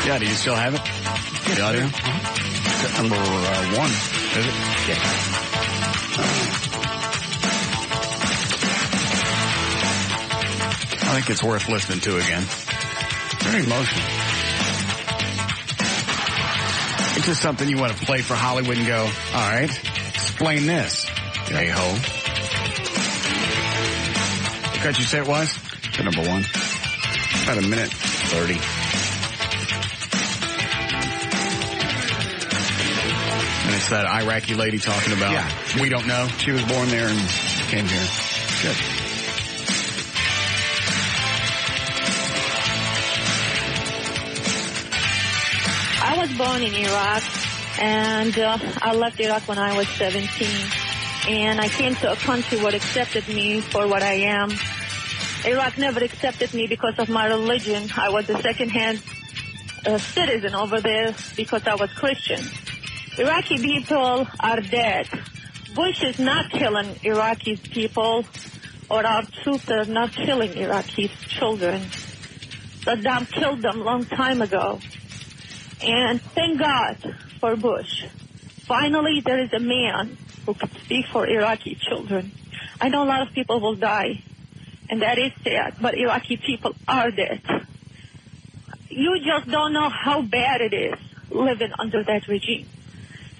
Yeah, do you still have it? The audio? Number 1. Is it? Yeah. I think it's worth listening to again. Very emotional. It's just something you want to play for Hollywood and go, all right, explain this, a-hole. What cut you say it was? The number 1. About a minute 30. And it's that Iraqi lady talking about, we don't know. She was born there and came here. Good. I was born in Iraq, and I left Iraq when I was 17. And I came to a country that accepted me for what I am. Iraq never accepted me because of my religion. I was a second-hand citizen over there because I was Christian. Iraqi people are dead. Bush is not killing Iraqi people, or our troops are not killing Iraqi children. Saddam killed them a long time ago. And thank God for Bush. Finally, there is a man who can speak for Iraqi children. I know a lot of people will die, and that is sad, but Iraqi people are dead. You just don't know how bad it is living under that regime.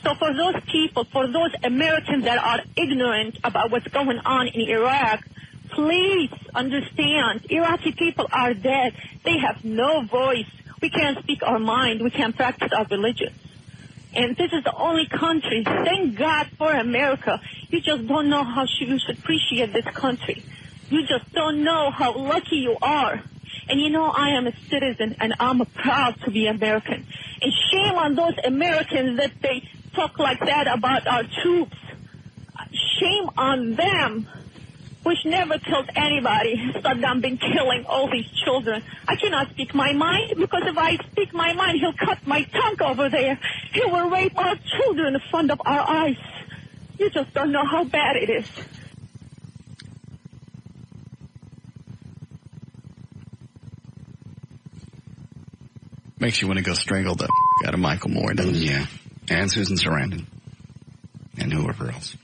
So for those people, for those Americans that are ignorant about what's going on in Iraq, please understand, Iraqi people are dead. They have no voice. We can't speak our mind. We can't practice our religion. And this is the only country. Thank God for America. You just don't know how you should appreciate this country. You just don't know how lucky you are. And you know, I am a citizen, and I'm proud to be American. And shame on those Americans that they talk like that about our troops. Shame on them. Bush never killed anybody. Saddam been killing all these children. I cannot speak my mind, because if I speak my mind, he'll cut my tongue over there. He will rape our children in front of our eyes. You just don't know how bad it is. Makes you want to go strangle the out of Michael Moore, doesn't it? Yeah. And Susan Sarandon. And whoever else.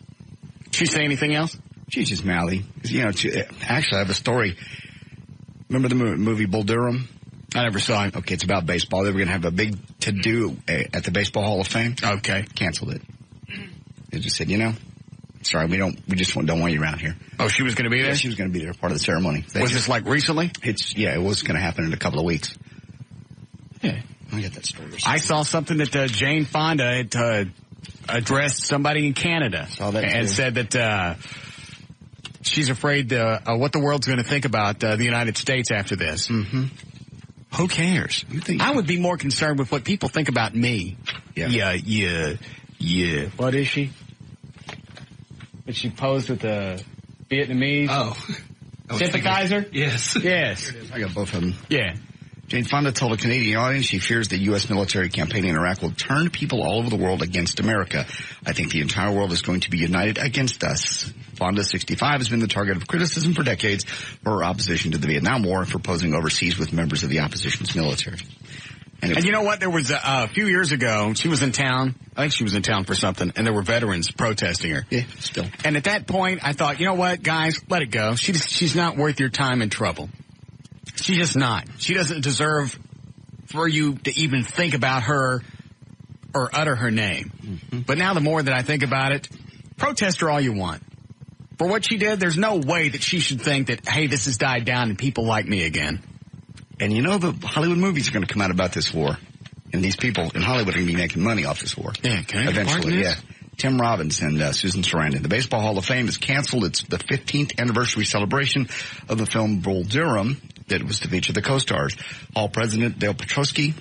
She say anything else? She's just Mally. You know, actually, I have a story. Remember the movie Bull Durham? I never saw it. Okay, it's about baseball. They were going to have a big to-do at the Baseball Hall of Fame. Okay. Canceled it. They just said, you know, sorry, we just don't want you around here. Oh, she was going to be there? Yeah, she was going to be there, part of the ceremony. Was this like recently? It was going to happen in a couple of weeks. Yeah. I get that story. I saw something that Jane Fonda had addressed somebody in Canada. Saw that and too. said that she's afraid what the world's going to think about the United States after this. Mm-hmm. Who cares? I would be more concerned with what people think about me. Yeah. Yeah. What is she? Did she pose with the Vietnamese? Oh. Sympathizer? Yes. Yes. I got both of them. Yeah. Jane Fonda told a Canadian audience she fears the U.S. military campaign in Iraq will turn people all over the world against America. I think the entire world is going to be united against us. Fonda, 65, has been the target of criticism for decades for her opposition to the Vietnam War and for posing overseas with members of the opposition's military. And you know what? There was a few years ago, she was in town. I think she was in town for something, and there were veterans protesting her. Yeah, still. And at that point, I thought, you know what, guys, let it go. She's not worth your time and trouble. She's just not. She doesn't deserve for you to even think about her or utter her name. Mm-hmm. But now the more that I think about it, protest her all you want. For what she did, there's no way that she should think that, hey, this has died down and people like me again. And you know, the Hollywood movies are going to come out about this war. And these people in Hollywood are going to be making money off this war. Yeah, can I eventually, yeah. Tim Robbins and Susan Sarandon. The Baseball Hall of Fame has canceled its the 15th anniversary celebration of the film Bull Durham that was to feature the co-stars. Hall President Dale Petrosky,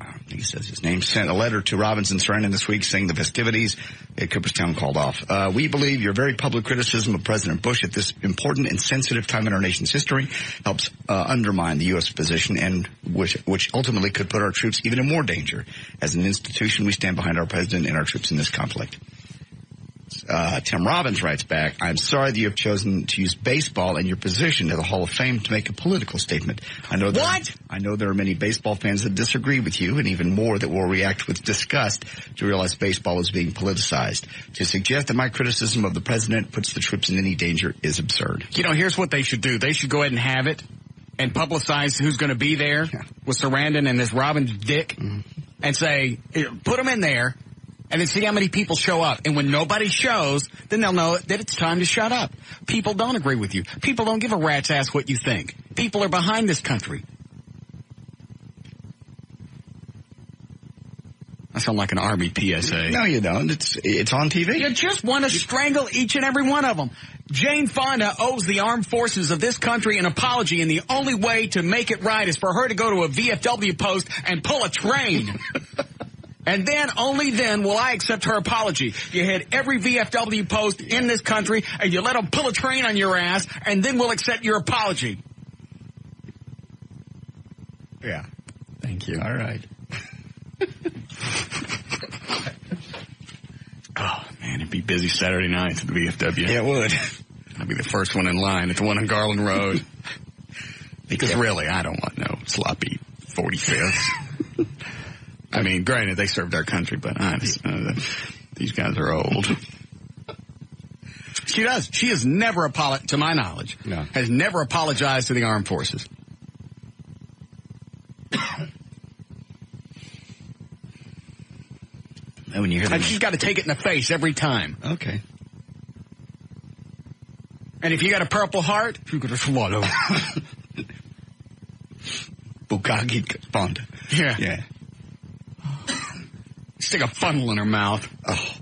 I think he says his name, sent a letter to Robbins and Sarandon this week saying the festivities at Cooperstown called off. We believe your very public criticism of President Bush at this important and sensitive time in our nation's history helps undermine the U.S. position, and which ultimately could put our troops even in more danger. As an institution, we stand behind our president and our troops in this conflict. Tim Robbins writes back, I'm sorry that you have chosen to use baseball and your position at the Hall of Fame to make a political statement. I know there are many baseball fans that disagree with you, and even more that will react with disgust to realize baseball is being politicized. To suggest that my criticism of the president puts the troops in any danger is absurd. You know, here's what they should do. They should go ahead and have it and publicize who's going to be there with Sarandon and this Robbins dick and say, put them in there. And then see how many people show up. And when nobody shows, then they'll know that it's time to shut up. People don't agree with you. People don't give a rat's ass what you think. People are behind this country. I sound like an Army PSA. No, you don't. It's on TV. You just want to strangle each and every one of them. Jane Fonda owes the armed forces of this country an apology, and the only way to make it right is for her to go to a VFW post and pull a train. And then, only then, will I accept her apology. You hit every VFW post in this country, and you let them pull a train on your ass, and then we'll accept your apology. Yeah. Thank you. All right. Oh, man, it'd be busy Saturday nights at the VFW. Yeah, it would. I'd be the first one in line at the one on Garland Road. Because really, I don't want no sloppy 45th. I mean, granted, they served our country, but I just know that these guys are old. She does. She has never apologized, to my knowledge, has never apologized to the armed forces. When you hear she's got to take it in the face every time. Okay. And if you got a purple heart, you're going to swallow. Bukagi Fonda. Yeah. Yeah. Stick a funnel in her mouth. Oh,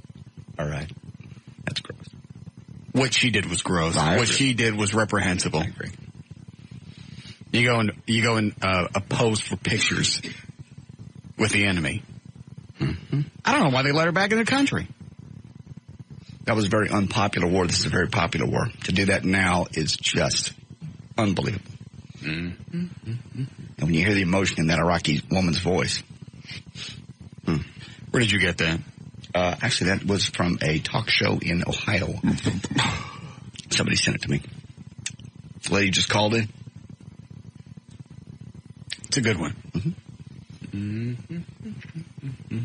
all right. That's gross. What she did was gross. What she did was reprehensible. I agree. You go and pose for pictures with the enemy. Mm-hmm. I don't know why they let her back in the country. That was a very unpopular war. This is a very popular war. To do that now is just unbelievable. Mm-hmm. Mm-hmm. And when you hear the emotion in that Iraqi woman's voice. Where did you get that? Actually, that was from a talk show in Ohio. Somebody sent it to me. The lady just called in. It's a good one. Mm-hmm. Mm-hmm.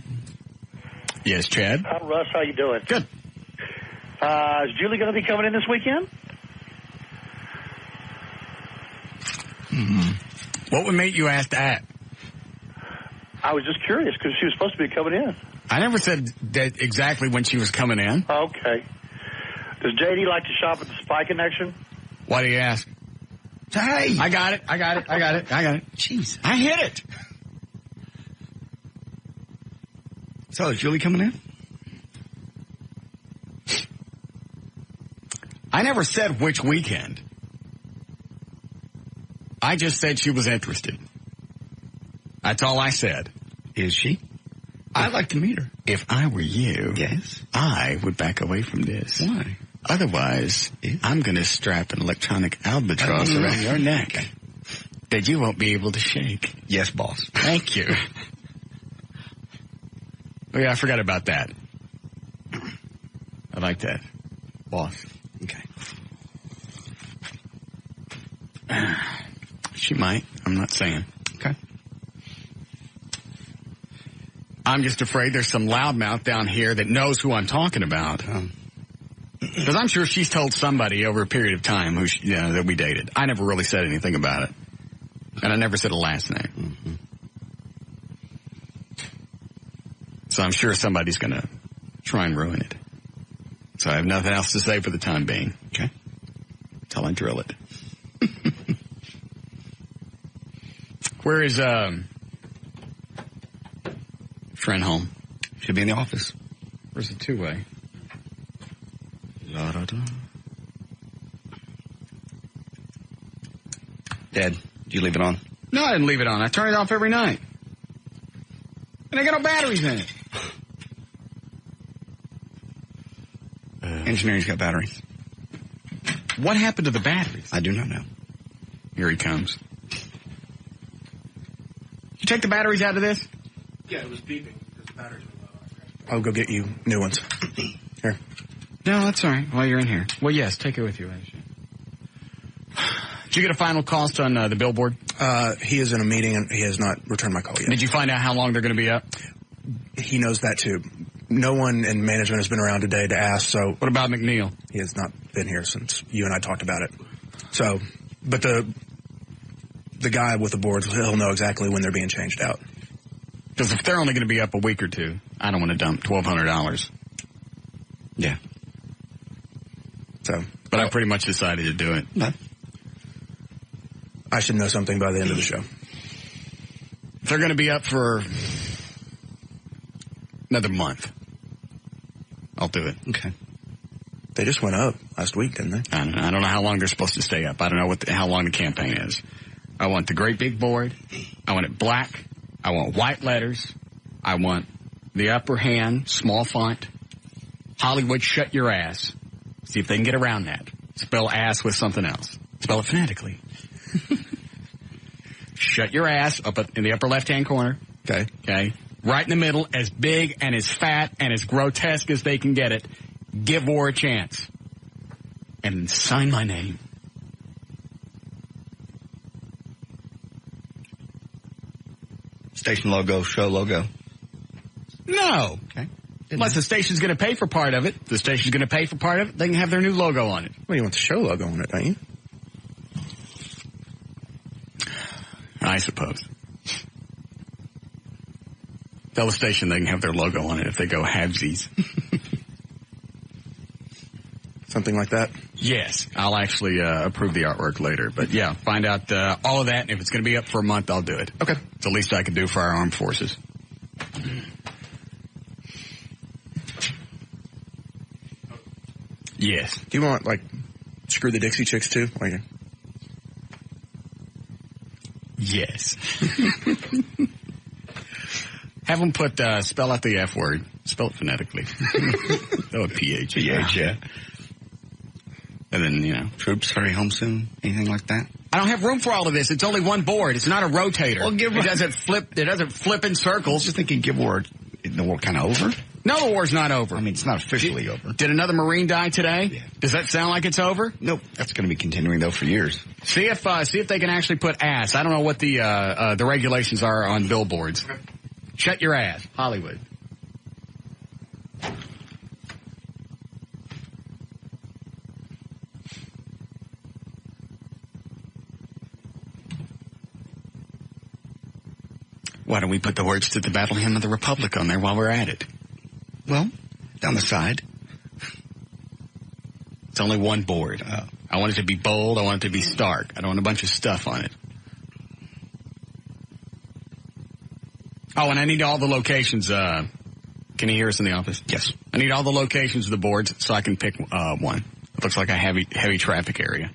Yes, Chad? Hi, Russ. How you doing? Good. Is Julie going to be coming in this weekend? Mm-hmm. What would make you ask that? I was just curious because she was supposed to be coming in. I never said that exactly when she was coming in. Okay. Does JD like to shop at the Spy Connection? Why do you ask? Hey! I got it. Jeez. I hit it. So, is Julie coming in? I never said which weekend. I just said she was interested. That's all I said. Is she? I'd like to meet her. If I were you, yes, I would back away from this. Why? Otherwise, I'm going to strap an electronic albatross around your neck that you won't be able to shake. Yes, boss. Thank you. Oh, yeah, I forgot about that. I like that. Boss. Okay. She might. I'm not saying. Okay. I'm just afraid there's some loudmouth down here that knows who I'm talking about. Because I'm sure she's told somebody over a period of time that we dated. I never really said anything about it. And I never said a last name. Mm-hmm. So I'm sure somebody's going to try and ruin it. So I have nothing else to say for the time being. Okay. Until I drill it. Where is friend home? Should be in the office. Where's the two-way? La-da-da. Dad, did you leave it on? No, I didn't leave it on. I turn it off every night. And I got no batteries in it. Engineering's got batteries. What happened to the batteries? I do not know. Here he comes. You take the batteries out of this? Yeah, it was beeping because the batteries were low. I'll go get you new ones. Here. No, that's all right. While you're in here. Well, yes, take it with you. Did you get a final cost on the billboard? He is in a meeting, and he has not returned my call yet. Did you find out how long they're going to be up? He knows that, too. No one in management has been around today to ask, so... What about McNeil? He has not been here since you and I talked about it. So, but the guy with the boards, he'll know exactly when they're being changed out. Because if they're only going to be up a week or two, I don't want to dump $1,200. Yeah. So, but I pretty much decided to do it. No. I should know something by the end of the show. If they're going to be up for another month, I'll do it. Okay. They just went up last week, didn't they? I don't know how long they're supposed to stay up. I don't know how long the campaign is. I want the great big board. I want it black. I want white letters. I want the upper hand, small font. Hollywood, shut your ass. See if they can get around that. Spell ass with something else. Spell it phonetically. Shut your ass up in the upper left-hand corner. Okay. Okay. Right in the middle, as big and as fat and as grotesque as they can get it. Give war a chance. And sign my name. Station logo, show logo. No. Okay. Unless the station's going to pay for part of it. The station's going to pay for part of it. They can have their new logo on it. Well, you want the show logo on it, don't you? I suppose. Tell the station they can have their logo on it if they go halvesies. Something like that? Yes. I'll actually approve the artwork later. But, yeah, find out all of that. And if it's going to be up for a month, I'll do it. Okay. It's the least I can do for our armed forces. Yes. Do you want, like, Screw the Dixie Chicks, too? Like, yes. Have them spell out the F word. Spell it phonetically. Oh, PH. PH, yeah. And then, Troops, hurry home soon. Anything like that? I don't have room for all of this. It's only one board. It's not a rotator. Well, it doesn't flip in circles. I was just thinking, the war kind of over? No, the war's not over. I mean, it's not officially over. Did another Marine die today? Yeah. Does that sound like it's over? Nope. That's going to be continuing, though, for years. See if they can actually put ass. I don't know what the regulations are on billboards. Okay. Shut your ass, Hollywood. Why don't we put the words to the Battle Hymn of the Republic on there while we're at it? Well, down the side. It's only one board. I want it to be bold. I want it to be stark. I don't want a bunch of stuff on it. Oh, and I need all the locations. Can you hear us in the office? Yes. I need all the locations of the boards so I can pick one. It looks like a heavy traffic area.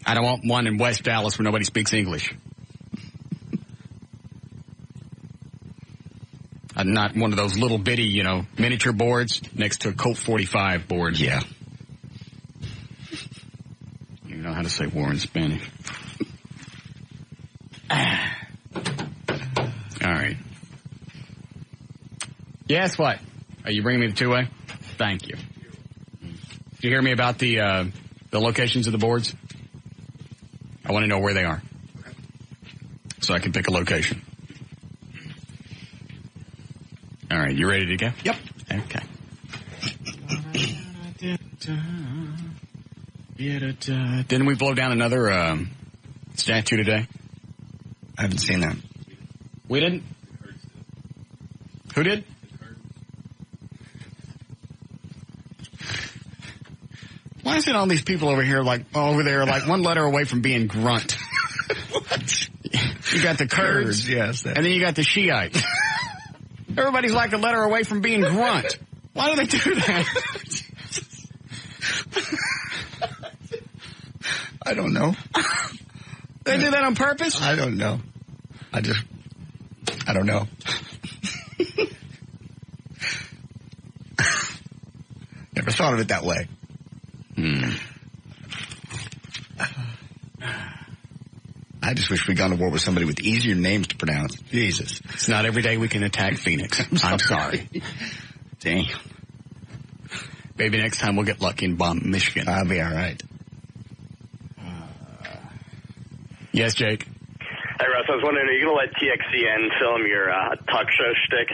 I don't want one in West Dallas where nobody speaks English. Not one of those little bitty, miniature boards next to a Colt 45 board. Yeah. You know how to say war in Spanish. All right. Yes, what? Are you bringing me the two-way? Thank you. Did you hear me about the locations of the boards? I want to know where they are so I can pick a location. All right, you ready to go? Yep. Okay. Didn't we blow down another statue today? I haven't seen that. We didn't? Who did? Why is it all these people over here over there one letter away from being grunt? You got the Kurds, yes, and then you got the Shiites. Everybody's like a letter away from being grunt. Why do they do that? I don't know. They do that on purpose? I don't know. I don't know. Never thought of it that way. I just wish we'd gone to war with somebody with easier names to pronounce. Jesus. It's not every day we can attack Phoenix. I'm sorry. Damn. Maybe next time we'll get lucky and bomb Michigan. I'll be all right. Yes, Jake? Hey, Russ, I was wondering, are you going to let TXCN film your talk show shtick?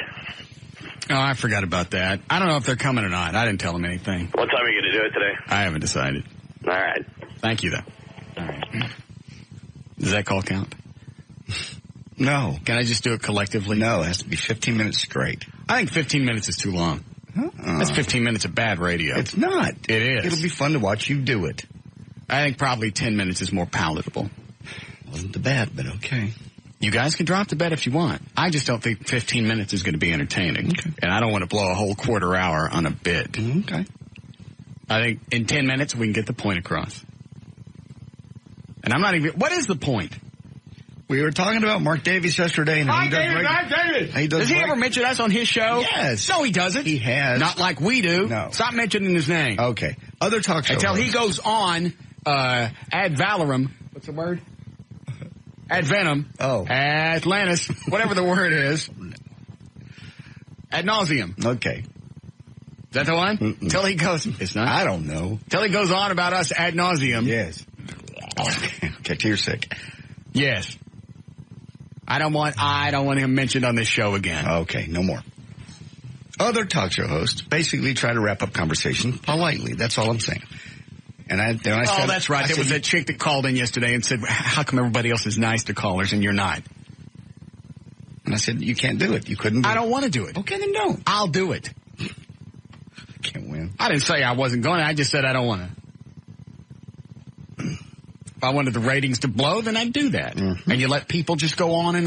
Oh, I forgot about that. I don't know if they're coming or not. I didn't tell them anything. What time are you going to do it today? I haven't decided. All right. Thank you, though. All right. Does that call count? No. Can I just do it collectively? No, it has to be 15 minutes straight. I think 15 minutes is too long. That's 15 minutes of bad radio. It's not. It is. It'll be fun to watch you do it. I think probably 10 minutes is more palatable. Wasn't the bet, but okay. You guys can drop the bet if you want. I just don't think 15 minutes is going to be entertaining. Okay. And I don't want to blow a whole quarter hour on a bit. Okay. I think in 10 minutes we can get the point across. And I'm not even... What is the point? We were talking about Mark Davies yesterday. And Hi, David! Does he ever mention us on his show? Yes. No, he doesn't. He has. Not like we do. No. Stop mentioning his name. Okay. Other talk show Until hosts. he goes on ad valorem. What's the word? Ad venom. Oh. Atlantis. Whatever the word is. Ad nauseum. Okay. Is that the one? Until he goes... It's not. I don't know. Until he goes on about us ad nauseum. Yes. Okay, you're sick. Yes. I don't want him mentioned on this show again. Okay, no more. Other talk show hosts basically try to wrap up conversation politely. That's all I'm saying. And I said, that's right. There was that chick that called in yesterday and said, how come everybody else is nice to callers and you're not? And I said, you can't do it. You couldn't do I don't want to do it. Okay, then don't. I'll do it. I can't win. I didn't say I wasn't going to. I just said I don't want to. If I wanted the ratings to blow, then I'd do that. Mm-hmm. And you let people just go on. And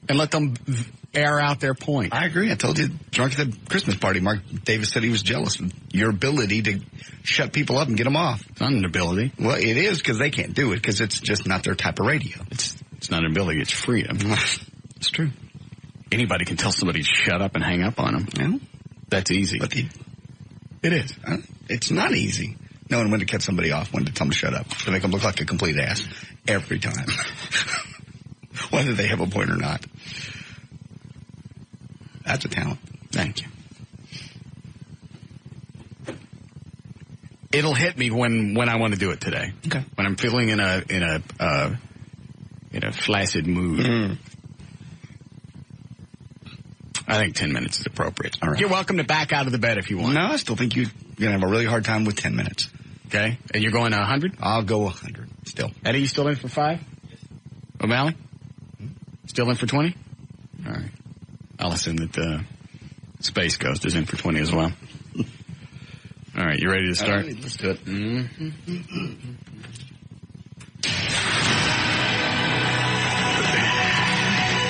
let them air out their point. I agree. I told you, drunk at the Christmas party, Mark Davis said he was jealous of your ability to shut people up and get them off. It's not an ability. Well, it is because they can't do it because it's just not their type of radio. It's not an ability. It's freedom. It's true. Anybody can tell somebody to shut up and hang up on them. Yeah. That's easy. But it is. It's not easy. Knowing when to cut somebody off, when to tell them to shut up, to make them look like a complete ass every time. Whether they have a point or not. That's a talent. Thank you. It'll hit me when I want to do it today. Okay. When I'm feeling in a flaccid mood. Mm. I think 10 minutes is appropriate. All right. You're welcome to back out of the bed if you want. No, I still think you're going to have a really hard time with 10 minutes. Okay. And you're going to 100? I'll go 100 still. Eddie, you still in for 5? Yes. O'Malley? Still in for 20? All right. I'll assume that Space Ghost is in for 20 as well. All right. You ready to start? Right, let's do it. Mm-hmm.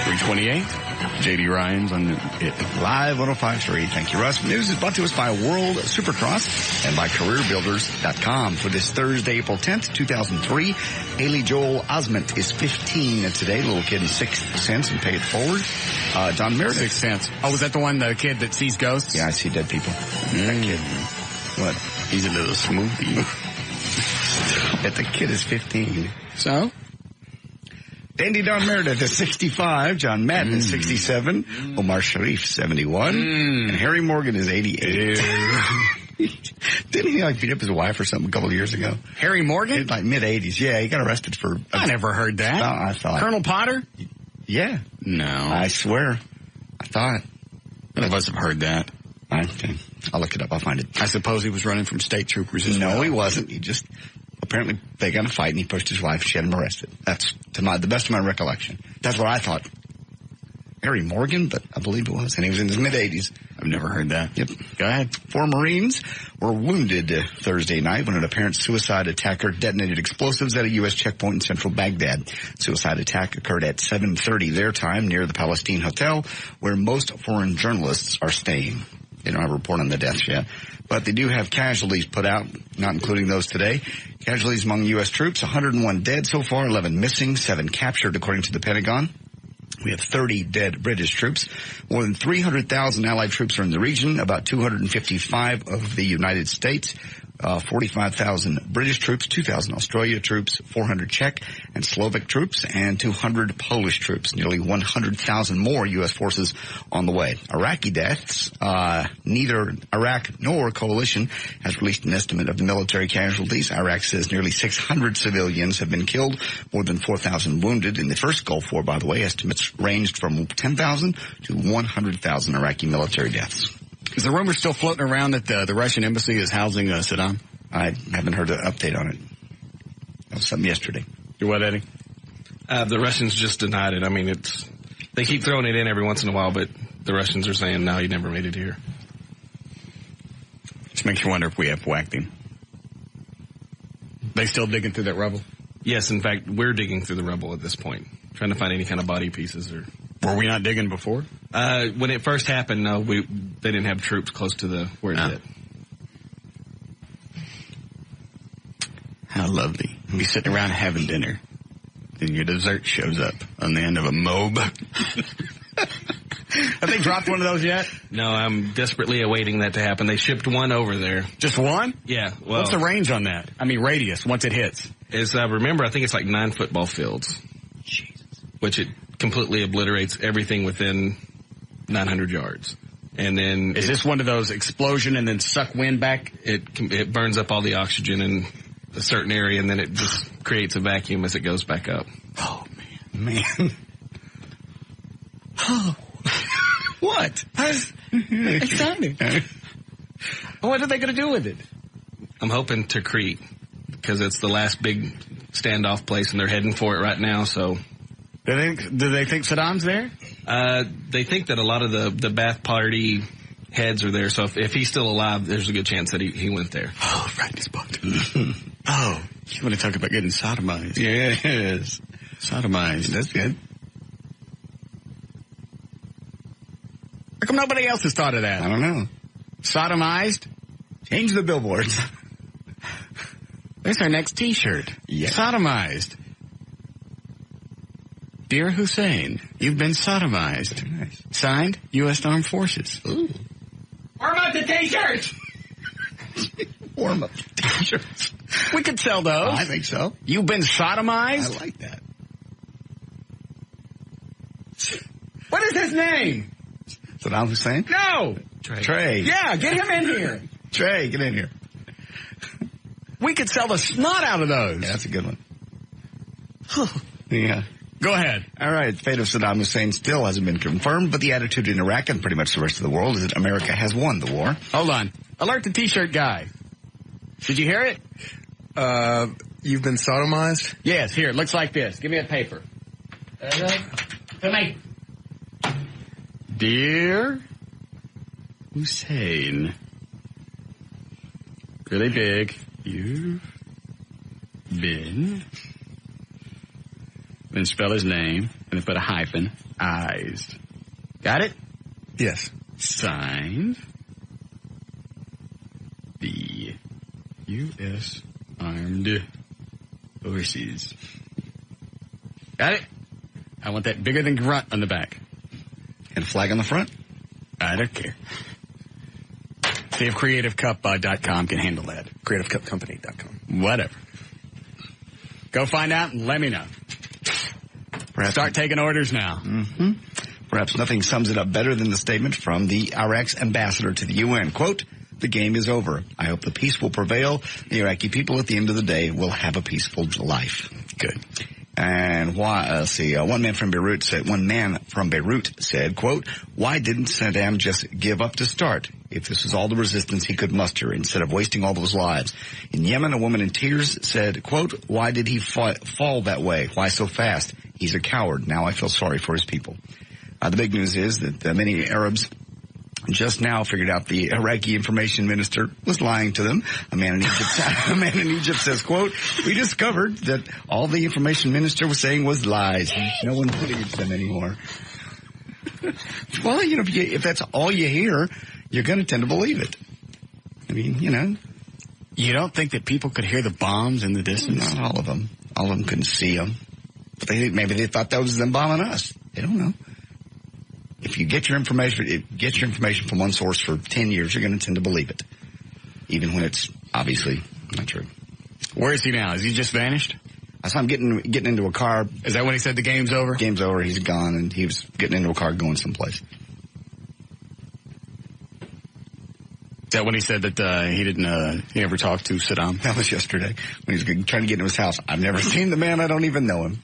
328. J.D. Ryan's on it. Live 105.3. Thank you, Russ. News is brought to us by World Supercross and by CareerBuilders.com. For this Thursday, April 10th, 2003, Haley Joel Osment is 15 today. Little kid in Sixth Sense and Pay It Forward. John Meredith. Sixth Sense. Oh, was that the kid that sees ghosts? Yeah, I see dead people. That kid. What? He's a little smoothie. That the kid is 15. So? Dandy Don Meredith is 65. John Madden is 67. Omar Sharif, 71. And Harry Morgan is 88. Didn't he beat up his wife or something a couple of years ago? Harry Morgan? Like mid-80s. Yeah, he got arrested for... I never heard that. I thought... Colonel Potter? Yeah. No. I swear. I thought. None of us have heard that. Okay. I'll look it up. I'll find it. I suppose he was running from state troopers as well. No, he wasn't. He just... Apparently, they got in a fight, and he pushed his wife. She had him arrested. That's the best of my recollection. That's what I thought. Harry Morgan, but I believe it was. And he was in his mid-80s. I've never heard that. Yep. Go ahead. 4 Marines were wounded Thursday night when an apparent suicide attacker detonated explosives at a U.S. checkpoint in central Baghdad. Suicide attack occurred at 7:30 their time near the Palestine Hotel, where most foreign journalists are staying. They don't have a report on the deaths yet. But they do have casualties put out, not including those today. Casualties among U.S. troops, 101 dead so far, 11 missing, 7 captured, according to the Pentagon. We have 30 dead British troops. More than 300,000 Allied troops are in the region, about 255 of the United States. 45,000 British troops, 2,000 Australia troops, 400 Czech and Slovak troops, and 200 Polish troops. Nearly 100,000 more U.S. forces on the way. Iraqi deaths, neither Iraq nor coalition has released an estimate of the military casualties. Iraq says nearly 600 civilians have been killed, more than 4,000 wounded. In the first Gulf War, by the way, estimates ranged from 10,000 to 100,000 Iraqi military deaths. Is the rumor still floating around that the Russian embassy is housing Saddam? I haven't heard an update on it. That was something yesterday. You what, Eddie? The Russians just denied it. I mean, they keep throwing it in every once in a while, but the Russians are saying, no, he never made it here. Just makes you wonder if we have whacked him. They still digging through that rubble? Yes, in fact, we're digging through the rubble at this point, trying to find any kind of body pieces. Or were we not digging before? When it first happened, no, they didn't have troops close to where it hit. How lovely. Be sitting around having dinner. Then your dessert shows up on the end of a mob. Have they dropped one of those yet? No, I'm desperately awaiting that to happen. They shipped one over there. Just one? Yeah. Well, what's the range on that? I mean, radius, once it hits. As I remember, I think it's like 9 football fields. Jesus. Which it completely obliterates everything within 900 yards. And then... Is this one of those explosion and then suck wind back? It burns up all the oxygen in a certain area, and then it just creates a vacuum as it goes back up. Oh, man. Oh. What? Exciting. What are they going to do with it? I'm hoping to Crete, because it's the last big standoff place, and they're heading for it right now, so... Do they think Saddam's there? They think that a lot of the Ba'ath Party heads are there, so if he's still alive, there's a good chance that he went there. Oh, right in his butt. Oh, you want to talk about getting sodomized? Yes. Sodomized. That's good. How come nobody else has thought of that? I don't know. Sodomized? Change the billboards. There's our next T-shirt. Yeah. Sodomized. Dear Hussein, you've been sodomized. Nice. Signed, U.S. Armed Forces. Ooh. Warm up the T-shirts! Warm up the T-shirts. We could sell those. I think so. You've been sodomized? I like that. What is his name? Saddam Hussein? No! Trey. Yeah, get him in here. Trey, get in here. We could sell the snot out of those. Yeah, that's a good one. Yeah. Go ahead. All right. The fate of Saddam Hussein still hasn't been confirmed, but the attitude in Iraq and pretty much the rest of the world is that America has won the war. Hold on. Alert the T-shirt guy. Did you hear it? You've been sodomized? Yes, here. It looks like this. Give me that paper. To me. Dear Hussein, really big, you've been, then spell his name, and then put a hyphen, eyes. Got it? Yes. Signed, the U.S. Armed Forces. Got it? I want that bigger than grunt on the back. And a flag on the front? I don't care. See if CreativeCup.com can handle that. CreativeCupCompany.com. Whatever. Go find out and let me know. Perhaps Start taking orders now. Mm-hmm. Perhaps nothing sums it up better than the statement from the Iraq's ambassador to the UN. Quote, "The game is over. I hope the peace will prevail. The Iraqi people at the end of the day will have a peaceful life." Good. And one man from Beirut said, quote, "Why didn't Saddam just give up to start? If this was all the resistance he could muster instead of wasting all those lives." In Yemen, a woman in tears said, quote, "Why did he fall that way? Why so fast? He's a coward. Now I feel sorry for his people." The big news is that many Arabs just now figured out the Iraqi information minister was lying to them. A man in Egypt says, quote, "We discovered that all the information minister was saying was lies. No one believes them anymore." Well, if that's all you hear, you're going to tend to believe it. I mean, You don't think that people could hear the bombs in the distance? Not all of them. All of them couldn't see them. But maybe they thought that was them bombing us. They don't know. If you get your information from one source for 10 years, you're going to tend to believe it. even when it's obviously not true. Where is he now? Has he just vanished? I saw him getting into a car. Is that when he said the game's over? Game's over. He's gone, and he was getting into a car going someplace. Is that when he said that he never talked to Saddam? That was yesterday when he was trying to get into his house. I've never seen the man. I don't even know him.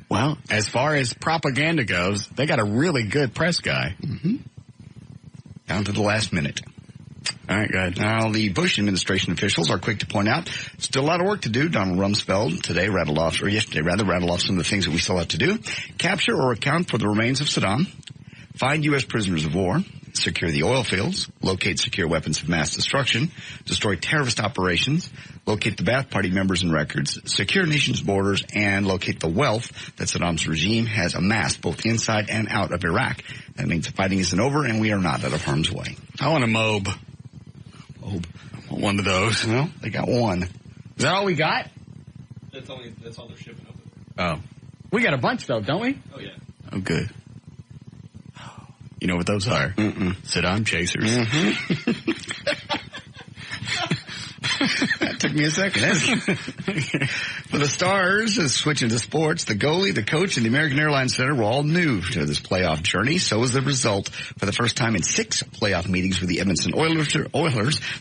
Well, as far as propaganda goes, they got a really good press guy. Mm-hmm. Down to the last minute. All right, good. Now, the Bush administration officials are quick to point out still a lot of work to do. Donald Rumsfeld yesterday rattled off some of the things that we still have to do. Capture or account for the remains of Saddam. Find U.S. prisoners of war. Secure the oil fields. Locate secure weapons of mass destruction. Destroy terrorist operations. Locate the Ba'ath Party members and records. Secure nation's borders. And locate the wealth that Saddam's regime has amassed both inside and out of Iraq. That means the fighting isn't over and we are not out of harm's way. I want a MOB. One of those. Well, they got one. Is that all we got? That's all they're shipping over there. Oh. We got a bunch, though, don't we? Oh, yeah. Oh, good. You know what those are? Saddam chasers. Mm-hmm. That took me a second. For the Stars, switching to sports, the goalie, the coach, and the American Airlines Center were all new to this playoff journey. So was the result. For the first time in 6 playoff meetings with the Edmonton Oilers,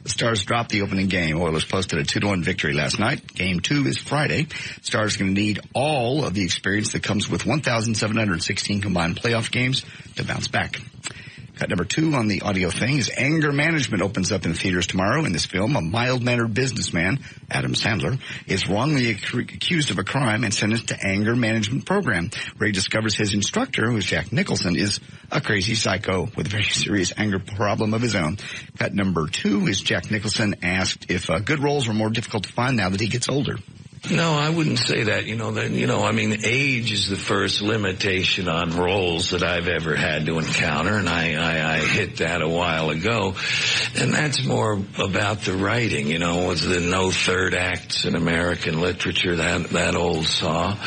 the Stars dropped the opening game. Oilers posted a 2-1 victory last night. Game 2 is Friday. Stars are going to need all of the experience that comes with 1,716 combined playoff games to bounce back. Cut number 2 on the audio thing is Anger Management opens up in theaters tomorrow. In this film, a mild-mannered businessman, Adam Sandler, is wrongly accused of a crime and sentenced to anger management program, where he discovers his instructor, who is Jack Nicholson, is a crazy psycho with a very serious anger problem of his own. Cut number 2 is Jack Nicholson asked if good roles are more difficult to find now that he gets older. No, I wouldn't say that. Age is the first limitation on roles that I've ever had to encounter, and I hit that a while ago. And that's more about the writing, was the no third acts in American literature, that old saw.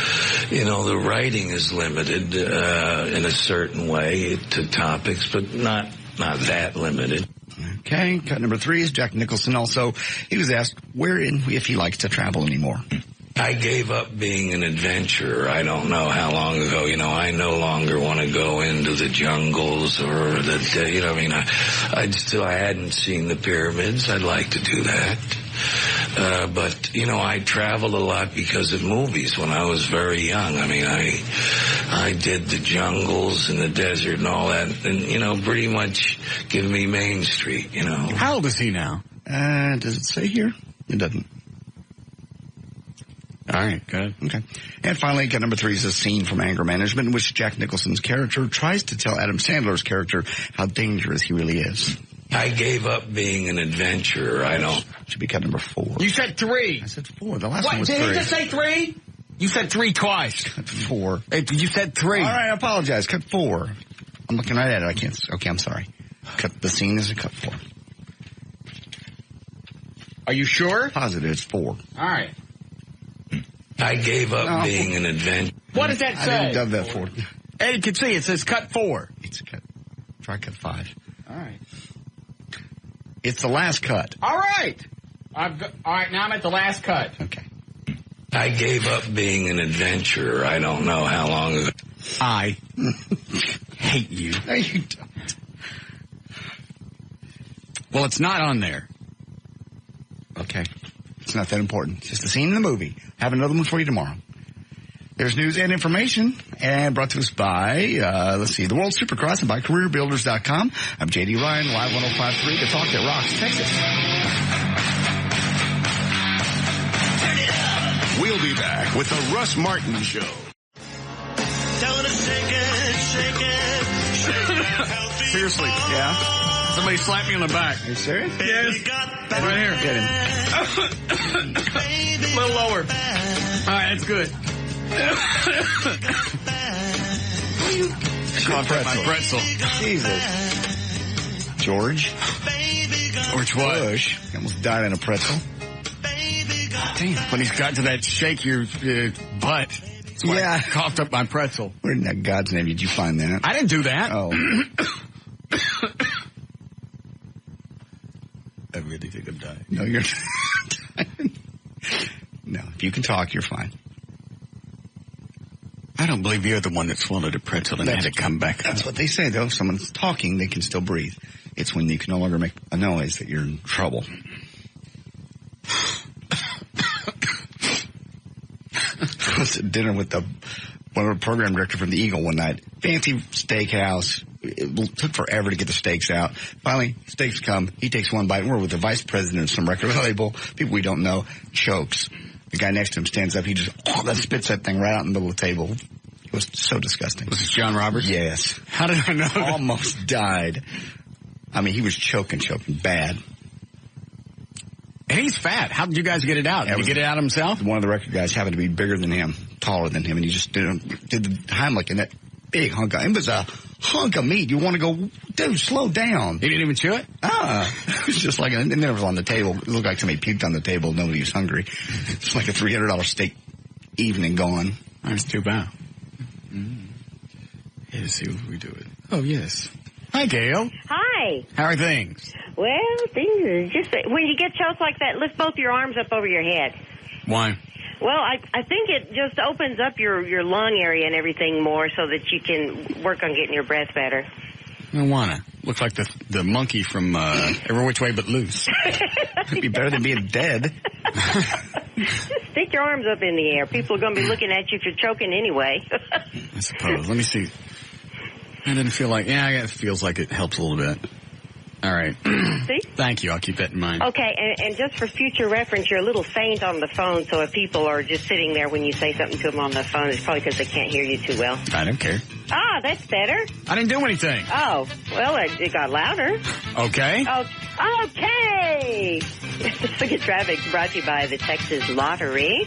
The writing is limited, in a certain way to topics, but not that limited. Okay, cut number 3 is Jack Nicholson. Also, he was asked if he likes to travel anymore. I gave up being an adventurer. I don't know how long ago. I no longer want to go into the jungles or I hadn't seen the pyramids. I'd like to do that. But I traveled a lot because of movies when I was very young. I did the jungles and the desert and all that, and, pretty much give me Main Street, How old is he now? Does it say here? It doesn't. All right, good. Okay. And finally, cut number 3 is a scene from Anger Management in which Jack Nicholson's character tries to tell Adam Sandler's character how dangerous he really is. I gave up being an adventurer. Should be cut number 4. You said 3. I said 4. The last one was 3. Did he just say 3? You said 3 twice. Cut 4. You said 3. All right, I apologize. Cut 4. I'm looking right at it. I can't. Okay, I'm sorry. The scene is a cut 4. Are you sure? Positive. It's 4. All right. I gave up being an adventurer. What does that say? I didn't dub that 4. Eddie can see it says cut 4. It's a cut. Try cut 5. All right. It's the last cut. All right. All right, now I'm at the last cut. Okay. I gave up being an adventurer. I don't know how long ago. I hate you. No, you don't. Well, it's not on there. Okay. It's not that important. It's just a scene in the movie. Have another one for you tomorrow. There's news and information, and brought to us by, the World Supercross and by CareerBuilders.com. I'm J.D. Ryan, live 105.3, The Talk That Rocks, Texas. We'll be back with the Russ Martin Show. Tell her to shake it. Seriously. Yeah? Somebody slapped me on the back. Are you serious? Yes. Right here. Get him. A little lower. All right, that's good. My pretzel. Jesus. George what? Bush. He almost died in a pretzel. Damn. When he's got to that shake your butt. That's why I coughed up my pretzel. Where in God's name did you find that? I didn't do that. Oh. I really think I'm dying. No, you're not. No, if you can talk, you're fine. I don't believe you're the one that swallowed a pretzel and had to come back up. That's what they say, though. If someone's talking, they can still breathe. It's when you can no longer make a noise that you're in trouble. I was at dinner with one of the program director from the Eagle one night. Fancy steakhouse. It took forever to get the steaks out. Finally, steaks come. He takes one bite. We're with the vice president of some record label. People we don't know. Chokes. The guy next to him stands up. He just spits that thing right out in the middle of the table. It was so disgusting. Was this John Roberts? Yes. How did I know that? Almost died. I mean, he was choking bad. And he's fat. How did you guys get it out? Did you get it out himself? One of the record guys happened to be bigger than him, taller than him, and he just did the Heimlich in that big hunk of, it was a hunk of meat. You want to go, dude, slow down. He didn't even chew it? It was just like, and then it was on the table. It looked like somebody puked on the table. Nobody was hungry. It's like a $300 steak evening gone. That's too bad. Let's see if we do it. Oh, yes. Hi, Gail. Hi. How are things? Well, things are just, when you get choked like that, lift both your arms up over your head. Why? Well, I think it just opens up your lung area and everything more so that you can work on getting your breath better. I don't wanna. Looks like the monkey from Every Which Way But Loose. It'd be better than being dead. Just stick your arms up in the air. People are going to be looking at you if you're choking anyway. I suppose. Let me see. I didn't feel like, it feels like it helps a little bit. All right. See? Thank you. I'll keep that in mind. Okay, and just for future reference, you're a little faint on the phone, so if people are just sitting there when you say something to them on the phone, it's probably because they can't hear you too well. I don't care. Ah, that's better. I didn't do anything. Oh, well, it got louder. Okay. Oh, okay. Look at traffic brought to you by the Texas Lottery.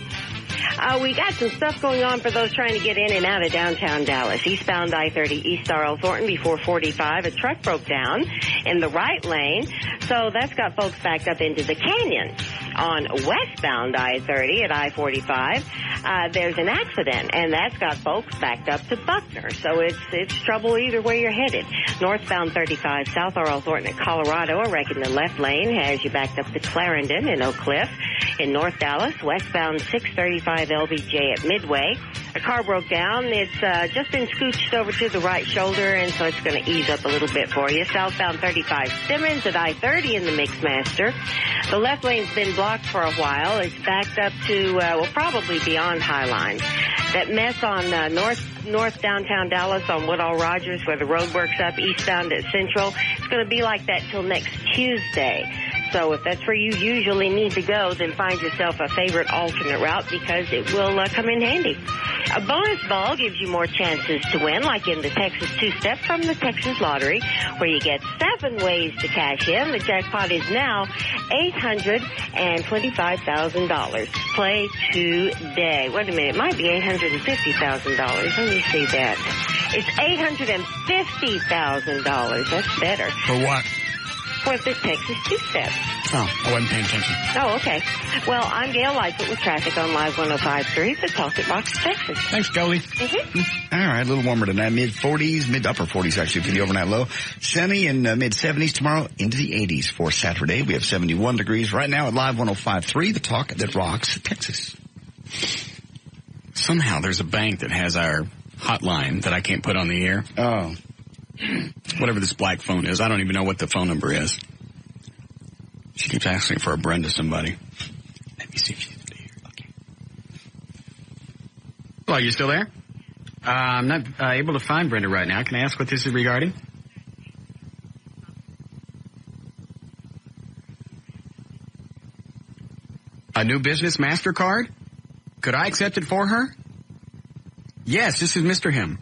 We got some stuff going on for those trying to get in and out of downtown Dallas. Eastbound I-30 East R.L. Thornton before 45. A truck broke down in the right lane, so that's got folks backed up into the canyon. On westbound I-30 at I-45, there's an accident, and that's got folks backed up to Buckner. So it's trouble either way you're headed. Northbound 35 South R.L. Thornton at Colorado, I reckon the left lane has you backed up to Clarendon and Oak Cliff. In North Dallas, westbound 635 LBJ at Midway. A car broke down. It's just been scooched over to the right shoulder, and so it's going to ease up a little bit for you. Southbound 35 Simmons at I-30 in the Mixmaster. The left lane's been blocked for a while. It's backed up to, probably beyond Highline. That mess on north downtown Dallas on Woodall Rogers where the road works up eastbound at Central, it's going to be like that till next Tuesday. So if that's where you usually need to go, then find yourself a favorite alternate route because it will come in handy. A bonus ball gives you more chances to win, like in the Texas Two-Step from the Texas Lottery, where you get 7 ways to cash in. The jackpot is now $825,000. Play today. Wait a minute, it might be $850,000. Let me see that. It's $850,000. That's better. For what? For the Texas Two-Step. Oh, I wasn't paying attention. Oh, okay. Well, I'm Gail Lightfoot with traffic on Live 105.3, the Talk It Rocks, Texas. Thanks, Goldie. Mm-hmm. All right, a little warmer tonight. Mid-40s, mid-upper 40s, actually, for the overnight low. Sunny and mid-70s tomorrow, into the 80s for Saturday. We have 71 degrees right now at Live 105.3, the Talk That Rocks, Texas. Somehow there's a bank that has our hotline that I can't put on the air. Oh. Whatever this black phone is. I don't even know what the phone number is. She keeps asking for a Brenda somebody. Let me see if she's here. Okay. Well, are you still there? I'm not able to find Brenda right now. Can I ask what this is regarding? A new business MasterCard? Could I accept it for her? Yes, this is Mr. Him.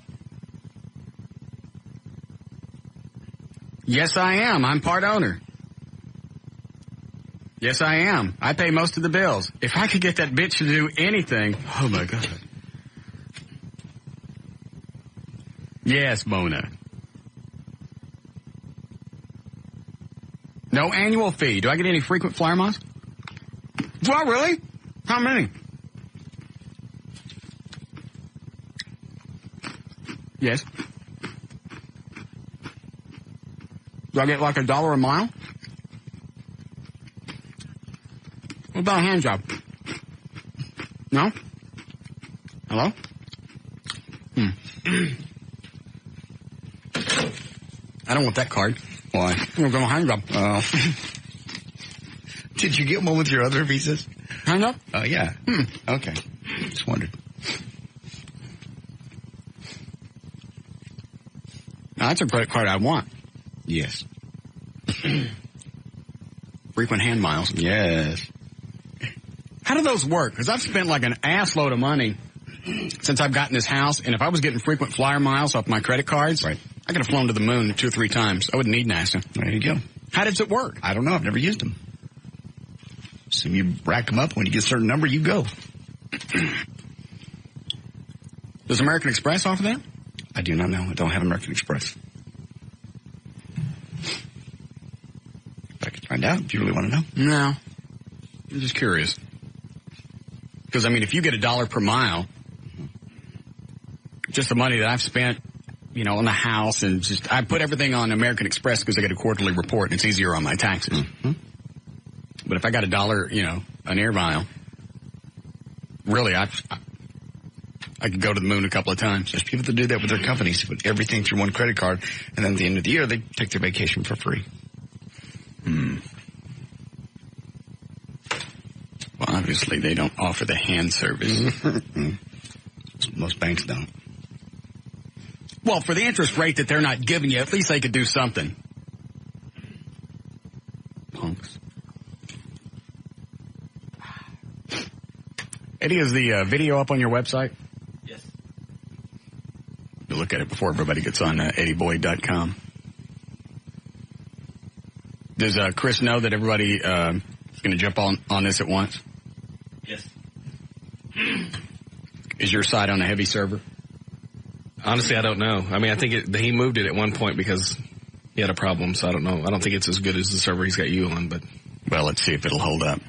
Yes, I am. I'm part owner. Yes, I am. I pay most of the bills. If I could get that bitch to do anything, oh my God. Yes, Mona. No annual fee. Do I get any frequent flyer miles? Well, really? How many? Yes. Do I get like $1 a mile? What about a hand job? No? Hello? I don't want that card. Why? We're going to hand job. Did you get one with your other visas? Hand job? Oh, yeah. Okay. Just wondered. Now, that's a credit card I want. Yes. Frequent hand miles. Yes. How do those work? Because I've spent like an ass load of money since I've gotten this house, and if I was getting frequent flyer miles off my credit cards, right, I could have flown to the moon 2 or 3 times. I wouldn't need NASA. There you go. How does it work? I don't know. I've never used them. So you rack them up. When you get a certain number, you go. Does American Express offer that? I do not know. I don't have American Express. I could find out if you really want to know. No. I'm just curious. Because, I mean, if you get $1 per mile, just the money that I've spent, on the house, and just, I put everything on American Express because I get a quarterly report and it's easier on my taxes. Mm-hmm. But if I got $1, an air mile, really, I could go to the moon a couple of times. There's people that do that with their companies, put everything through one credit card, and then at the end of the year, they take their vacation for free. Well, obviously, they don't offer the hand service. Most banks don't. Well, for the interest rate that they're not giving you, at least they could do something. Punks. Eddie, is the video up on your website? Yes. You look at it before everybody gets on EddieBoyd.com. Does Chris know that everybody is going to jump on this at once? Yes. Is your site on a heavy server? Honestly, I don't know. I mean, I think he moved it at one point because he had a problem, so I don't know. I don't think it's as good as the server he's got you on, but... Well, let's see if it'll hold up.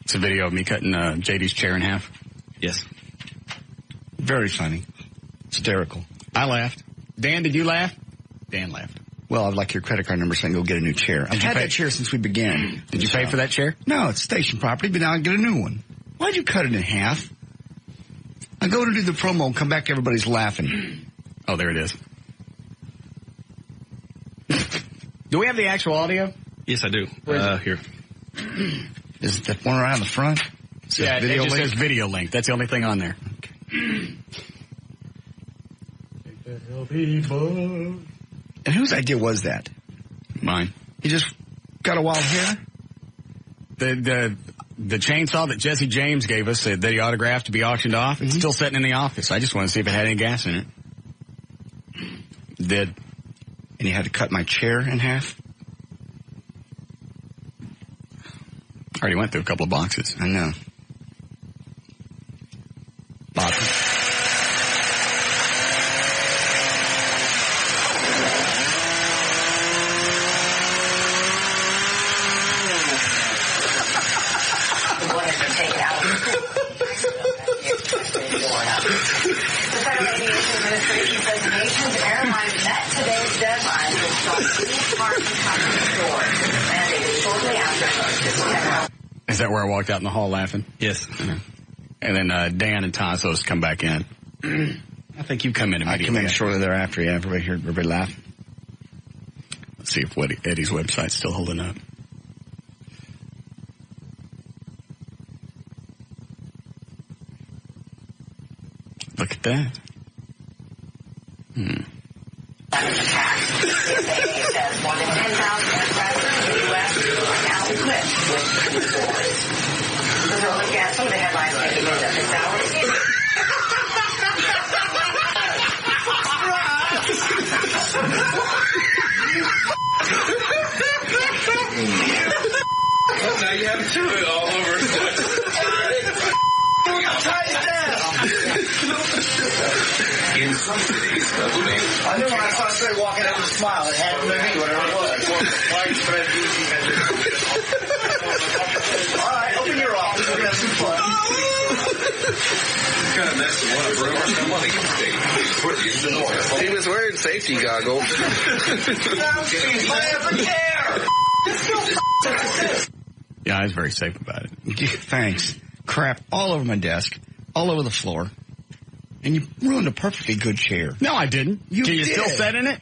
It's a video of me cutting JD's chair in half. Yes. Very funny. Hysterical. I laughed. Dan, did you laugh? Dan laughed. Well, I'd like your credit card number so I can go get a new chair. I've had that chair since we began. Did you pay for that chair? No, it's station property, but now I get a new one. Why'd you cut it in half? I go to do the promo and come back, everybody's laughing. Oh, there it is. Do we have the actual audio? Yes, I do. Here. Is that one around the front? Yeah, it just says video link. That's the only thing on there. Okay. And whose idea was that? Mine. You just got a wild hair? The chainsaw that Jesse James gave us that he autographed to be auctioned off, it's still sitting in the office. I just want to see if it had any gas in it. It did. And you had to cut my chair in half? I already went through a couple of boxes. I know. Bob. The Federal Aviation Administration says the nation's airlines met today's deadline to install e-card deposit stores, mandated shortly after September. Is that where I walked out in the hall laughing? Yes. And then Dan and Tassos come back in. I think you come in immediately. I come in shortly thereafter, yeah. Everybody laughing. Let's see if Eddie's website's still holding up. Look at that. The FAA says more than 10,000 aircraft in the U.S. are now equipped with stores. Those are look at some of the headlines making news at this hour. Well, now you have two all over. In some cities, I knew when I saw Straight walking out with a smile, it had to be whatever it was. All right, open your office. We're going to have some fun. Kind of messing one of Brewer's money. He was wearing safety goggles. Yeah, I was very safe about it. Thanks. Crap all over my desk, all over the floor. And you ruined a perfectly good chair. No, I didn't. You Can you did. still sit in it?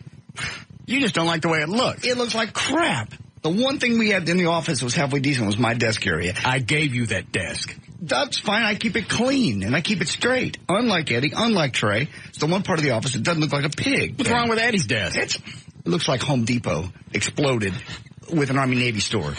You just don't like the way it looks. It looks like crap. The one thing we had in the office that was halfway decent was my desk area. I gave you that desk. That's fine. I keep it clean, and I keep it straight. Unlike Eddie, unlike Trey, it's the one part of the office that doesn't look like a pig. What's wrong with Eddie's desk? It looks like Home Depot exploded with an Army-Navy store.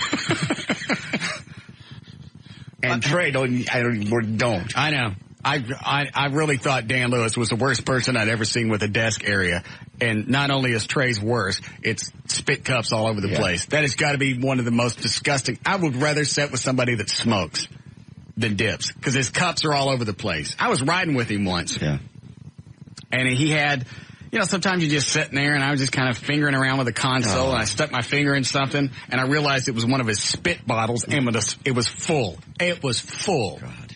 And Trey, don't. I know. I really thought Dan Lewis was the worst person I'd ever seen with a desk area. And not only is Trey's worse, it's spit cups all over the place. That has got to be one of the most disgusting. I would rather sit with somebody that smokes than dips, because his cups are all over the place. I was riding with him once. Yeah. And he had, sometimes you're just sitting there, and I was just kind of fingering around with the console, and I stuck my finger in something, and I realized it was one of his spit bottles, and it was full. It was full. God.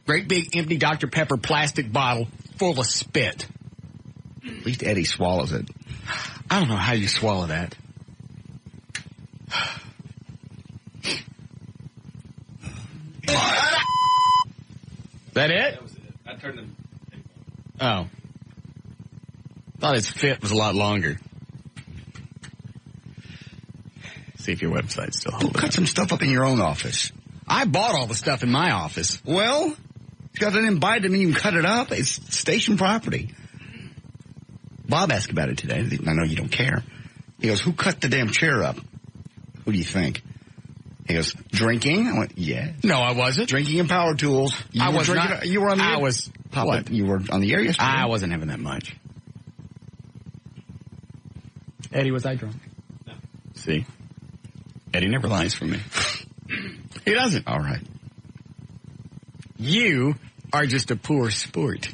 Great big empty Dr. Pepper plastic bottle full of spit. At least Eddie swallows it. I don't know how you swallow that. That it? That was it. I turned them. Oh. Thought his fit was a lot longer. See if your website's still holding. Cut some stuff up in your own office. I bought all the stuff in my office. Well, you got an invite them and you can cut it up. It's station property. Bob asked about it today. I know you don't care. He goes, who cut the damn chair up? Who do you think? He goes, drinking? I went, yeah. No, I wasn't. Drinking and power tools. I was not. You were on the I air. was. Papa, What? You were on the air yesterday. I wasn't having that much. Eddie, was I drunk? No. See? Eddie never lies for me. He doesn't. All right. You are just a poor sport.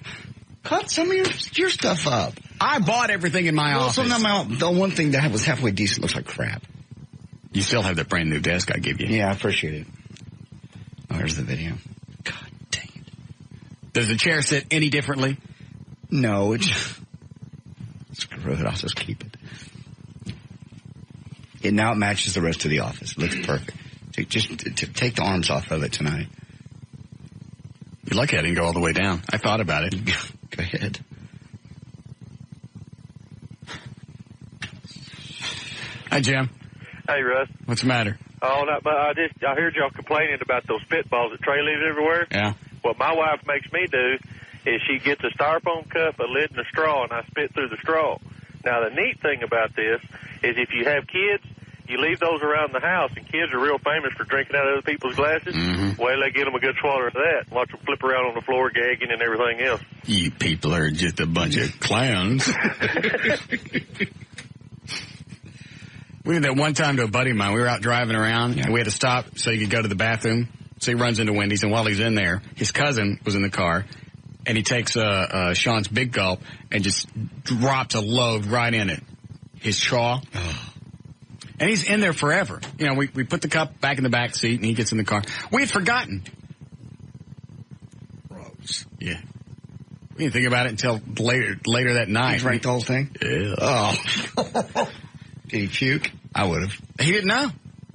Cut some of your stuff up. I bought everything in my office. So now the one thing that was halfway decent looks like crap. You still have that brand new desk I give you. Yeah, I appreciate it. Oh, here's the video. God dang it. Does the chair sit any differently? No, it's... Screw it, I'll just keep it. It now matches the rest of the office. It looks perfect. Just take the arms off of it tonight. You're lucky I didn't go all the way down. I thought about it. Go ahead. Hi, Jim. Hey, Russ. What's the matter? Oh, no, but I heard y'all complaining about those spitballs that Trey leaves everywhere. Yeah. What my wife makes me do is she gets a styrofoam cup, a lid, and a straw, and I spit through the straw. Now, the neat thing about this is if you have kids, you leave those around the house, and kids are real famous for drinking out of other people's glasses. Mm-hmm. Well, they get them a good swallow of that. Watch them flip around on the floor, gagging and everything else. You people are just a bunch of clowns. We did that one time to a buddy of mine. We were out driving around, and we had to stop so he could go to the bathroom. So he runs into Wendy's, and while he's in there, his cousin was in the car, and he takes Sean's big gulp and just drops a load right in it. His chaw. And he's in there forever. You know, we put the cup back in the back seat, and he gets in the car. We had forgotten. Gross. Yeah. We didn't think about it until later that night. He drank the whole thing? Yeah. Oh. Did he puke? I would have. He didn't know.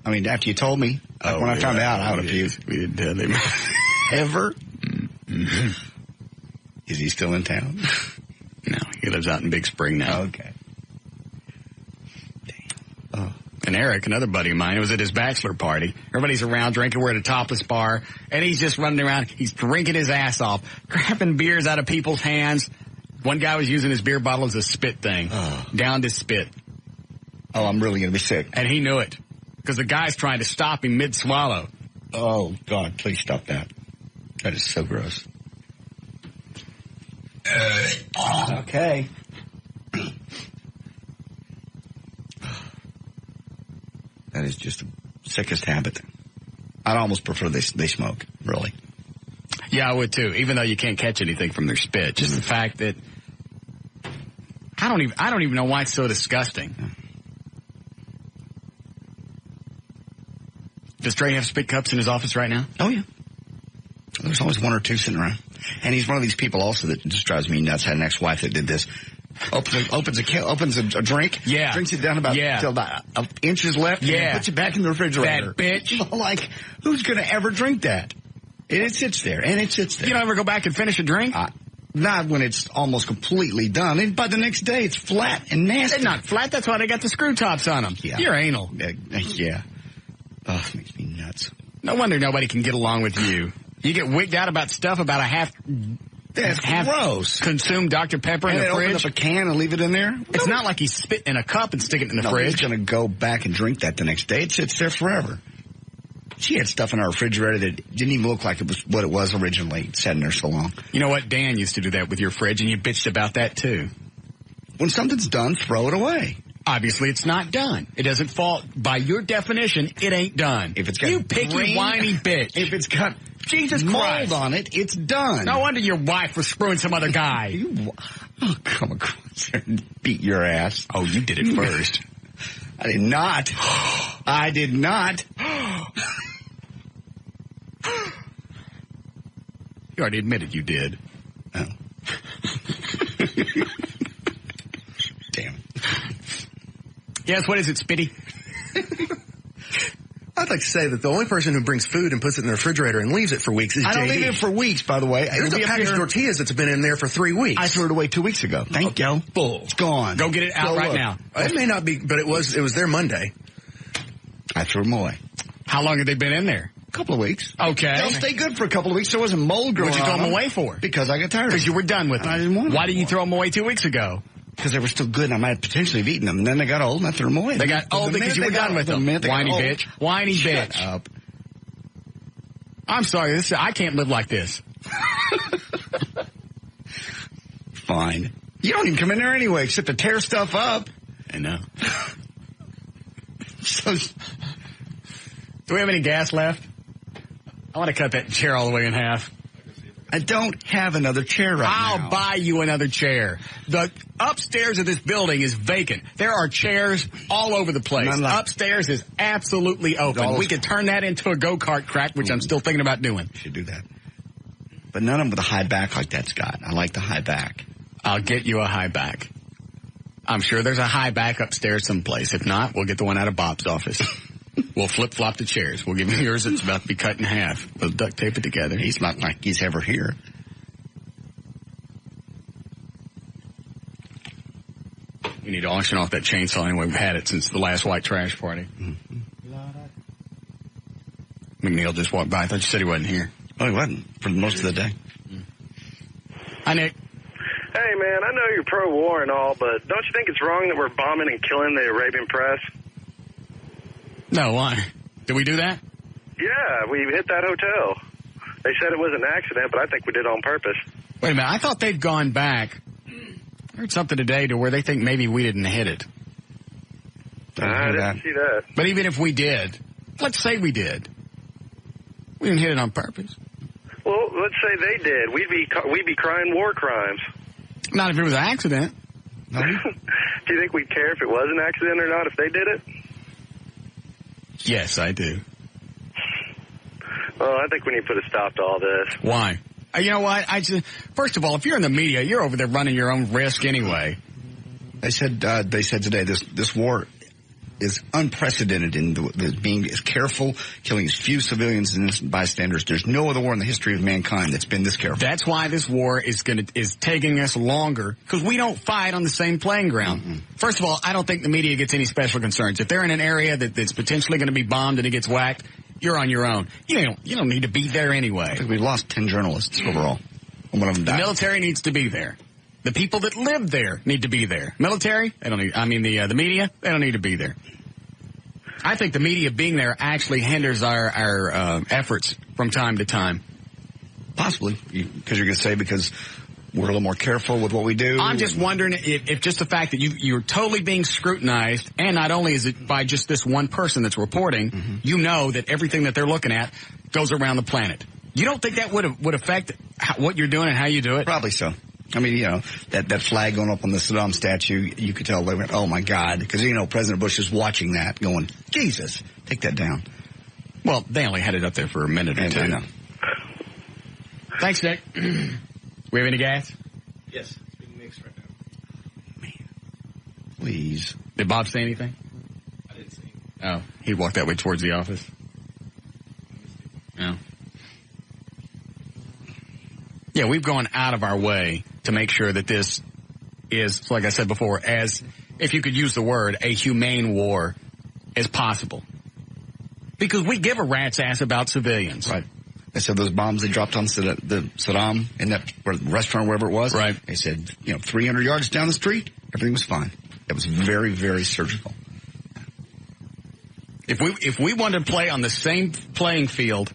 I mean, after you told me, when I found out, I would have puked. We didn't tell him. Ever? Mm-hmm. Is he still in town? No, he lives out in Big Spring now. Okay. Oh. And Eric, another buddy of mine, was at his bachelor party. Everybody's around drinking. We're at a topless bar. And he's just running around. He's drinking his ass off, grabbing beers out of people's hands. One guy was using his beer bottle as a spit thing. Downed his spit. Oh, I'm really going to be sick. And he knew it. Because the guy's trying to stop him mid-swallow. Oh, God, please stop that. That is so gross. Okay. That is just the sickest habit. I'd almost prefer they smoke, really. Yeah, I would too, even though you can't catch anything from their spit. Just the fact that I don't even know why it's so disgusting. Does Trey have spit cups in his office right now? Oh, yeah. There's always one or two sitting around. And he's one of these people also that just drives me nuts. I had an ex-wife that did this. Opens a drink. Yeah. Drinks it down till about inches left. Yeah. And puts it back in the refrigerator. That bitch. Like, who's going to ever drink that? And it sits there. You don't ever go back and finish a drink? Not when it's almost completely done. And by the next day, it's flat and nasty. They're not flat. That's why they got the screw tops on them. Yeah. You're anal. Yeah. Oh, it makes me nuts. No wonder nobody can get along with you. You get wigged out about stuff about a half gross. Consumed Dr. Pepper in the fridge. Open up a can and leave it in there. It's not like he's spitting in a cup and sticking it in the fridge. He's going to go back and drink that the next day. It sits there forever. She had stuff in our refrigerator that didn't even look like it was what it was originally. It sat in there so long. You know what? Dan used to do that with your fridge, and you bitched about that, too. When something's done, throw it away. Obviously, it's not done. It doesn't fall. By your definition, it ain't done. If it's got you picky, whiny bitch. If it's got Jesus mold Christ on it, it's done. No wonder your wife was screwing some other guy. Come across there and beat your ass. Oh, you did it first. I did not. I did not. You already admitted you did. Oh. Damn. Yes, what is it, Spitty? I'd like to say that the only person who brings food and puts it in the refrigerator and leaves it for weeks is JD. I don't leave it for weeks, by the way. There's a package of tortillas that's been in there for 3 weeks. I threw it away 2 weeks ago. Thank you. Full. It's gone. Go get it out right now. It may not be, but it was there Monday. I threw them away. How long have they been in there? A couple of weeks. Okay. They'll stay good for a couple of weeks. There wasn't mold growing on. What'd you throw them away for? Because I got tired. Because you were done with them. I didn't want them. Why did you throw them away 2 weeks ago? Because they were still good and I might potentially have eaten them. And then they got old and I threw them away. They got old because you were done with them. Whiny bitch. Whiny bitch. Shut up. I'm sorry. I can't live like this. Fine. You don't even come in there anyway except to tear stuff up. I know. So, do we have any gas left? I want to cut that chair all the way in half. I don't have another chair now. I'll buy you another chair. The upstairs of this building is vacant. There are chairs all over the place. Upstairs is absolutely open. We could turn that into a go-kart track, which I'm still thinking about doing. Should do that. But none of them with a high back like that, Scott. I like the high back. I'll get you a high back. I'm sure there's a high back upstairs someplace. If not, we'll get the one out of Bob's office. We'll flip-flop the chairs. We'll give you yours that's about to be cut in half. We'll duct tape it together. He's not like he's ever here. We need to auction off that chainsaw anyway. We've had it since the last white trash party. Mm-hmm. McNeil just walked by. I thought you said he wasn't here. Oh, he wasn't for most of the day. Hi, Nick. Hey, man, I know you're pro-war and all, but don't you think it's wrong that we're bombing and killing the Arabian press? No, why? Did we do that? Yeah, we hit that hotel. They said it was an accident, but I think we did it on purpose. Wait a minute. I thought they'd gone back. I heard something today to where they think maybe we didn't hit it. I didn't see that. But even if we did, let's say we did. We didn't hit it on purpose. Well, let's say they did. We'd be crying war crimes. Not if it was an accident. Do you think we'd care if it was an accident or not if they did it? Yes, I do. Well, I think we need to put a stop to all this. Why? You know what? First of all, if you're in the media, you're over there running your own risk anyway. They said today this war is unprecedented in being as careful, killing as few civilians and innocent bystanders. There's no other war in the history of mankind that's been this careful. That's why this war is taking us longer, because we don't fight on the same playing ground. Mm-hmm. First of all, I don't think the media gets any special concerns. If they're in an area that's potentially going to be bombed and it gets whacked, you're on your own. You don't need to be there anyway. I think we lost 10 journalists overall. One of them died. The military needs to be there. The people that live there need to be there. Military, they don't need. I mean, the media, they don't need to be there. I think the media being there actually hinders our efforts from time to time. Possibly, because you're going to say because we're a little more careful with what we do. I'm just wondering if just the fact that you're totally being scrutinized, and not only is it by just this one person that's reporting, mm-hmm. You know that everything that they're looking at goes around the planet. You don't think that would affect what you're doing and how you do it? Probably so. I mean, that flag going up on the Saddam statue, you could tell they went, oh, my God. Because, President Bush is watching that going, Jesus, take that down. Well, they only had it up there for a minute or two. I know. Thanks, Nick. We have any gas? Yes, it's being mixed right now. Man. Please. Did Bob say anything? I didn't see him. Oh, he walked that way towards the office? No. Yeah, we've gone out of our way to make sure that this is, like I said before, as, if you could use the word, a humane war as possible. Because we give a rat's ass about civilians. Right. They said those bombs they dropped on the Saddam in that restaurant, wherever it was. Right. They said, 300 yards down the street, everything was fine. It was very, very surgical. If we wanted to play on the same playing field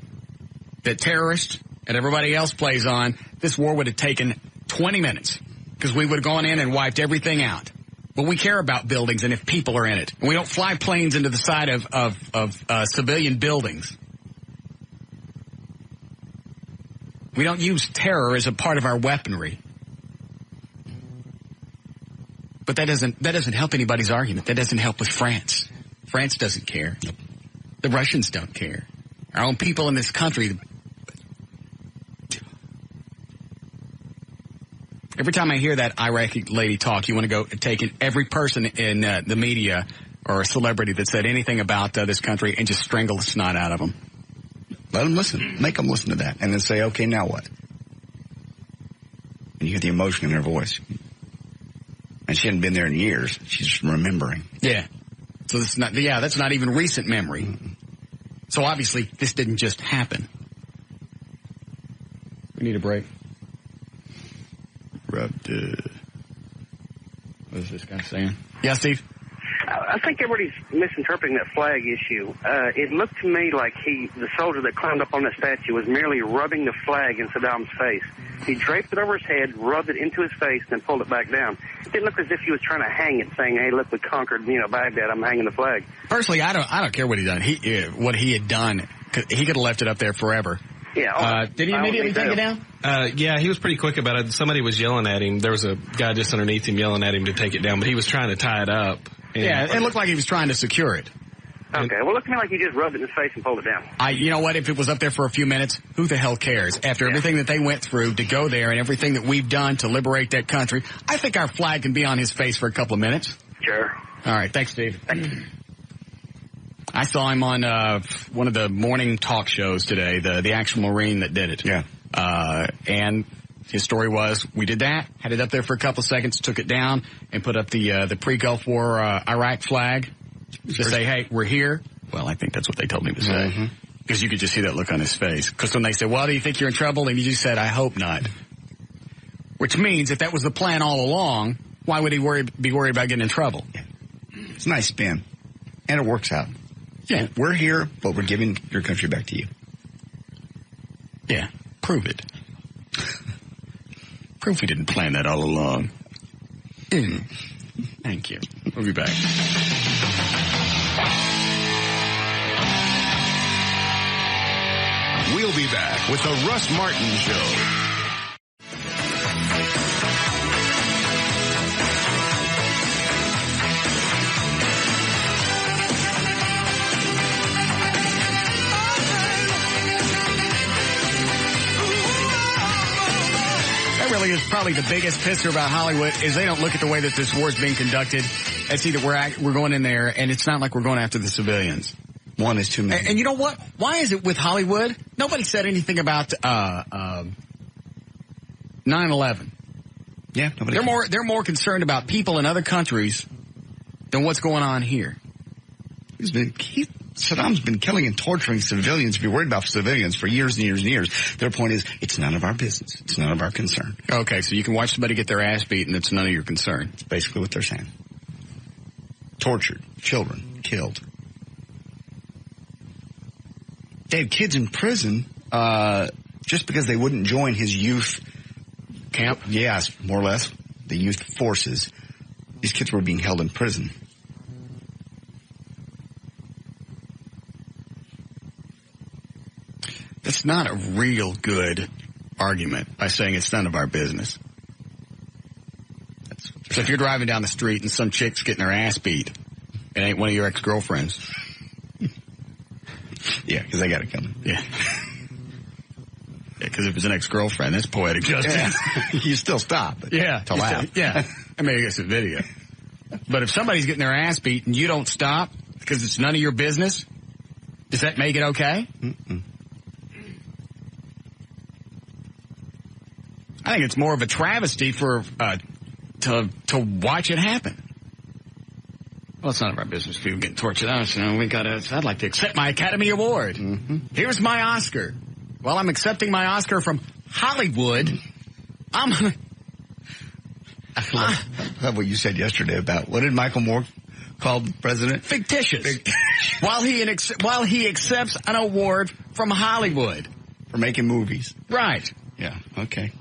that terrorists and everybody else plays on, this war would have taken 20 minutes because we would have gone in and wiped everything out. But we care about buildings and if people are in it. And we don't fly planes into the side of civilian buildings. We don't use terror as a part of our weaponry. But that doesn't help anybody's argument. That doesn't help with France. France doesn't care. The Russians don't care. Our own people in this country. Every time I hear that Iraqi lady talk, you want to go take in every person in the media or a celebrity that said anything about this country and just strangle the snot out of them. Let them listen. Make them listen to that. And then say, okay, now what? And you hear the emotion in her voice. And she hadn't been there in years. She's just remembering. Yeah. So that's not even recent memory. Mm-hmm. So obviously, this didn't just happen. We need a break. What is this guy saying? Yeah, Steve? I think everybody's misinterpreting that flag issue. It looked to me like the soldier that climbed up on that statue was merely rubbing the flag in Saddam's face. He draped it over his head, rubbed it into his face, then pulled it back down. It didn't look as if he was trying to hang it, saying, "Hey, look, we conquered, Baghdad. I'm hanging the flag." Personally, I don't care what he done. What he had done, he could have left it up there forever. Yeah. Did he immediately take it down? Yeah, he was pretty quick about it. Somebody was yelling at him. There was a guy just underneath him yelling at him to take it down, but he was trying to tie it up. Yeah, it looked like he was trying to secure it. Okay, well, it looked to me like he just rubbed it in his face and pulled it down. You know what? If it was up there for a few minutes, who the hell cares? After everything that they went through to go there and everything that we've done to liberate that country, I think our flag can be on his face for a couple of minutes. Sure. All right, thanks, Steve. I saw him on one of the morning talk shows today, the actual Marine that did it. Yeah. And his story was, we did that, had it up there for a couple of seconds, took it down, and put up the pre-Gulf War Iraq flag to say, hey, we're here. Well, I think that's what they told me to say. Because you could just see that look on his face. Because when they said, well, do you think you're in trouble? And he just said, I hope not. Which means if that was the plan all along, why would he be worried about getting in trouble? Yeah. It's a nice spin. And it works out. Yeah. We're here, but we're giving your country back to you. Yeah. Prove it. Prove we didn't plan that all along. Thank you. We'll be back. We'll be back with the Russ Martin Show. Really is probably the biggest pisser about Hollywood is they don't look at the way that this war is being conducted. It's either we're going in there and it's not like we're going after the civilians. One is too many. And you know what? Why is it with Hollywood? Nobody said anything about 9/11. Yeah, they're more concerned about people in other countries than what's going on here. Saddam's been killing and torturing civilians. If you're worried about civilians for years and years and years, their point is, it's none of our business. It's none of our concern. Okay, so you can watch somebody get their ass beat and it's none of your concern. That's basically what they're saying. Tortured, children, killed. They had kids in prison just because they wouldn't join his youth camp? Yes, more or less. The youth forces. These kids were being held in prison. That's not a real good argument by saying it's none of our business. So if you're driving down the street and some chick's getting her ass beat, it ain't one of your ex-girlfriends. Yeah, because they got it coming. Yeah. because if it's an ex-girlfriend, that's poetic justice. Yeah. You still stop. Yeah. To laugh. Yeah. I mean, I guess it's a video. But if somebody's getting their ass beat and you don't stop because it's none of your business, does that make it okay? Mm-mm. I think it's more of a travesty for to watch it happen. Well, it's none of our business. People getting tortured. I'd like to accept my Academy Award. Mm-hmm. Here's my Oscar. Well, I'm accepting my Oscar from Hollywood. I love what you said yesterday about, what did Michael Moore call the president? Fictitious. while he accepts an award from Hollywood. For making movies. Right. Yeah, okay.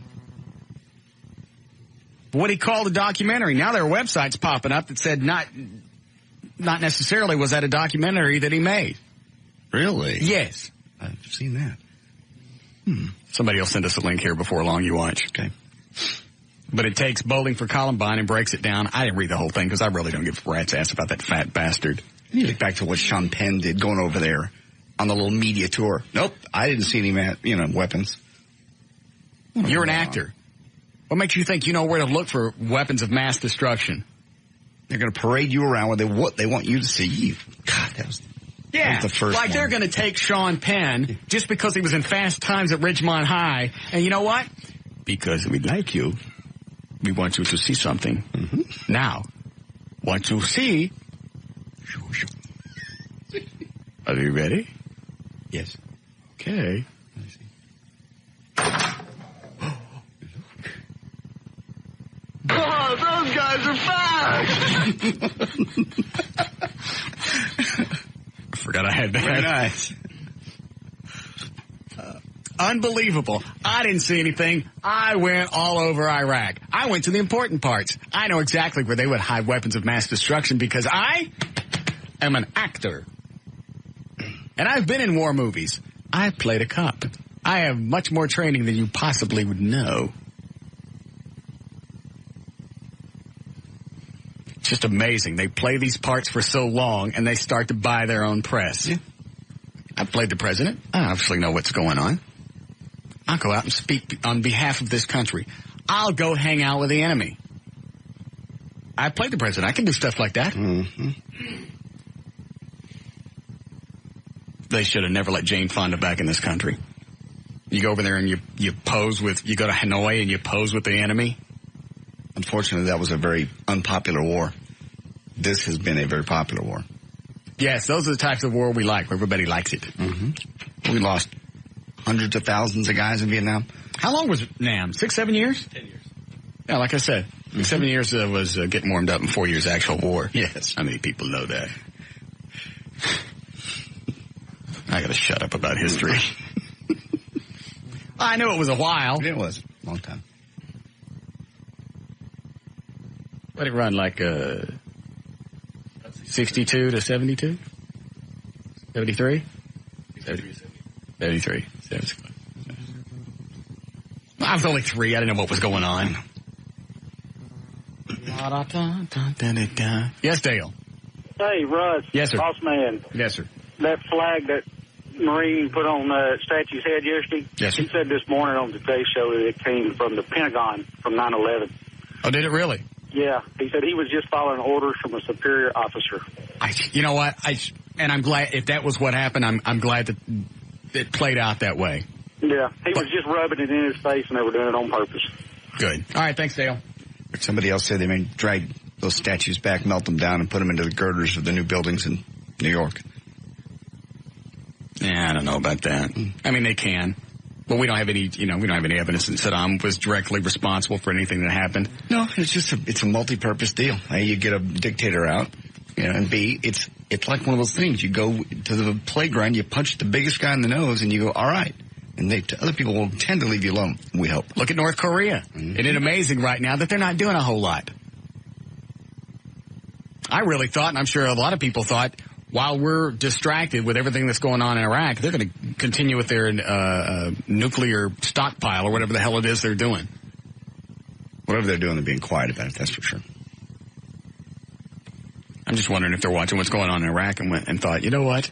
What he called a documentary. Now there are websites popping up that said not necessarily was that a documentary that he made. Really? Yes. I've seen that. Somebody will send us a link here before long, you watch. Okay. But it takes Bowling for Columbine and breaks it down. I didn't read the whole thing because I really don't give a rat's ass about that fat bastard. You look back to what Sean Penn did going over there on the little media tour. Nope, I didn't see any weapons. You're an actor. What makes you think you know where to look for weapons of mass destruction? They're going to parade you around with what they want you to see. God, that was the first like one. They're going to take Sean Penn just because he was in Fast Times at Ridgemont High. And you know what? Because we like you, we want you to see something. Mm-hmm. Now, what you see... Are you ready? Yes. Okay. Oh, those guys are fast! I forgot I had that. Very nice. Unbelievable. I didn't see anything. I went all over Iraq. I went to the important parts. I know exactly where they would hide weapons of mass destruction because I am an actor. And I've been in war movies. I've played a cop. I have much more training than you possibly would know. It's just amazing. They play these parts for so long, and they start to buy their own press. Yeah. I've played the president. I obviously know what's going on. I'll go out and speak on behalf of this country. I'll go hang out with the enemy. I played the president. I can do stuff like that. Mm-hmm. They should have never let Jane Fonda back in this country. You go over there and you pose with, you go to Hanoi and you pose with the enemy. Unfortunately, that was a very unpopular war. This has been a very popular war. Yes, those are the types of war we like, where everybody likes it. Mm-hmm. We lost hundreds of thousands of guys in Vietnam. How long was NAM? 6, 7 years? 10 years. Yeah, like I said, 7 years was getting warmed up and 4 years actual war. Yes. How many people know that? I gotta shut up about history. I knew it was a while. It was a long time. Let it run like 62 to 72? 73? 73. I was only 3. I didn't know what was going on. Yes, Dale. Hey, Russ. Yes, sir. Boss man. Yes, sir. That flag that Marine put on the statue's head yesterday, yes, sir. He said this morning on today's show that it came from the Pentagon from 9/11. Oh, did it really? Yeah. He said he was just following orders from a superior officer. You know what? And I'm glad, if that was what happened, I'm glad that it played out that way. Yeah. He was just rubbing it in his face and they were doing it on purpose. Good. All right. Thanks, Dale. Somebody else said they may drag those statues back, melt them down, and put them into the girders of the new buildings in New York. Yeah, I don't know about that. I mean, they can. But we don't have any, we don't have any evidence that Saddam was directly responsible for anything that happened. No, it's just it's a multi-purpose deal. A, you get a dictator out, and B, it's like one of those things. You go to the playground, you punch the biggest guy in the nose, and you go, all right. And other people will tend to leave you alone, we hope. Look at North Korea. Mm-hmm. Isn't it amazing right now that they're not doing a whole lot? I really thought, and I'm sure a lot of people thought, while we're distracted with everything that's going on in Iraq, they're going to continue with their nuclear stockpile or whatever the hell it is they're doing. Whatever they're doing, they're being quiet about it, that's for sure. I'm just wondering if they're watching what's going on in Iraq and thought, you know what?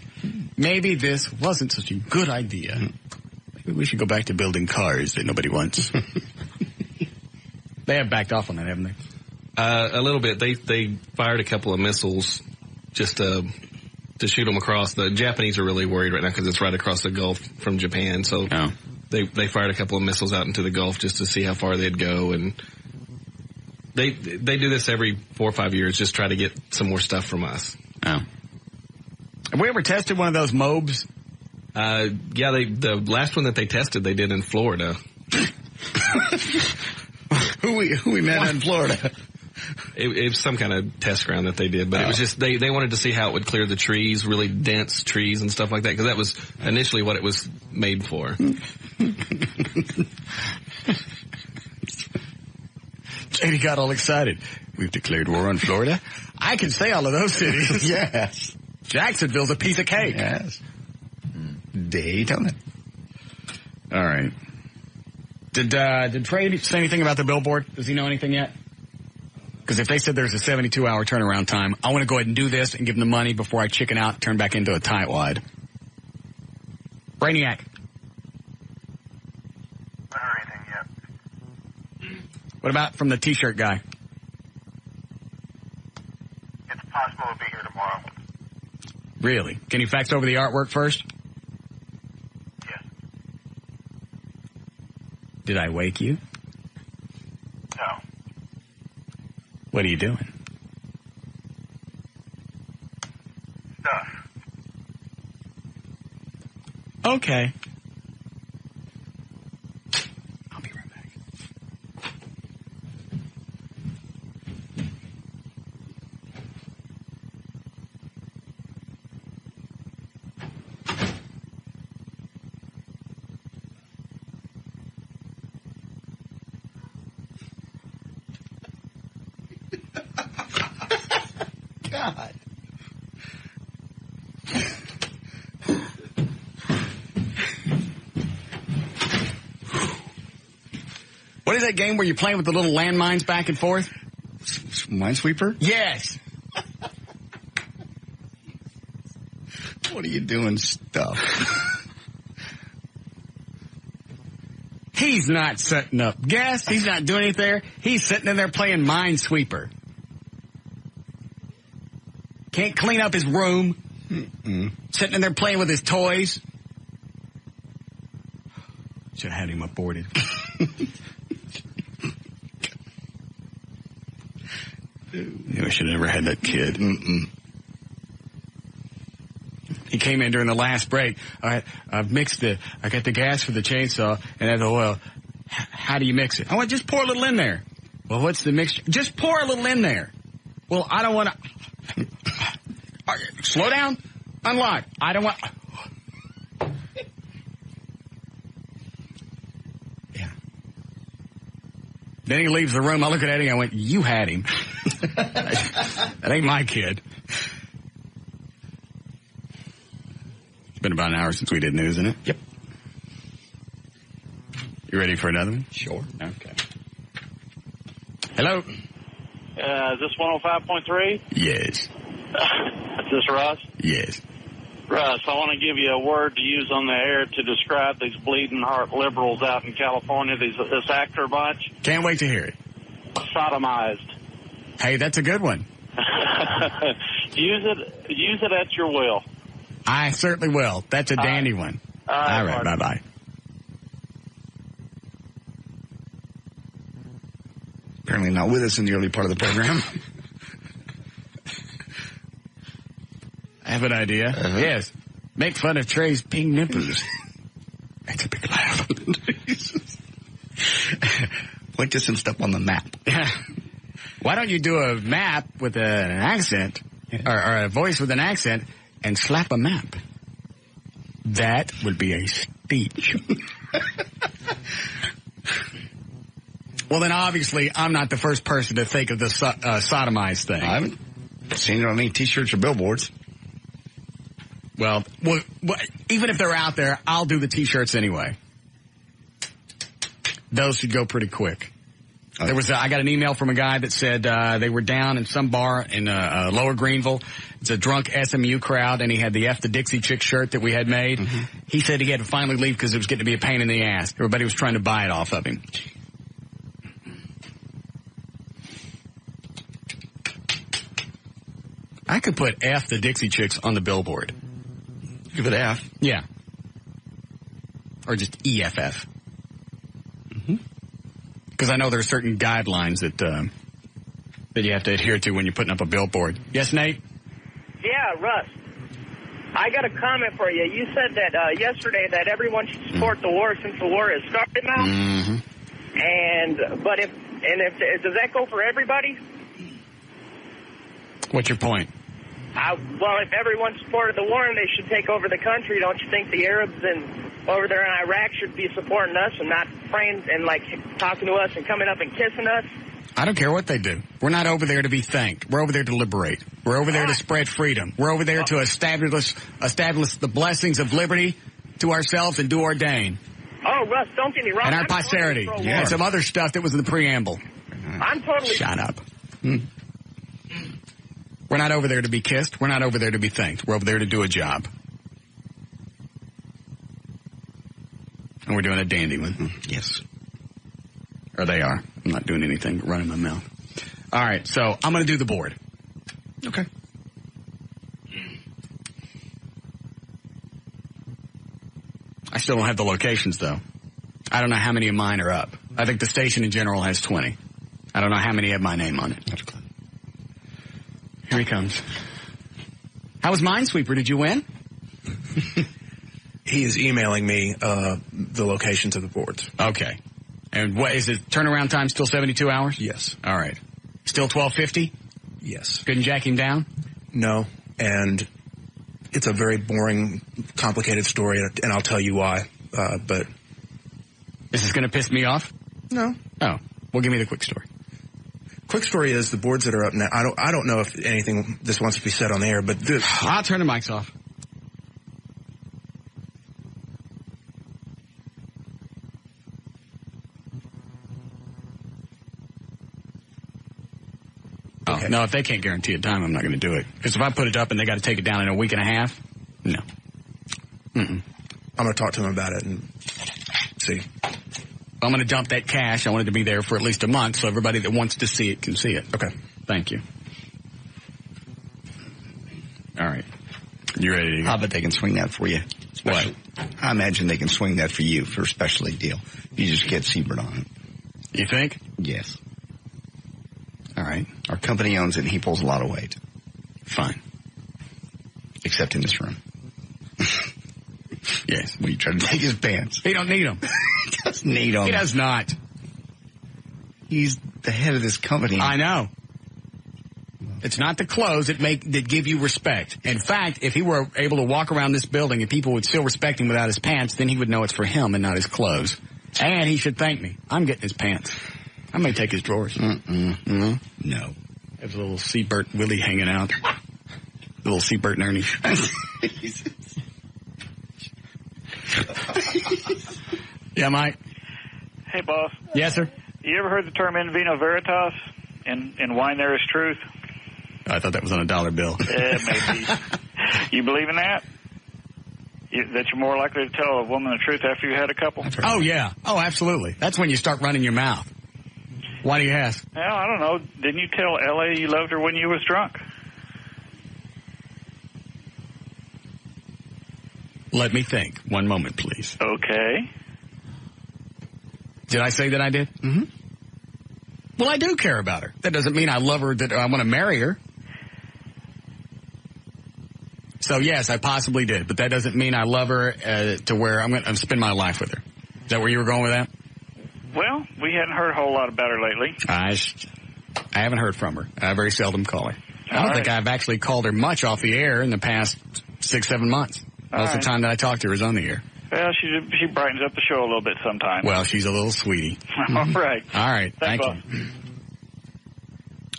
Maybe this wasn't such a good idea. We should go back to building cars that nobody wants. They have backed off on that, haven't they? A little bit. They fired a couple of missiles just to shoot them across. The Japanese are really worried right now because it's right across the Gulf from Japan. So they fired a couple of missiles out into the Gulf just to see how far they'd go. And they do this every 4 or 5 years, just try to get some more stuff from us. Oh. Have we ever tested one of those MOBs? Yeah, the last one that they tested, they did in Florida. Who we met in Florida? It was some kind of test ground that they did, but it was just they wanted to see how it would clear the trees, really dense trees and stuff like that, because that was initially what it was made for. JD got all excited. We've declared war on Florida. I can say all of those cities. Yes. Jacksonville's a piece of cake. Yes. Daytona. All right. Did Trey say anything about the billboard? Does he know anything yet? Because if they said there's a 72-hour turnaround time, I want to go ahead and do this and give them the money before I chicken out and turn back into a tightwad. Brainiac. I heard anything yet. What about from the T-shirt guy? It's possible it'll be here tomorrow. Really? Can you fax over the artwork first? Yes. Did I wake you? No. What are you doing? Stuff. Okay. God. What is that game where you're playing with the little landmines back and forth? Minesweeper? Yes. What are you doing, stuff? He's not setting up gas. He's not doing anything there. He's sitting in there playing Minesweeper. Can't clean up his room. Sitting in there playing with his toys. Should have had him aborted. I should have never had that kid. He came in during the last break. All right, I got the gas for the chainsaw and add the oil. How do you mix it? I want just pour a little in there. Well, what's the mixture? Just pour a little in there. Well, I don't want to. Slow down. Unlock. I don't want. Yeah. Then he leaves the room. I look at Eddie. I went, "You had him. That ain't my kid." It's been about an hour since we did news, isn't it? Yep. You ready for another one? Sure. Okay. Hello. Is this 105.3? Yes. Is this Russ? Yes. Russ, I want to give you a word to use on the air to describe these bleeding heart liberals out in California, this actor bunch. Can't wait to hear it. Sodomized. Hey, that's a good one. Use it at your will. I certainly will. That's a dandy one. All right, bye-bye. Apparently not with us in the early part of the program. I have an idea. Yes. Make fun of Trey's pink nipples. That's a big laugh. Point to some stuff on the map. Why don't you do a map with an accent, or a voice with an accent, and slap a map? That would be a speech. Well, then obviously I'm not the first person to think of the sodomized thing. I haven't seen it on any T-shirts or billboards. Well, even if they're out there, I'll do the T-shirts anyway. Those should go pretty quick. There was I got an email from a guy that said they were down in some bar in Lower Greenville. It's a drunk SMU crowd, and he had the F the Dixie Chick shirt that we had made. Mm-hmm. He said he had to finally leave because it was getting to be a pain in the ass. Everybody was trying to buy it off of him. I could put F the Dixie Chicks on the billboard. You could put F? Yeah. Or just EFF. Because I know there are certain guidelines that you have to adhere to when you're putting up a billboard. Yes, Nate? Yeah, Russ. I got a comment for you. You said that yesterday that everyone should support the war since the war has started now. Mm-hmm. If does that go for everybody? What's your point? Well, if everyone supported the war and they should take over the country, don't you think the Arabs over there in Iraq should be supporting us and not praying and talking to us and coming up and kissing us? I don't care what they do. We're not over there to be thanked. We're over there to liberate. We're over there to spread freedom. We're over there to establish the blessings of liberty to ourselves and do ordain. Oh, Russ, don't get me wrong. And our posterity. Totally and some other stuff that was in the preamble. I'm totally... Shut up. We're not over there to be kissed. We're not over there to be thanked. We're over there to do a job. And we're doing a dandy one. Yes. Or they are. I'm not doing anything but running my mouth. All right, so I'm going to do the board. Okay. I still don't have the locations, though. I don't know how many of mine are up. I think the station in general has 20. I don't know how many have my name on it. Here he comes. How was Minesweeper? Did you win? He is emailing me the locations of the boards. Okay. And what is it? Turnaround time still 72 hours? Yes. All right. Still 12:50? Yes. Couldn't jack him down? No. And it's a very boring, complicated story, and I'll tell you why. But is this going to piss me off? No. Oh. Well, give me the quick story. Quick story is the boards that are up now. I don't know if anything this wants to be said on the air, but I'll turn the mics off. Okay. Oh, no, if they can't guarantee a time, I'm not going to do it. Because if I put it up and they got to take it down in a week and a half, no. I'm going to talk to them about it and see. I'm going to dump that cash. I want it to be there for at least a month so everybody that wants to see it can see it. Okay. Thank you. All right. You ready to go? I bet they can swing that for you. What? I imagine they can swing that for you for a specialty deal. You just get Siebert on it. You think? Yes. All right. Our company owns it, and he pulls a lot of weight. Fine. Except in this room. Yes. When you try to take his pants. He don't need them. He doesn't need them. He does not. He's the head of this company. I know. It's not the clothes that give you respect. In fact, if he were able to walk around this building and people would still respect him without his pants, then he would know it's for him and not his clothes. And he should thank me. I'm getting his pants. I may take his drawers. No. There's a little Seabert Willie hanging out. The little Seabert and Ernie. Yeah, Mike? Hey, boss. Yes, sir? You ever heard the term in vino veritas? In wine there is truth? I thought that was on a dollar bill. Maybe. You believe in that? That you're more likely to tell a woman the truth after you had a couple? Oh, yeah. Oh, absolutely. That's when you start running your mouth. Why do you ask? Well, I don't know. Didn't you tell L.A. you loved her when you was drunk? Let me think. One moment, please. Okay. Did I say that I did? Mm-hmm. Well, I do care about her. That doesn't mean I love her, that I want to marry her. So, yes, I possibly did. But that doesn't mean I love her to where I'm going to spend my life with her. Is that where you were going with that? Well, we hadn't heard a whole lot about her lately. I haven't heard from her. I very seldom call her. I don't think I've actually called her much off the air in the past 6-7 months. Most of the time that I talk to her is on the air. Well, she brightens up the show a little bit sometimes. Well, she's a little sweetie. All right. All right. Thank you.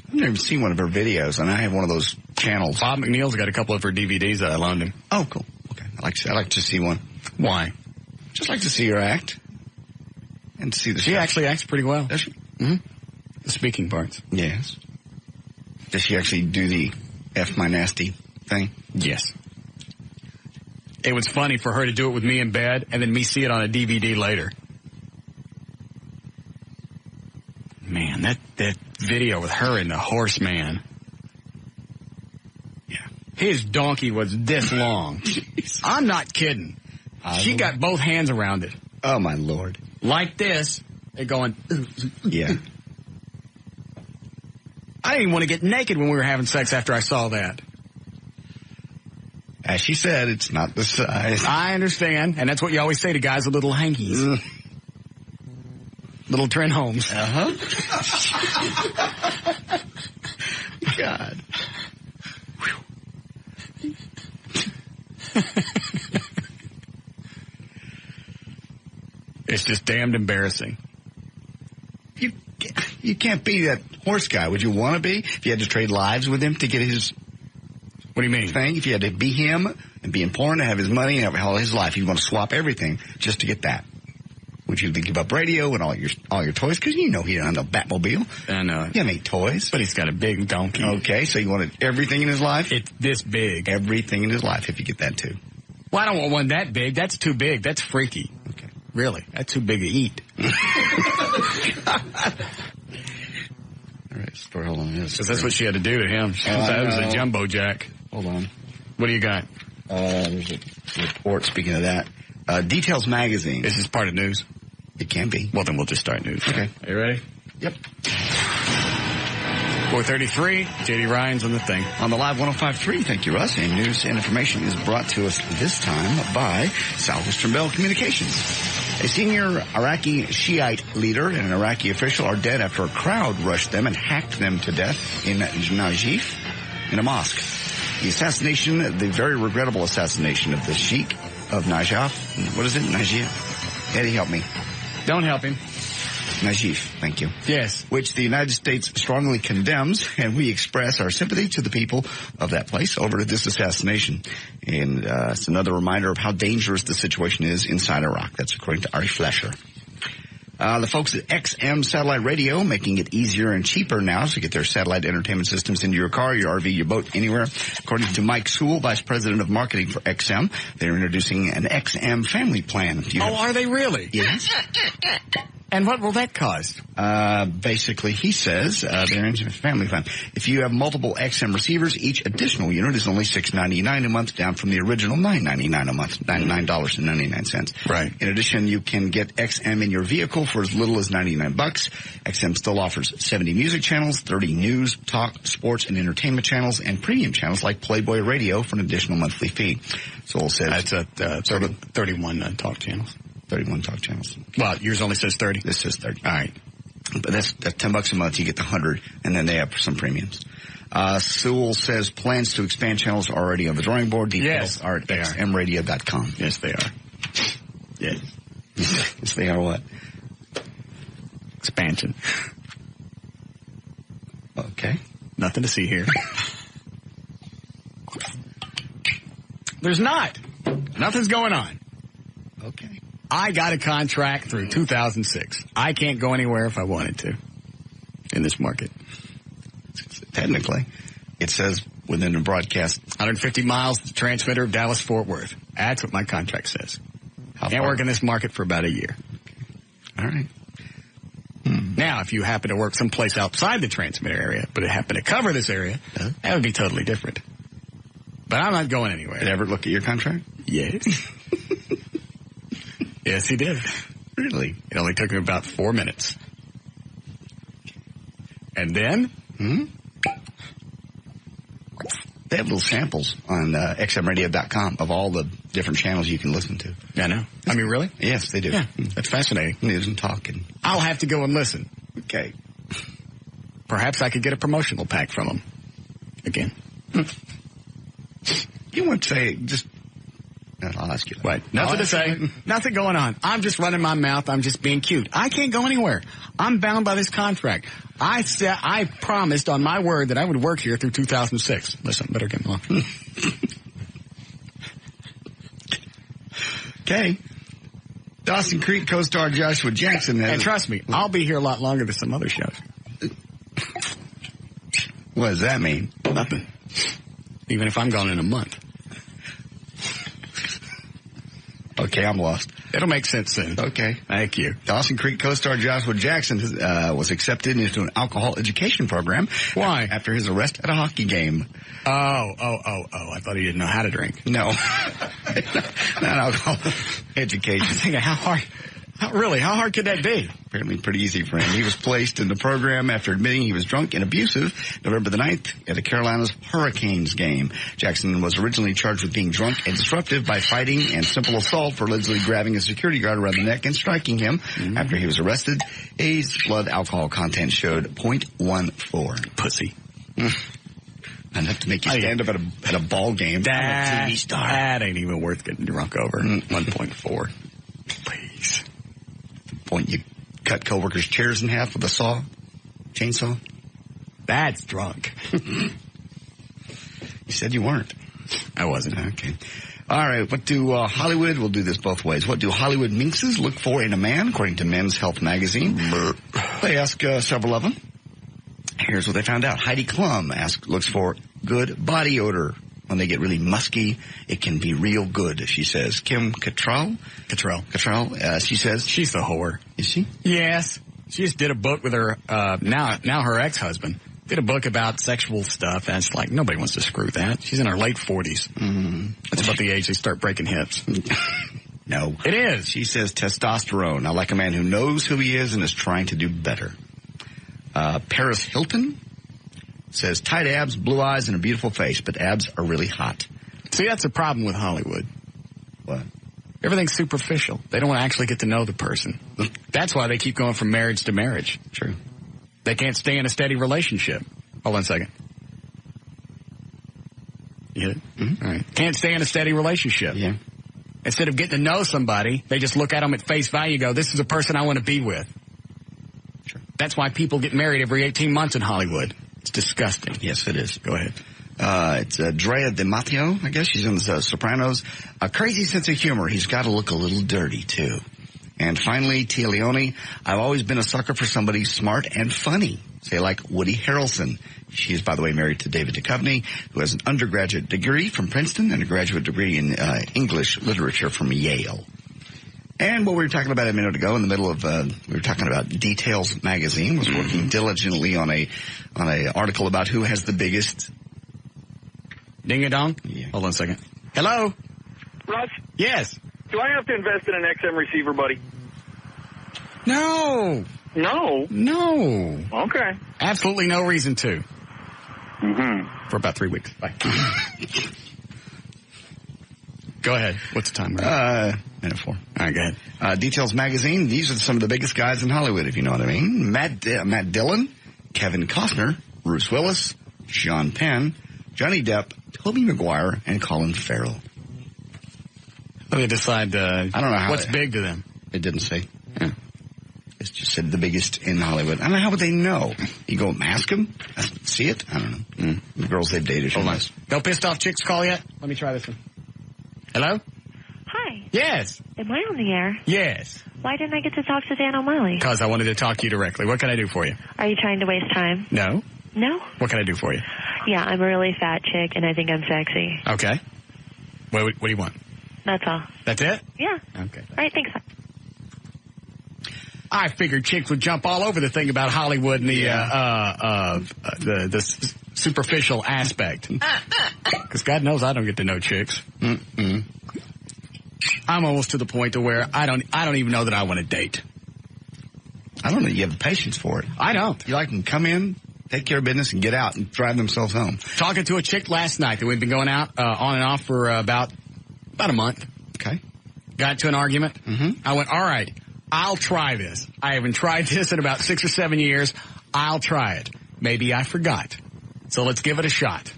I've never seen one of her videos, and I have one of those channels. Bob McNeil's got a couple of her DVDs that I loaned him. Oh, cool. Okay. I like to see one. Why? Just like to see her act. And see the She actually acts pretty well. Does she? Mm-hmm. The speaking parts. Yes. Does she actually do the F my nasty thing? Yes. It was funny for her to do it with me in bed and then me see it on a DVD later. Man, that video with her and the horseman. Yeah. His donkey was this long. I'm not kidding. She got both hands around it. Oh, my Lord. Like this. They're going, yeah. I didn't even want to get naked when we were having sex after I saw that. As she said, it's not the size. I understand, and that's what you always say to guys with little hankies. Little Trent Holmes. Uh-huh. God. It's just damned embarrassing. You can't be that horse guy. Would you want to be? If you had to trade lives with him to get his... What do you mean? Thing? If you had to be him and be in porn and have his money and have all his life, you'd want to swap everything just to get that. Would you give up radio and all your toys? Because you know he doesn't have no Batmobile. I know. He doesn't make toys. But he's got a big donkey. Okay, so you wanted everything in his life? It's this big. Everything in his life, if you get that too. Well, I don't want one that big. That's too big. That's freaky. Okay. Really? That's too big to eat. All right, story. Hold on. Because that's what she had to do to him. That was a jumbo jack. Hold on. What do you got? There's a report, speaking of that. Details Magazine. This is part of news. It can be. Well, then we'll just start news. Okay. Are you ready? Yep. 4:33. J.D. Ryan's on the thing. On the Live 105.3, thank you, Russ. And news and information is brought to us this time by Southwestern Bell Communications. A senior Iraqi Shiite leader and an Iraqi official are dead after a crowd rushed them and hacked them to death in Najif, in a mosque. The very regrettable assassination of the Sheikh of Najaf. What is it? Najif? Eddie, help me. Don't help him. Najif, thank you. Yes. Which the United States strongly condemns, and we express our sympathy to the people of that place over this assassination. And it's another reminder of how dangerous the situation is inside Iraq. That's according to Ari Fleischer. The folks at XM Satellite Radio making it easier and cheaper now to get their satellite entertainment systems into your car, your RV, your boat, anywhere. According to Mike Sewell, Vice President of Marketing for XM, they're introducing an XM family plan. Are they really? Yes. And what will that cost? Basically, he says, they're in a family plan. If you have multiple XM receivers, each additional unit is only $6.99 a month, down from the original $9.99 a month, $9.99. Right. In addition, you can get XM in your vehicle for as little as $99. XM still offers 70 music channels, 30 news, talk, sports, and entertainment channels, and premium channels like Playboy Radio for an additional monthly fee. So it says that's 31 talk channels. 31 talk channels. Well, yours only says 30. This says 30. All right. But that's $10 a month. You get the 100, and then they have some premiums. Sewell says plans to expand channels are already on the drawing board. Details are at xmradio.com. Yes, they are. Yes. Yes, they are what? Expansion. Okay. Nothing to see here. There's not. Nothing's going on. Okay. I got a contract through 2006. I can't go anywhere if I wanted to in this market. Technically, it says within the broadcast. 150 miles to transmitter, Dallas-Fort Worth. That's what my contract says. Can't work in this market for about a year. All right. Now, if you happen to work someplace outside the transmitter area, but it happened to cover this area, that would be totally different. But I'm not going anywhere. Did I ever look at your contract? Yes. Yes, he did. Really? It only took him about 4 minutes. And then? They have little samples on xmradio.com of all the different channels you can listen to. I know. I mean, really? Yes, they do. Yeah, that's fascinating. News and talk. And I'll have to go and listen. Okay. Perhaps I could get a promotional pack from them. Again. You wouldn't say, just... I'll ask you that. Right. Nothing to say. Nothing going on. I'm just running my mouth. I'm just being cute. I can't go anywhere. I'm bound by this contract. I promised on my word that I would work here through 2006. Listen, better get along. Okay. Dawson Creek co-star Joshua Jackson has... And trust me, I'll be here a lot longer than some other shows. What does that mean? Nothing. Even if I'm gone in a month. Okay, I'm lost. It'll make sense soon. Okay. Thank you. Dawson Creek co-star Joshua Jackson was accepted into an alcohol education program. Why? After his arrest at a hockey game. Oh. I thought he didn't know how to drink. No. Not alcohol education. I was thinking, how hard could that be? Apparently pretty easy for him. He was placed in the program after admitting he was drunk and abusive November the 9th at the Carolinas Hurricanes game. Jackson was originally charged with being drunk and disruptive by fighting and simple assault for allegedly grabbing a security guard around the neck and striking him. After he was arrested, his blood alcohol content showed 0.14. Pussy. Enough to make you stand up at a ball game. That, I'm a TV star. That ain't even worth getting drunk over. 1.4. Please. Point you cut coworkers' chairs in half with a chainsaw. That's drunk. You said you weren't. I wasn't. Okay. All right. What do Hollywood? We'll do this both ways. What do Hollywood minxes look for in a man, according to Men's Health magazine? They ask several of them. Here's what they found out. Heidi Klum looks for good body odor. When they get really musky, it can be real good, she says. Kim Cattrall, she says. She's the whore. Is she? Yes. She just did a book with her, now her ex-husband. Did a book about sexual stuff, and it's like, nobody wants to screw that. She's in her late 40s. That's about the age they start breaking hips. No. It is. She says testosterone. I like a man who knows who he is and is trying to do better. Paris Hilton says tight abs, blue eyes, and a beautiful face, but abs are really hot. See, that's a problem with Hollywood. What? Everything's superficial. They don't actually get to know the person. That's why they keep going from marriage to marriage. True. They can't stay in a steady relationship. Hold on a second. You hit it? Mm-hmm. All right. Can't stay in a steady relationship. Yeah. Instead of getting to know somebody, they just look at them at face value and go, this is a person I want to be with. Sure. That's why people get married every 18 months in Hollywood. It's disgusting. Yes, it is. Go ahead. It's Drea DiMatteo, I guess. She's in the Sopranos. A crazy sense of humor. He's got to look a little dirty, too. And finally, Tia Leone. I've always been a sucker for somebody smart and funny. Say like Woody Harrelson. She's, by the way, married to David Duchovny, who has an undergraduate degree from Princeton and a graduate degree in English literature from Yale. And what we were talking about a minute ago, in the middle of, we were talking about Details magazine, was working diligently on a article about who has the biggest ding-a-dong. Yeah. Hold on a second. Hello, Russ. Yes. Do I have to invest in an XM receiver, buddy? No. No. Okay. Absolutely no reason to. Mm-hmm. For about 3 weeks. Bye. Go ahead. What's the time? Minute 4. All right, go ahead. Details magazine. These are some of the biggest guys in Hollywood, if you know what I mean. Matt Dillon, Kevin Costner, Bruce Willis, Sean Penn, Johnny Depp, Tobey Maguire, and Colin Farrell. Let me decide. I don't know how what's big to them. It didn't say. Yeah. It just said the biggest in Hollywood. I don't know, how would they know? You go ask them? See it? I don't know. The girls they've dated. Hold on. No pissed off chicks call yet? Let me try this one. Hello? Hi. Yes. Am I on the air? Yes. Why didn't I get to talk to Dan O'Malley? Because I wanted to talk to you directly. What can I do for you? Are you trying to waste time? No. No? What can I do for you? Yeah, I'm a really fat chick, and I think I'm sexy. Okay. What do you want? That's all. That's it? Yeah. Okay. All right, thanks. I figured chicks would jump all over the thing about Hollywood and the superficial aspect. Because God knows I don't get to know chicks. I'm almost to the point to where I don't even know that I want to date. I don't know. You have the patience for it. I don't. You like them come in, take care of business, and get out and drive themselves home. Talking to a chick last night that we've been going out on and off for about a month. Okay. Got to an argument. I went, all right, I'll try this. I haven't tried this in about 6 or 7 years. I'll try it. Maybe I forgot. So let's give it a shot.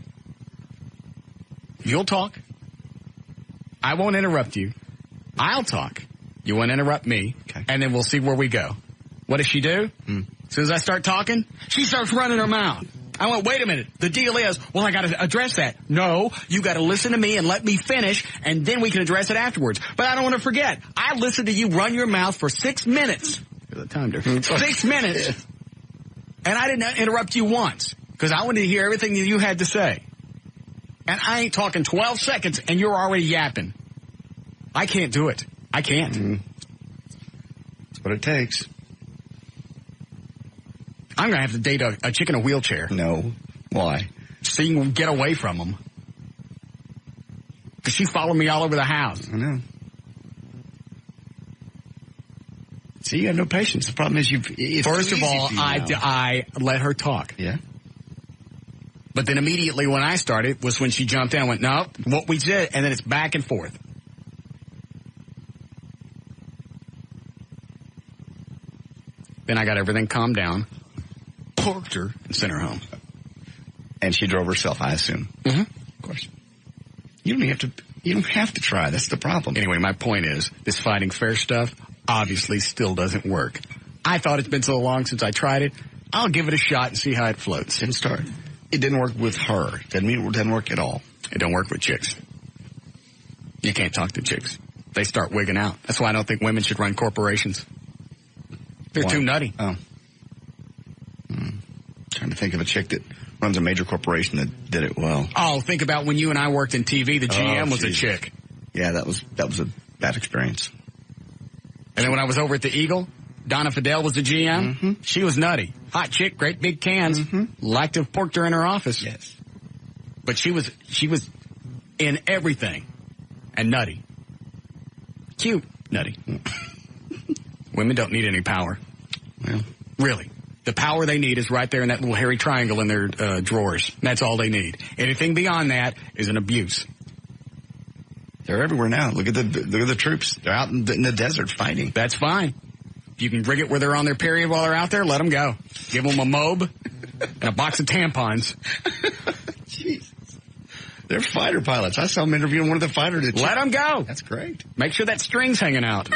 You'll talk. I won't interrupt you. I'll talk. You won't interrupt me. Okay. And then we'll see where we go. What does she do? As soon as I start talking, she starts running her mouth. I went, wait a minute. The deal is, well, I got to address that. No, you got to listen to me and let me finish, and then we can address it afterwards. But I don't want to forget. I listened to you run your mouth for 6 minutes. The time difference. 6 minutes. And I didn't interrupt you once. Because I wanted to hear everything that you had to say. And I ain't talking 12 seconds, and you're already yapping. I can't do it. I can't. That's what it takes. I'm going to have to date a chick in a wheelchair. No. Why? So you can get away from them. Because she followed me all over the house. I know. See, you have no patience. The problem is First of all, I let her talk. Yeah. But then immediately when I started was when she jumped in and went, no, what we did, and then it's back and forth. Then I got everything calmed down, parked her, and sent her home. And she drove herself, I assume. Mm-hmm. Of course. You don't have to try. That's the problem. Anyway, my point is, this fighting fair stuff obviously still doesn't work. I thought it's been so long since I tried it. I'll give it a shot and see how it floats. Didn't start. It didn't work with her. Doesn't mean it doesn't work at all. It don't work with chicks. You can't talk to chicks. They start wigging out. That's why I don't think women should run corporations. They're too nutty. Oh. Trying to think of a chick that runs a major corporation that did it well. Oh, think about when you and I worked in TV, the GM was a chick. Yeah, that was a bad experience. And then when I was over at the Eagle, Donna Fidel was the GM. Mm-hmm. She was nutty. Hot chick, great big cans. Mm-hmm. Liked to have porked her in her office. Yes. But she was in everything. And nutty. Cute. Nutty. Women don't need any power. Well, really. The power they need is right there in that little hairy triangle in their drawers. That's all they need. Anything beyond that is an abuse. They're everywhere now. Look at the troops. They're out in the desert fighting. That's fine. If you can rig it where they're on their period while they're out there, let them go. Give them a mobe and a box of tampons. Jeez. They're fighter pilots. I saw them interviewing one of the fighters. Let them go. That's great. Make sure that string's hanging out.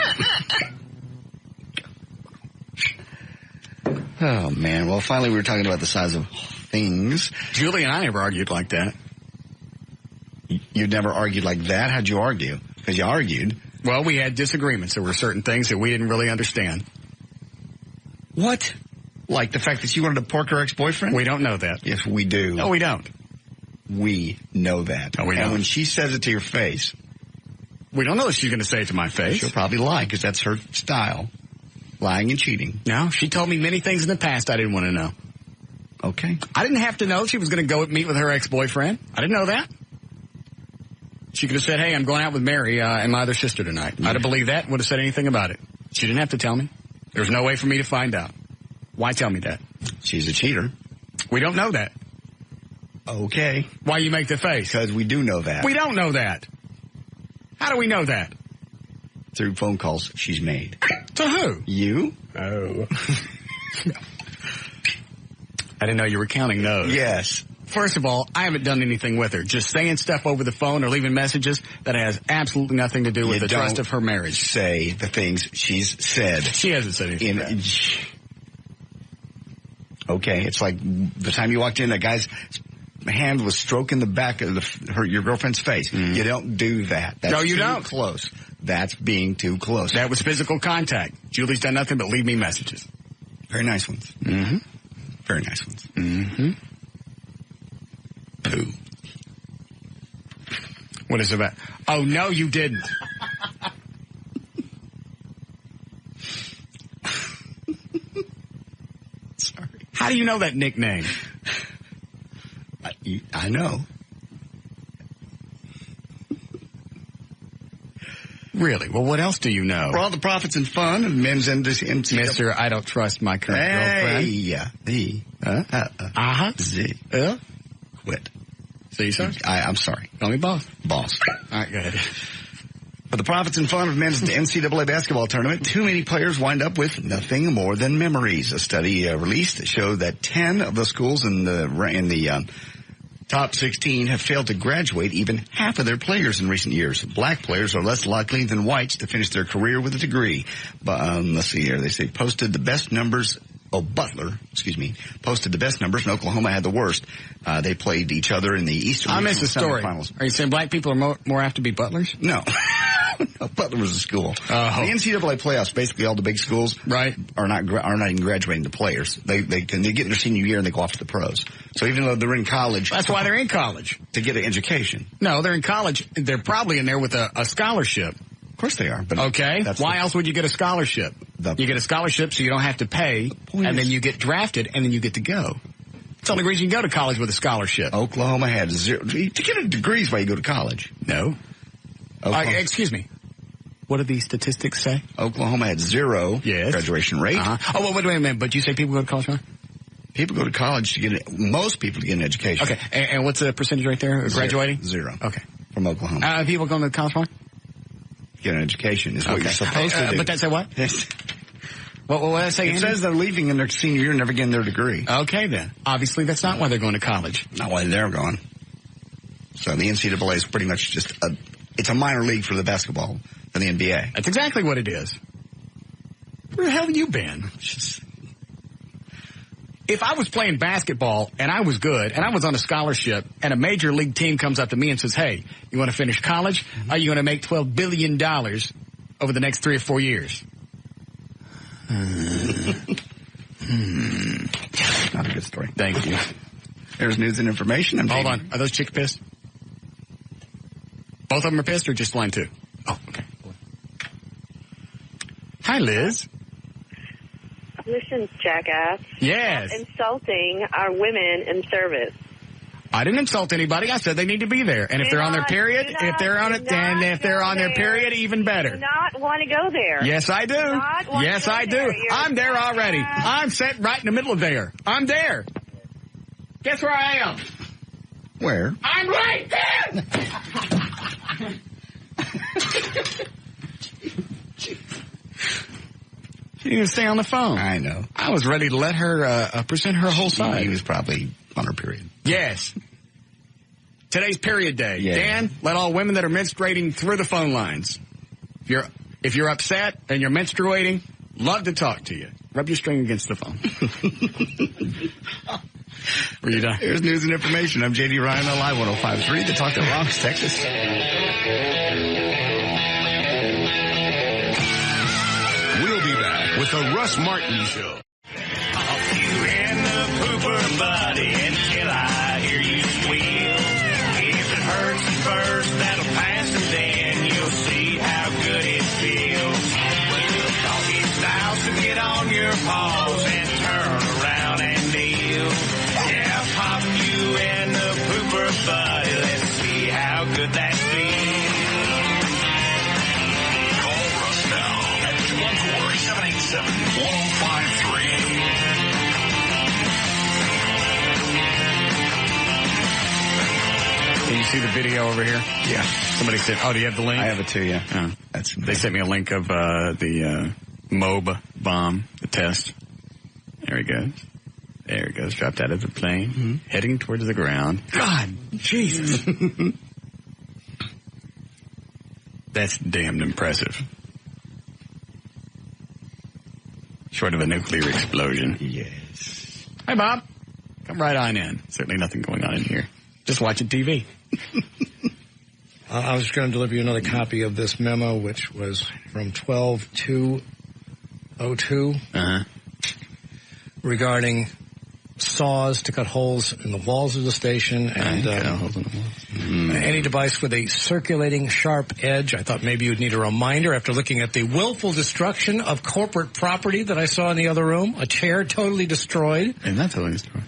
Oh, man. Well, finally we were talking about the size of things. Julie and I never argued like that. You never argued like that? How'd you argue? Because you argued. Well, we had disagreements. There were certain things that we didn't really understand. What? Like the fact that she wanted to pork her ex-boyfriend? We don't know that. Yes, we do. No, we don't. We know that. No, we don't. And when she says it to your face. We don't know if she's going to say it to my face. She'll probably lie because that's her style. Lying and cheating. No, she told me many things in the past I didn't want to know. Okay. I didn't have to know she was going to go meet with her ex-boyfriend. I didn't know that. She could have said, hey, I'm going out with Mary and my other sister tonight. I'd have believed that and would have said anything about it. She didn't have to tell me. There's no way for me to find out. Why tell me that? She's a cheater. We don't know that. Okay. Why you make the face? Because we do know that. We don't know that. How do we know that? Through phone calls she's made. To who? You? Oh. I didn't know you were counting those. Yes. First of all, I haven't done anything with her. Just saying stuff over the phone or leaving messages that has absolutely nothing to do with the trust of her marriage. Say the things she's said. She hasn't said anything. Okay, it's like the time you walked in, that guy's hand was stroking the back of your girlfriend's face. You don't do that. That's no, you don't. Close. That's being too close. That was physical contact. Julie's done nothing but leave me messages. Very nice ones. Mm-hmm. Very nice ones. Mm-hmm. Pooh. What is it about? Oh, no, you didn't. Sorry. How do you know that nickname? I know. Really? Well, what else do you know? For all the profits and fun of men's NCAA. Mister, I don't trust my current girlfriend. Yeah. Z. Quit. See, sir? I'm sorry. Call me boss. Boss. All right, go ahead. For the profits and fun of men's NCAA basketball tournament, too many players wind up with nothing more than memories. A study released showed that 10 of the schools in the top 16 have failed to graduate even half of their players in recent years. Black players are less likely than whites to finish their career with a degree. But let's see here. They say posted the best numbers. Butler, posted the best numbers, and Oklahoma had the worst. They played each other in the Eastern I missed the story. Finals. Are you saying black people are more apt to be butlers? No. Butler was a school. The NCAA playoffs, basically all the big schools, are not even graduating the players. They get their senior year and they go off to the pros. So even though they're in college, that's why they're in college, to get an education. No, they're in college. They're probably in there with a scholarship. Of course they are. But why else would you get a scholarship? You get a scholarship so you don't have to pay, and then you get drafted, and then you get to go. It's the only reason you can go to college with a scholarship. Oklahoma had 0. To get a degree is why you go to college. No. Excuse me. What did the statistics say? Oklahoma had 0 graduation rate. Oh, wait a minute. But you say people go to college, huh? People go to college to most people to get an education. Okay. And what's the percentage right there? Graduating? 0. Okay. From Oklahoma. People going to college for? Get an education is what you're supposed to do. But that say what? What did I say? It says they're leaving in their senior year and never getting their degree. Okay, then. Obviously, that's not why they're going to college. Not why they're going. So the NCAA is pretty much just it's a minor league for the basketball for the NBA. That's exactly what it is. Where the hell have you been? If I was playing basketball and I was good and I was on a scholarship and a major league team comes up to me and says, hey, you want to finish college? Are you going to make $12 billion over the next 3 or 4 years? Not a good story. Thank you. There's news and information. Hold on. Are those chicks pissed? Both of them are pissed or just line 2? Oh, okay. Hi, Liz. Listen, jackass. Yes. Stop insulting our women in service. I didn't insult anybody. I said they need to be there. And if they're on their period, if they're on their period, even better. Do not want to go there. Yes, I do. Yes, I do. I'm there already. I'm set right in the middle of there. I'm there. Guess where I am? Where? I'm right there. She didn't even stay on the phone. I know. I was ready to let her present her whole side. He was probably on her period. Yes. Today's period day. Yeah. Dan, let all women that are menstruating through the phone lines. If you're upset and you're menstruating, love to talk to you. Rub your string against the phone. Were you done? Here's news and information. I'm J.D. Ryan on Live 105.3, the Talk That Rocks, Texas. We'll be back with the Russ Martin Show. I'll you in the pooper buddy until I hear you squeal. If it hurts at first, that'll pass, and then you'll see how good it feels. Doggy style, so get on your paws and turn around and kneel. Yeah, pop you in the pooper buddy. Let's see how good that feels. Call Russ now at 214-787-1053. Can you see the video over here? Yeah. Somebody said, do you have the link? I have it too, yeah. Oh. They sent me a link of the MOB bomb, the test. There he goes. There he goes. Dropped out of the plane, heading towards the ground. God, Jesus. That's damned impressive. Short of a nuclear explosion. Yes. Hi, Bob. Come right on in. Certainly nothing going on in here. Just watching TV. I was going to deliver you another copy of this memo, which was from 12/2/02 regarding saws to cut holes in the walls of the station and any device with a circulating sharp edge. I thought maybe you'd need a reminder after looking at the willful destruction of corporate property that I saw in the other room. A chair totally destroyed. And not totally destroyed.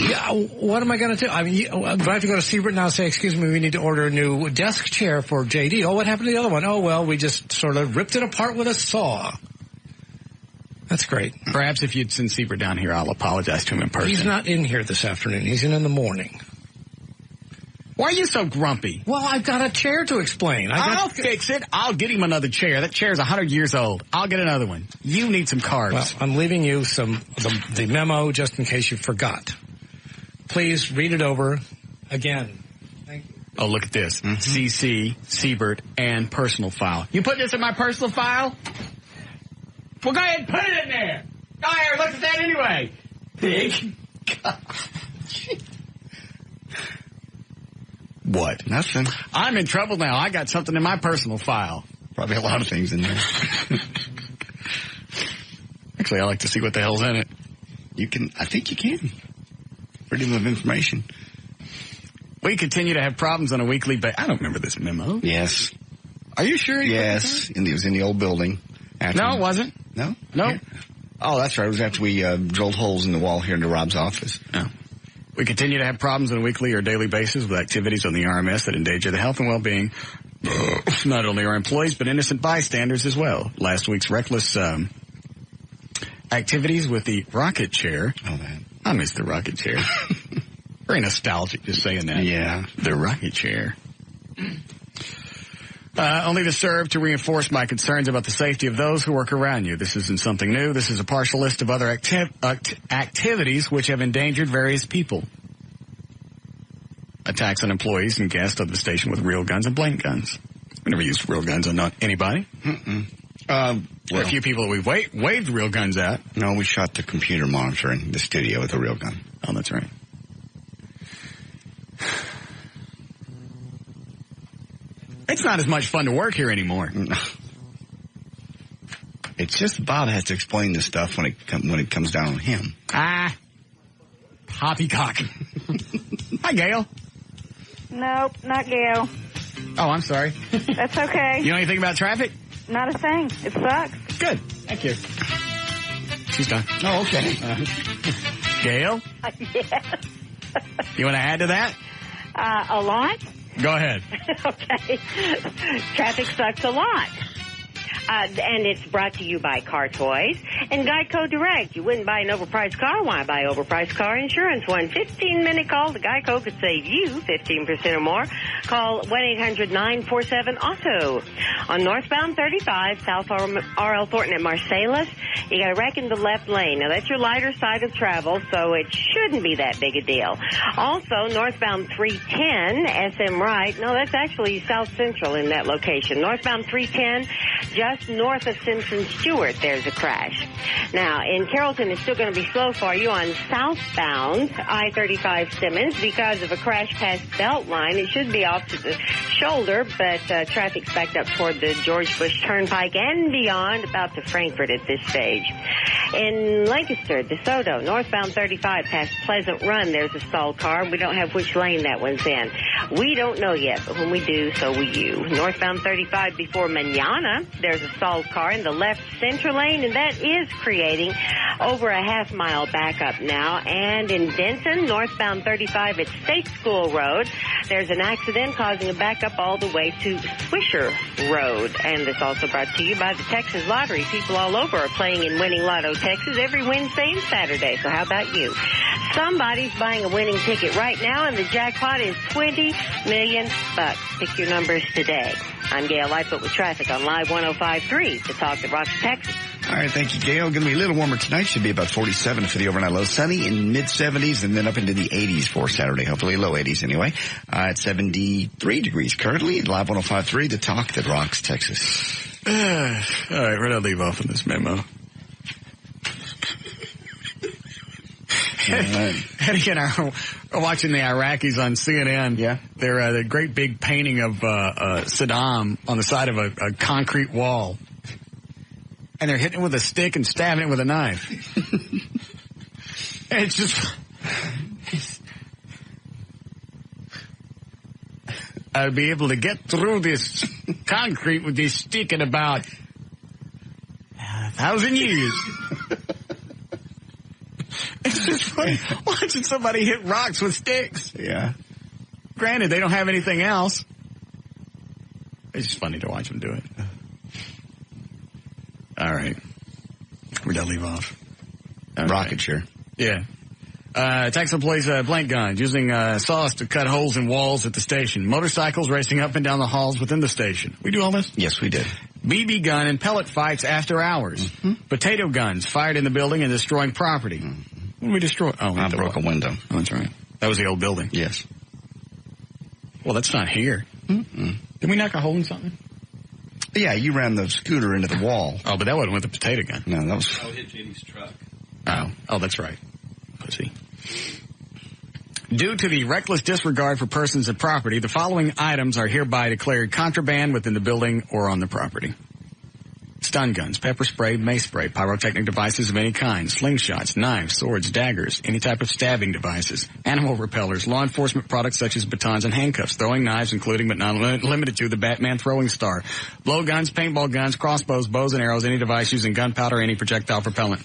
Yeah, what am I going to do? I mean, do I have to go to Siebert now and say, excuse me, we need to order a new desk chair for JD? Oh, what happened to the other one? Oh, well, we just sort of ripped it apart with a saw. That's great. Perhaps if you'd send Siebert down here, I'll apologize to him in person. He's not in here this afternoon. He's in the morning. Why are you so grumpy? Well, I've got a chair to explain. I'll fix it. I'll get him another chair. That chair's 100 years old. I'll get another one. You need some carbs. Well, I'm leaving you the memo just in case you forgot. Please read it over again. Thank you. Oh, look at this. CC, Siebert, and personal file. You put this in my personal file? Well, go ahead and put it in there. Go ahead, look at that anyway. Big. What? Nothing. I'm in trouble now. I got something in my personal file. Probably a lot of things in there. Actually, I like to see what the hell's in it. I think you can. Freedom of information. We continue to have problems on a weekly basis. I don't remember this memo. Yes. Are you sure? Yes. And it was in the old building. No, it wasn't. No? No. Yeah. Oh, that's right. It was after we drilled holes in the wall here into Rob's office. No. We continue to have problems on a weekly or daily basis with activities on the RMS that endanger the health and well-being not only our employees, but innocent bystanders as well. Last week's reckless activities with the rocket chair. Oh, man. I miss the rocket chair. Very nostalgic just saying that. Yeah. The rocket chair. Only to serve to reinforce my concerns about the safety of those who work around you. This isn't something new. This is a partial list of other activities which have endangered various people. Attacks on employees and guests of the station with real guns and blank guns. We never used real guns on anybody. There are a few people that we've waved real guns at. No, we shot the computer monitor in the studio with a real gun. Oh, that's right. It's not as much fun to work here anymore. It's just Bob has to explain this stuff when it comes down on him. Poppycock. Hi, Gail. Nope, not Gail. Oh, I'm sorry. That's okay. You know anything about traffic? Not a thing. It sucks. Good. Thank you. She's done. Oh, okay. Gail? Yes. You want to add to that? A lot? Go ahead. Okay. Traffic sucks a lot. And it's brought to you by Car Toys and Geico Direct. You wouldn't buy an overpriced car. Why buy overpriced car insurance? 15-minute call to Geico could save you 15% or more. Call 1-800-947-AUTO. On northbound 35, South R.L. Thornton at Marsalis, you got to reckon the left lane. Now, that's your lighter side of travel, so it shouldn't be that big a deal. Also, northbound 310, SM Right. No, that's actually South Central in that location. Northbound 310, just north of Simpson Stewart, there's a crash. Now, in Carrollton, it's still going to be slow for you on southbound I-35 Simmons because of a crash past Beltline. It should be off to the shoulder, but traffic's backed up toward the George Bush Turnpike and beyond, about to Frankfort at this stage. In Lancaster, DeSoto, northbound 35 past Pleasant Run, there's a stalled car. We don't have which lane that one's in. We don't know yet, but when we do, so will you. Northbound 35 before Manana, there's a stalled car in the left center lane, and that is creating over a half-mile backup now. And in Denton, northbound 35 at State School Road, there's an accident causing a backup all the way to Swisher Road. And this also brought to you by the Texas Lottery. People all over are playing in Winning Lotto Texas every Wednesday and Saturday. So how about you? Somebody's buying a winning ticket right now, and the jackpot is $20 million. Pick your numbers today. I'm Gail Lightfoot with traffic on Live 105.3, the talk that rocks Texas. All right, thank you, Gail. Going to be a little warmer tonight. Should be about 47 for the overnight low. Sunny in mid-70s and then up into the 80s for Saturday. Hopefully low 80s anyway. At 73 degrees currently. Live 105.3, the talk that rocks Texas. All right, where did I leave off in this memo? Eddie and I are watching the Iraqis on CNN. Yeah. They're the great big painting of Saddam on the side of a concrete wall. And they're hitting it with a stick and stabbing it with a knife. And it's just... I'll be able to get through this concrete with this stick in about 1,000 years. It's just funny watching somebody hit rocks with sticks. Yeah. Granted, they don't have anything else. It's just funny to watch them do it. All right. Where'd I leave off? Okay. Rocket chair. Yeah. Texas employees blank guns using saws to cut holes in walls at the station. Motorcycles racing up and down the halls within the station. We do all this? Yes, we did. BB gun and pellet fights after hours. Mm-hmm. Potato guns fired in the building and destroying property. Mm-hmm. What did we destroy? Oh, I broke a window. Oh, that's right. That was the old building. Yes. Well, that's not here. Mm-mm. Did we knock a hole in something? Yeah, you ran the scooter into the wall. Oh, but that wasn't with the potato gun. No, that was... Oh, hit Jenny's truck. Oh, that's right. Pussy. Due to the reckless disregard for persons and property, the following items are hereby declared contraband within the building or on the property. Stun guns, pepper spray, mace spray, pyrotechnic devices of any kind, slingshots, knives, swords, daggers, any type of stabbing devices, animal repellers, law enforcement products such as batons and handcuffs, throwing knives, including but not limited to the Batman throwing star, blowguns, paintball guns, crossbows, bows and arrows, any device using gunpowder, any projectile propellant.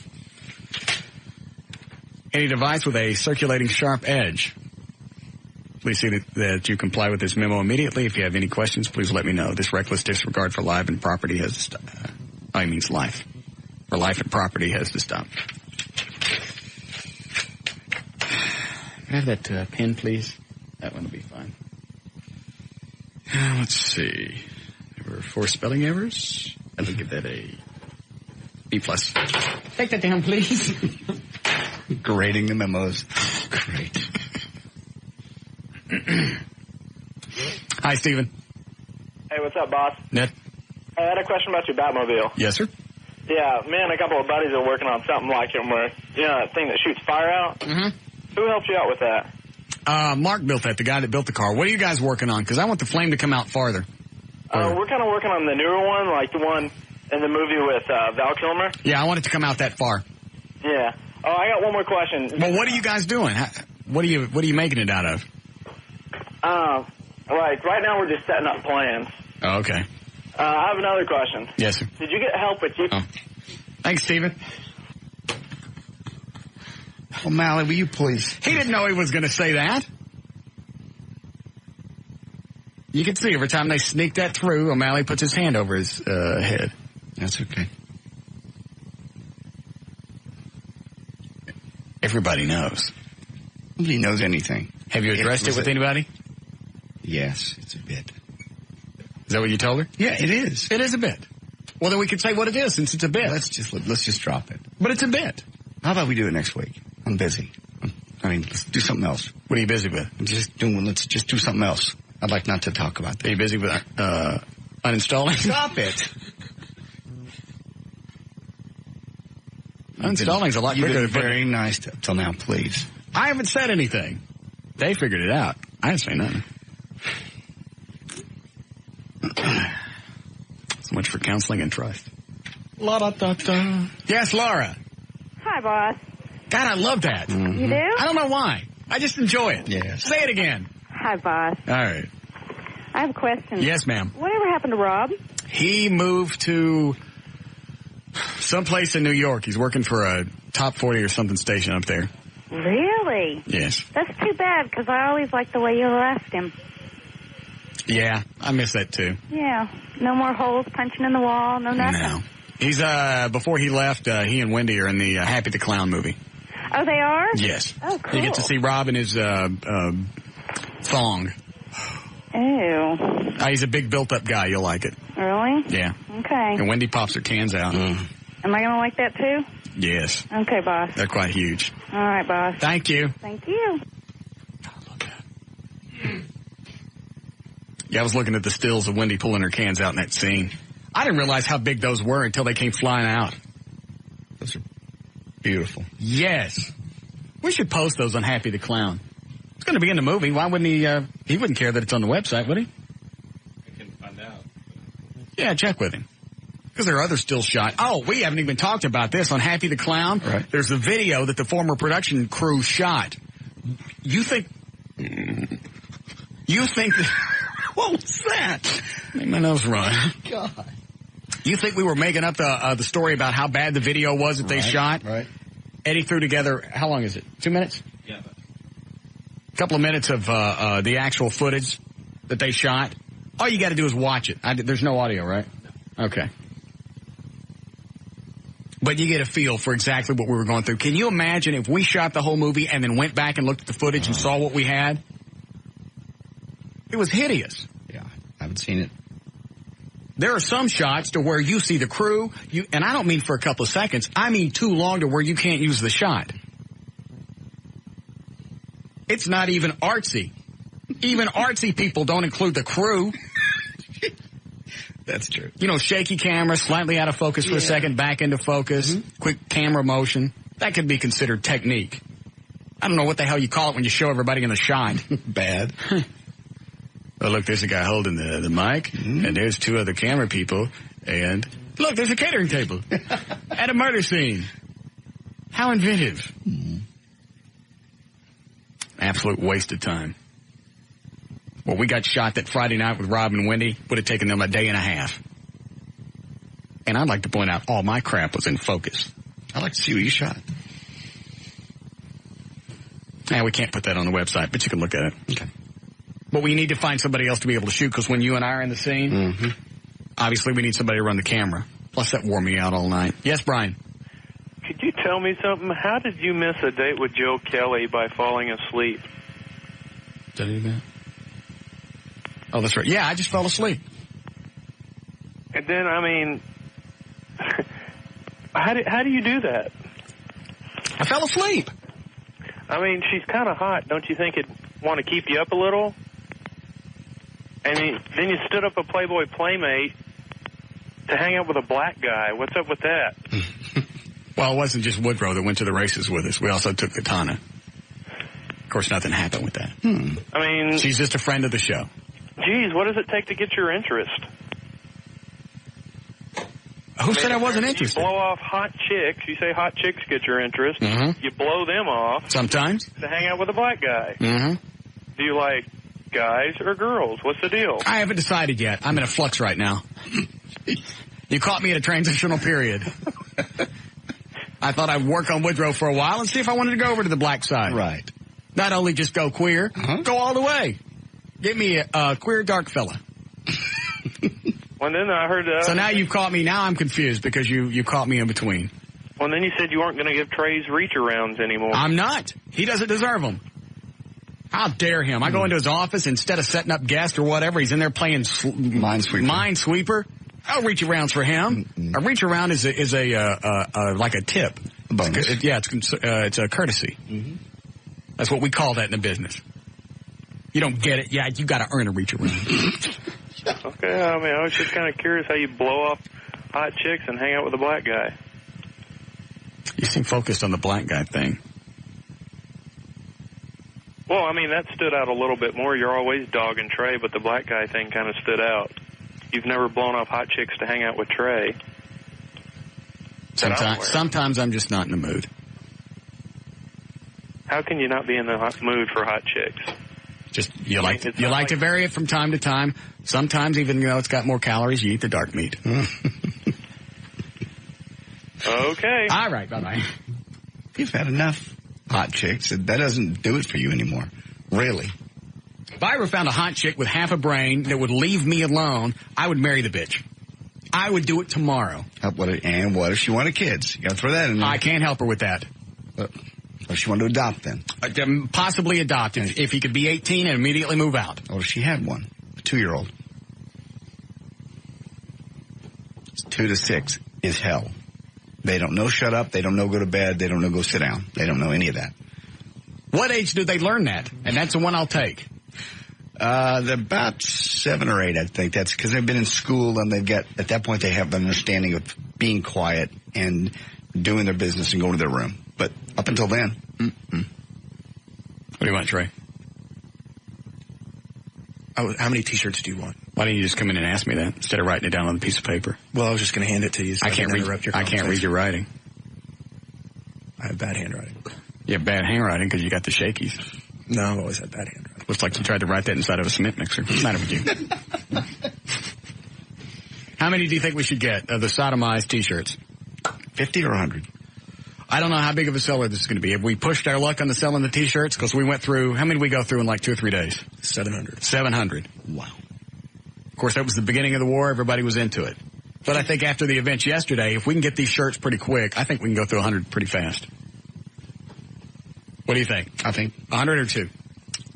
Any device with a circulating sharp edge. Please see that you comply with this memo immediately. If you have any questions, please let me know. This reckless disregard for life and property has to stop. Means life. For life and property has to stop. Can I have that pen, please? That one will be fine. Let's see. There were 4 spelling errors. I will give that a B+. Take that down, please. Grading the memos. Great. Hi, Steven. Hey, what's up, boss? Ned. I had a question about your Batmobile. Yes, sir. Yeah, me and a couple of buddies are working on something like it where, you know, that thing that shoots fire out? Mm-hmm. Who helped you out with that? Mark built that, the guy that built the car. What are you guys working on? Because I want the flame to come out farther. We're kind of working on the newer one, like the one in the movie with Val Kilmer. Yeah, I want it to come out that far. Yeah. Oh, I got one more question. Well, what are you guys doing? What are you making it out of? Like, right now we're just setting up plans. Oh, okay. I have another question. Yes, sir. Did you get help with you? Oh. Thanks, Steven. O'Malley, will you please? He didn't know he was going to say that. You can see every time they sneak that through, O'Malley puts his hand over his head. That's okay. Everybody knows. Nobody knows anything. Have you addressed it with anybody? Yes, it's a bit. Is that what you told her? Yeah, it is. It is a bit. Well, then we could say what it is since it's a bit. Let's just drop it. But it's a bit. How about we do it next week? I'm busy. Let's do something else. What are you busy with? Let's just do something else. I'd like not to talk about that. Are you busy with uninstalling? Stop it. Uninstalling is a lot quicker. You've been very nice till now, please. I haven't said anything. They figured it out. I didn't say nothing. So much for counseling and trust. La-da-da-da. Yes, Laura. Hi, boss. God, I love that. Mm-hmm. You do? I don't know why. I just enjoy it. Yes. Say it again. Hi, boss. All right. I have a question. Yes, ma'am. Whatever happened to Rob? He moved to someplace in New York. He's working for a top 40 or something station up there. Really? Yes. That's too bad, because I always liked the way you left him. Yeah, I miss that too. Yeah. No more holes punching in the wall, no nothing. No. He's, before he left, he and Wendy are in the Happy the Clown movie. Oh, they are? Yes. Oh, cool. You get to see Rob in his, thong. Ew. He's a big built-up guy. You'll like it. Really? Yeah. Okay. And Wendy pops her cans out. Am I going to like that too? Yes. Okay, boss. They're quite huge. All right, boss. Thank you. Thank you. Yeah, I was looking at the stills of Wendy pulling her cans out in that scene. I didn't realize how big those were until they came flying out. Those are beautiful. Yes. We should post those on Happy the Clown. It's going to be in the movie. Why wouldn't he wouldn't care that it's on the website, would he? I can find out. Yeah, check with him. Because there are other still shot. Oh, we haven't even talked about this on Happy the Clown. Right. There's a video that the former production crew shot. You think what was that? Made my nose run. God. You think we were making up the story about how bad the video was that they shot? Right. Eddie threw together, how long is it? 2 minutes? Yeah. A couple of minutes of the actual footage that they shot. All you got to do is watch it. There's no audio, right? No. Okay. But you get a feel for exactly what we were going through. Can you imagine if we shot the whole movie and then went back and looked at the footage and saw what we had? It was hideous. Yeah, I haven't seen it. There are some shots to where you see the crew, and I don't mean for a couple of seconds. I mean too long to where you can't use the shot. It's not even artsy. Even artsy people don't include the crew. That's true. You know, shaky camera, slightly out of focus for a second, back into focus, quick camera motion. That could be considered technique. I don't know what the hell you call it when you show everybody in the shot. Bad. Oh, look, there's a guy holding the mic, and there's 2 other camera people, and look, there's a catering table at a murder scene. How inventive. Absolute waste of time. Well, we got shot that Friday night with Rob and Wendy. Would have taken them a day and a half. And I'd like to point out all my crap was in focus. I'd like to see what you shot. Yeah, we can't put that on the website, but you can look at it. Okay. But we need to find somebody else to be able to shoot, because when you and I are in the scene, obviously we need somebody to run the camera. Plus, that wore me out all night. Yes, Brian? Could you tell me something? How did you miss a date with Joe Kelly by falling asleep? Did I do that? Oh, that's right. Yeah, I just fell asleep. And then, I mean, how do you do that? I fell asleep. I mean, she's kind of hot. Don't you think it'd want to keep you up a little? I mean, then you stood up a Playboy Playmate to hang out with a black guy. What's up with that? Well, it wasn't just Woodrow that went to the races with us. We also took Katana. Of course, nothing happened with that. I mean... She's just a friend of the show. Geez, what does it take to get your interest? Who said I wasn't interested? You blow off hot chicks. You say hot chicks get your interest. You blow them off. Sometimes. To hang out with a black guy. Do you like guys or girls? What's the deal? I haven't decided yet. I'm in a flux right now. You caught me at a transitional period. I thought I'd work on Woodrow for a while and see if I wanted to go over to the black side. Right. Not only just go queer, go all the way. Get me a queer dark fella. Well, then I heard... so now you've caught me. Now I'm confused because you caught me in between. Well, then you said you weren't going to give Trey's reach-arounds anymore. I'm not. He doesn't deserve them. How dare him? I go into his office, instead of setting up guests or whatever, he's in there playing Minesweeper. I'll reach arounds for him. A reach around is like a tip. It's a courtesy. That's what we call that in the business. You don't get it. Yeah, you got to earn a reach around. Okay, I mean, I was just kind of curious how you blow off hot chicks and hang out with a black guy. You seem focused on the black guy thing. Well, I mean, that stood out a little bit more. You're always dogging Trey, but the black guy thing kind of stood out. You've never blown off hot chicks to hang out with Trey. Sometimes I'm just not in the mood. How can you not be in the mood for hot chicks? Just you like to vary it from time to time. Sometimes, even though it's got more calories, you eat the dark meat. Okay. All right. Bye-bye. You've had enough hot chicks. That doesn't do it for you anymore. Really. If I ever found a hot chick with half a brain that would leave me alone, I would marry the bitch. I would do it tomorrow. And what if she wanted kids? You got to throw that in there. I can't help her with that. What if she wanted to adopt then? Possibly adopt if he could be 18 and immediately move out. Or if she had one, a 2-year-old. 2 to 6 is hell. They don't know shut up. They don't know go to bed. They don't know go sit down. They don't know any of that. What age do they learn that? And that's the one I'll take. They're about 7 or 8, I think. That's because they've been in school and at that point they have an understanding of being quiet and doing their business and going to their room. But up until then, What do you want, Trey? How many T-shirts do you want? Why didn't you just come in and ask me that instead of writing it down on a piece of paper? Well, I was just going to hand it to you. So I can't read your writing. I have bad handwriting. You have bad handwriting because you got the shakies. No, I've always had bad handwriting. Looks like you tried to write that inside of a cement mixer. What's the matter with you? How many do you think we should get of the sodomized T-shirts? 50 or 100? I don't know how big of a seller this is going to be. Have we pushed our luck on the selling the T-shirts? Because we went through, how many did we go through in like 2 or 3 days? 700. 700. Wow. Of course, that was the beginning of the war. Everybody was into it. But I think after the events yesterday, if we can get these shirts pretty quick, I think we can go through 100 pretty fast. What do you think? I think 100 or 2?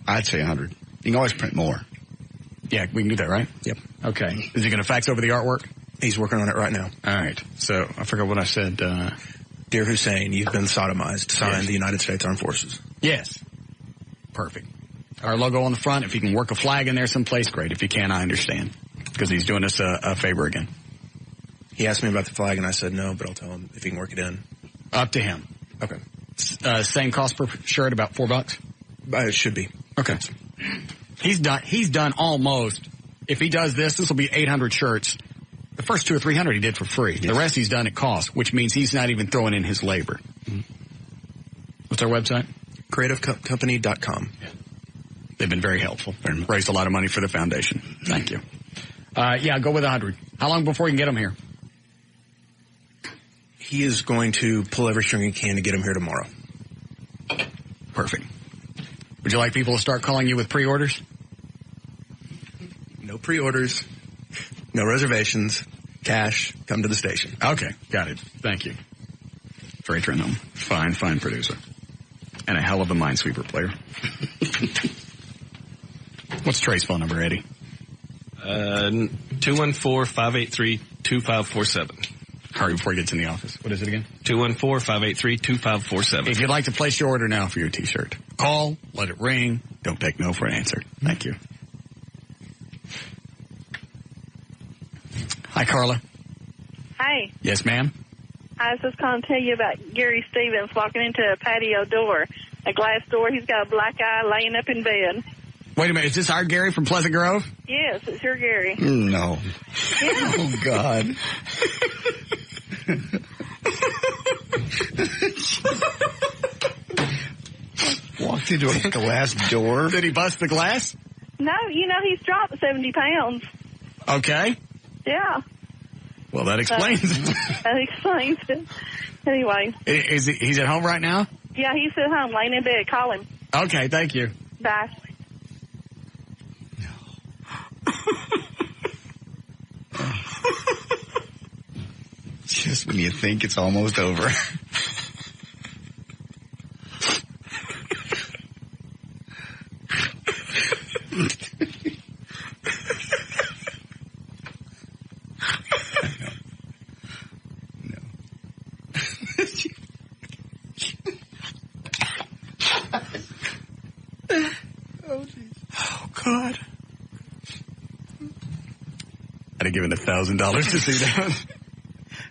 I'd say 100. You can always print more. Yeah, we can do that, right? Yep. Okay. Is he going to fax over the artwork? He's working on it right now. All right. So I forgot what I said. Dear Hussein, you've been sodomized. Signed, the United States Armed Forces. Yes. Perfect. Our logo on the front. If he can work a flag in there someplace, great. If he can, I understand. Because he's doing us a favor again. He asked me about the flag, and I said no, but I'll tell him if he can work it in. Up to him. Okay. Same cost per shirt, about $4? It should be. Okay. He's done almost. If he does this will be 800 shirts. The first 200 or 300 he did for free. Yes. The rest he's done at cost, which means he's not even throwing in his labor. What's our website? CreativeCompany.com. Yeah. They've been very helpful. Raised a lot of money for the foundation. Thank you. Yeah, go with 100. How long before you can get them here? He is going to pull every string he can to get them here tomorrow. Perfect. Would you like people to start calling you with pre-orders? No pre-orders. No reservations. Cash. Come to the station. Okay. Got it. Thank you. Trey Trenholm. Fine producer. And a hell of a minesweeper player. What's Trey's phone number, Eddie? 214-583-2547. Hurry before he gets in the office. What is it again? 214-583-2547. If you'd like to place your order now for your T-shirt, call, let it ring. Don't take no for an answer. Thank you. Hi, Carla. Hi. Yes, ma'am? I was just calling to tell you about Gary Stevens walking into a patio door, a glass door. He's got a black eye laying up in bed. Wait a minute. Is this our Gary from Pleasant Grove? Yes, it's your Gary. No. Yeah. Oh, God. Walked into a glass door. Did he bust the glass? No, he's dropped 70 pounds. Okay. Yeah. Well, that explains it. That explains it. Anyway. He's at home right now? Yeah, he's at home, laying in bed. Call him. Okay, thank you. Bye. Just when you think it's almost over. Oh, God. I'd have given $1,000 to see that.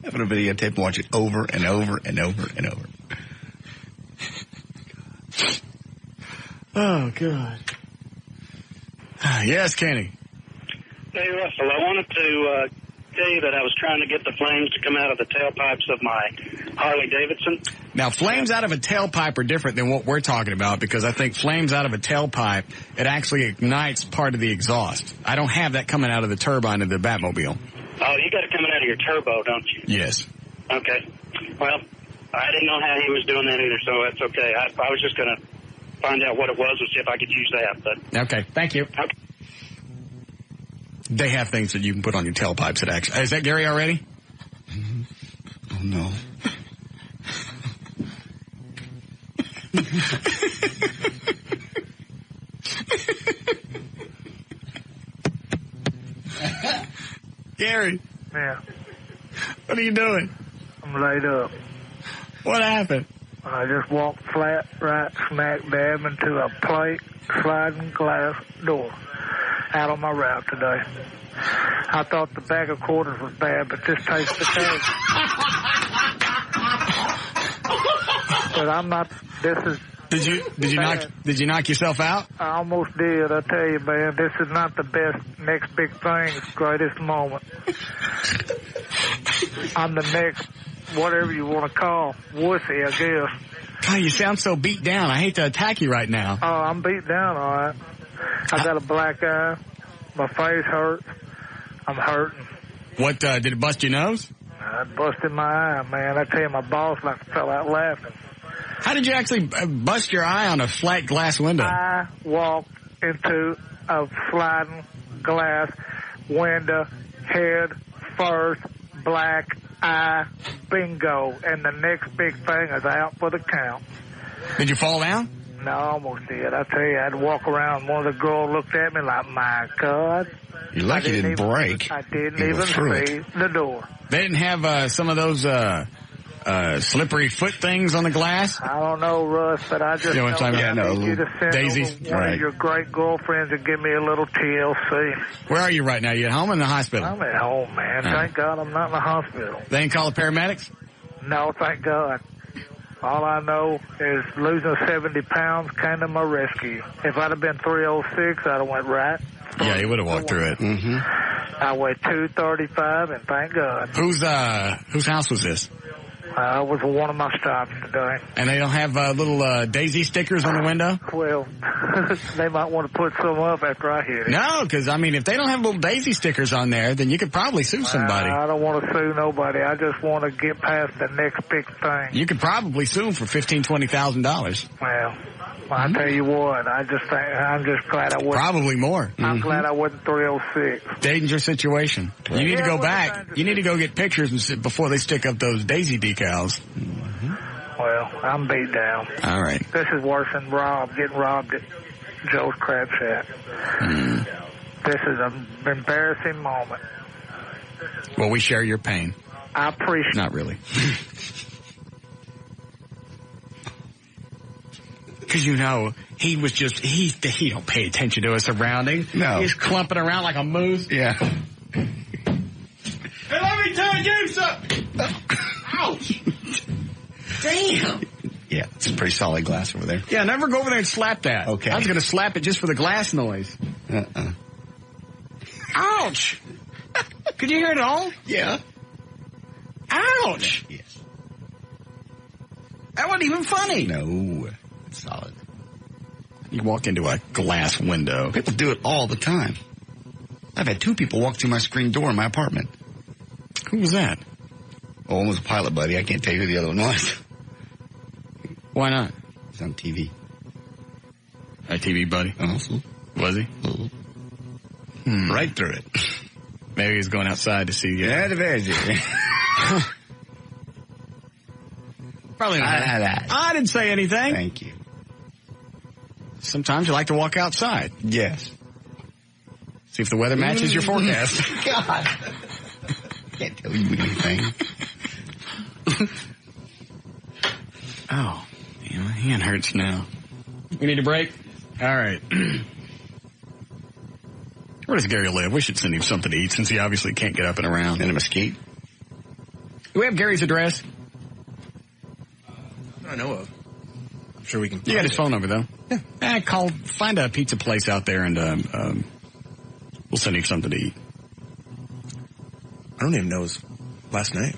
Having a videotape and watch it over and over and over and over. Oh, God. Yes, Kenny. Hey, Russell, I wanted to tell you that I was trying to get the flames to come out of the tailpipes of my Harley Davidson. Now, flames out of a tailpipe are different than what we're talking about, because I think flames out of a tailpipe, it actually ignites part of the exhaust. I don't have that coming out of the turbine of the Batmobile. Oh, you got it coming out of your turbo, don't you? Yes. Okay. Well, I didn't know how he was doing that either, so that's okay. I was just going to find out what it was and see if I could use that. But okay, thank you. Okay. They have things that you can put on your tailpipes that actually... Is that Gary already? Mm-hmm. Oh, no. Gary. Yeah. What are you doing? I'm laid up. What happened? I just walked flat right smack dab into a plate sliding glass door out on my route today. I thought the bag of quarters was bad, but this tastes the cake. But I'm not. This is. Did you knock yourself out? I almost did. I tell you, man, this is not the best next big thing. It's greatest moment. I'm the next, whatever you want to call, wussy, I guess. God, you sound so beat down. I hate to attack you right now. Oh, I'm beat down, all right. I got a black eye. My face hurts. I'm hurting. What, did it bust your nose? I busted my eye, man. I tell you, my boss fell out laughing. How did you actually bust your eye on a flat glass window? I walked into a sliding glass window, head first, black eye, bingo. And the next big thing is out for the count. Did you fall down? No, I almost did. I tell you, I'd walk around. One of the girls looked at me like, my God. You're lucky you didn't break. I didn't even see the door. They didn't have some of those slippery foot things on the glass? I don't know, Russ, but I just know I need you to send daisies. over one of your great girlfriends and give me a little TLC. Where are you right now? You at home or in the hospital? I'm at home, man. Thank God I'm not in the hospital. They didn't call the paramedics? No, thank God. All I know is losing 70 pounds came to my rescue. If I'd have been 306, I'd have went right. Yeah, you would have walked through it. Mm-hmm. I weighed 235, and thank God. Whose house was this? I was one of my stops today. And they don't have little daisy stickers on the window? Well, they might want to put some up after I hit it. No, because, I mean, if they don't have little daisy stickers on there, then you could probably sue somebody. I don't want to sue nobody. I just want to get past the next big thing. You could probably sue them for $15,000, $20,000. Well, I tell you what, I'm just glad I wasn't. Probably more. I'm glad I wasn't 306. Dangerous situation. You need to go back. You need to go get pictures and sit before they stick up those daisy decals. Well, I'm beat down. All right. This is worse than getting robbed at Joe's Crab Shack. This is an embarrassing moment. Well, we share your pain. I appreciate. Not really. Because, you know, he was just, he don't pay attention to his surroundings. No. He's clumping around like a moose. Yeah. Hey, let me tell you something. Ouch. Damn. Yeah, it's a pretty solid glass over there. Yeah, never go over there and slap that. Okay. I was going to slap it just for the glass noise. Ouch. Could you hear it all? Yeah. Ouch. Yes. That wasn't even funny. No. It's solid. You walk into a glass window. People do it all the time. I've had 2 people walk through my screen door in my apartment. Who was that? Oh, one was a pilot buddy. I can't tell you who the other one was. Why not? He's on TV. A TV buddy? Also. Was he? Right through it. Maybe he's going outside to see you. Yeah, the veggie. Probably not. I didn't say anything. Thank you. Sometimes you like to walk outside. Yes. See if the weather matches your forecast. God. Can't tell you anything. Oh, my hand hurts now. We need a break? All right. Where does Gary live? We should send him something to eat since he obviously can't get up and around. In a mesquite? Do we have Gary's address? I know of. I'm sure we can. You got his phone number, though? Yeah. Find a pizza place out there and we'll send him something to eat. I don't even know his last name.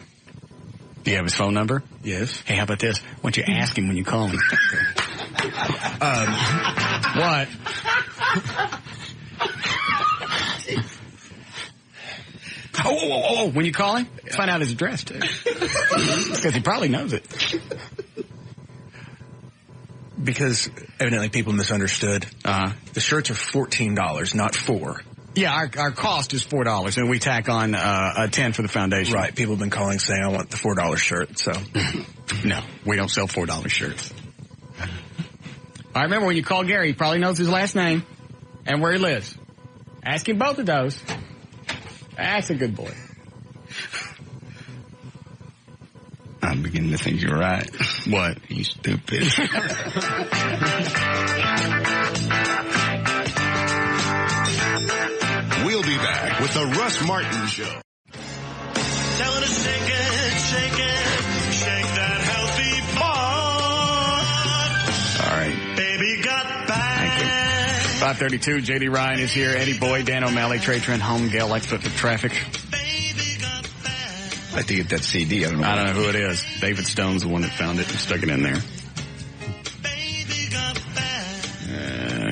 Do you have his phone number? Yes. Hey, how about this? Why don't you ask him when you call him? What? Oh, when you call him, find out his address, too. Because he probably knows it. Because evidently people misunderstood. The shirts are $14, not $4. Yeah, our cost is $4, and we tack on a $10 for the foundation. Right. People have been calling saying, I want the $4 shirt, so. No, we don't sell $4 shirts. I remember when you call Gary, he probably knows his last name and where he lives. Ask him both of those. That's a good boy. I'm beginning to think you're right. What? You stupid. We'll be back with the Russ Martin Show. Tell her to shake that healthy butt. All right. Baby got back. 532, J.D. Ryan is here. Eddie Boyd, Dan O'Malley, Trey Trent, Home, Gail Lightfoot with traffic. I have to get that CD. I don't know who it is. David Stone's the one that found it and stuck it in there.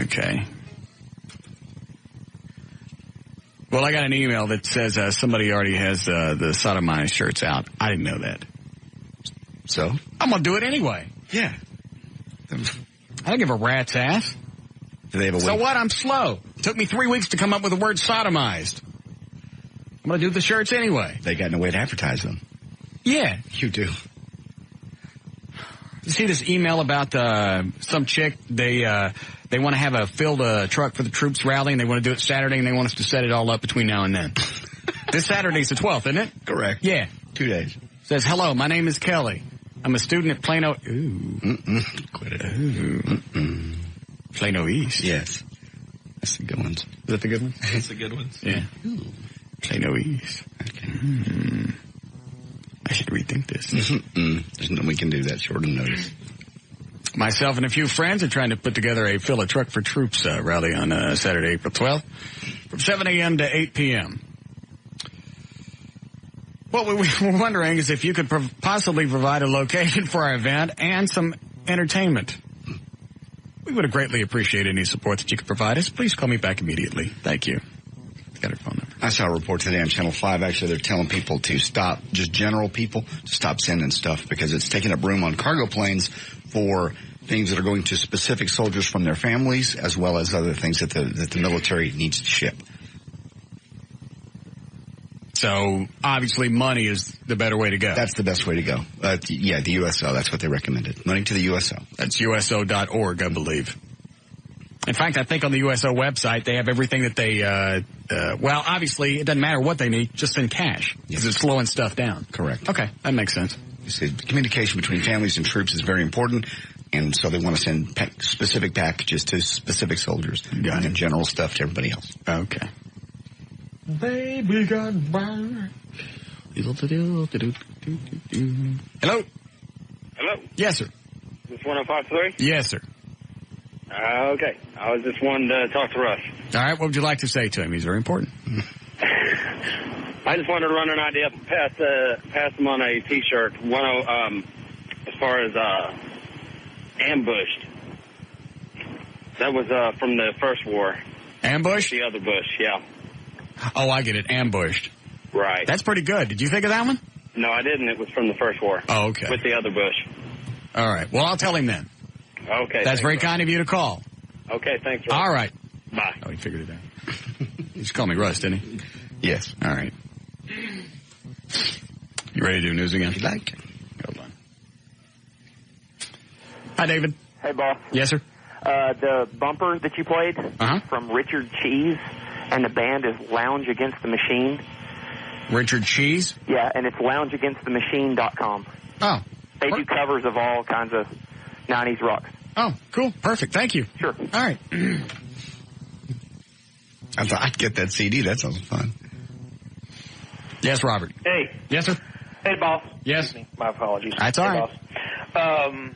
Okay. Well, I got an email that says somebody already has the sodomized shirts out. I didn't know that. So? I'm going to do it anyway. Yeah. I don't give a rat's ass. Do they have a So what? I'm slow. It took me 3 weeks to come up with the word sodomized. I'm going to do the shirts anyway. They got no way to advertise them. Yeah. You do. You see this email about some chick? They want to have a filled truck for the troops rally, and they want to do it Saturday, and they want us to set it all up between now and then. This Saturday's the 12th, isn't it? Correct. Yeah. 2 days. Says, hello, my name is Kelly. I'm a student at Plano. Ooh. Quit it. Ooh. Plano East. Yes. That's the good ones. Is that the good ones? That's the good ones. Yeah. Ooh. Plano East. Okay. I should rethink this. There's nothing we can do that short of notice. Myself and a few friends are trying to put together a Fill a Truck for Troops rally on Saturday, April 12th, from 7 a.m. to 8 p.m. What we were wondering is if you could possibly provide a location for our event and some entertainment. We would have greatly appreciated any support that you could provide us. Please call me back immediately. Thank you. Got her phone number. I saw a report today on Channel 5. Actually, they're telling people to stop, just general people, to stop sending stuff because it's taking up room on cargo planes for things that are going to specific soldiers from their families, as well as other things that the military needs to ship. So, obviously, money is the better way to go. That's the best way to go. The USO, that's what they recommended. Money to the USO. That's USO.org, I believe. In fact, I think on the USO website, they have everything that they, well, obviously, it doesn't matter what they need, just send cash, because it's slowing stuff down. Correct. Okay, that makes sense. You see, communication between families and troops is very important, and so they want to send specific packages to specific soldiers and general stuff to everybody else. Okay. Baby got burned. Hello? Hello? Yes, sir. Is this 105.3? Yes, sir. Okay. I was just wanting to talk to Russ. All right, what would you like to say to him? He's very important. I just wanted to run an idea pass him on a T-shirt. As far as ambushed. That was from the first war. Ambushed? The other bush, yeah. Oh, I get it. Ambushed. Right. That's pretty good. Did you think of that one? No, I didn't. It was from the first war. Oh, okay. With the other bush. All right. Well, I'll tell him then. Okay. That's very kind of you to call. Okay, thanks, Russ. All right. Bye. Oh, he figured it out. He just called me Russ, didn't he? Yes. All right. You ready to do news again? If you like. Hold on. Hi, David. Hey, boss. Yes, sir. The bumper that you played from Richard Cheese, and the band is Lounge Against the Machine. Richard Cheese? Yeah, and it's loungeagainstthemachine.com. Oh. They do covers of all kinds of 90s rock. Oh, cool. Perfect. Thank you. Sure. All right. I thought I'd get that CD. That sounds fun. Yes, Robert. Hey. Yes, sir. Hey, boss. Yes. Excuse me. My apologies. That's all right. Boss.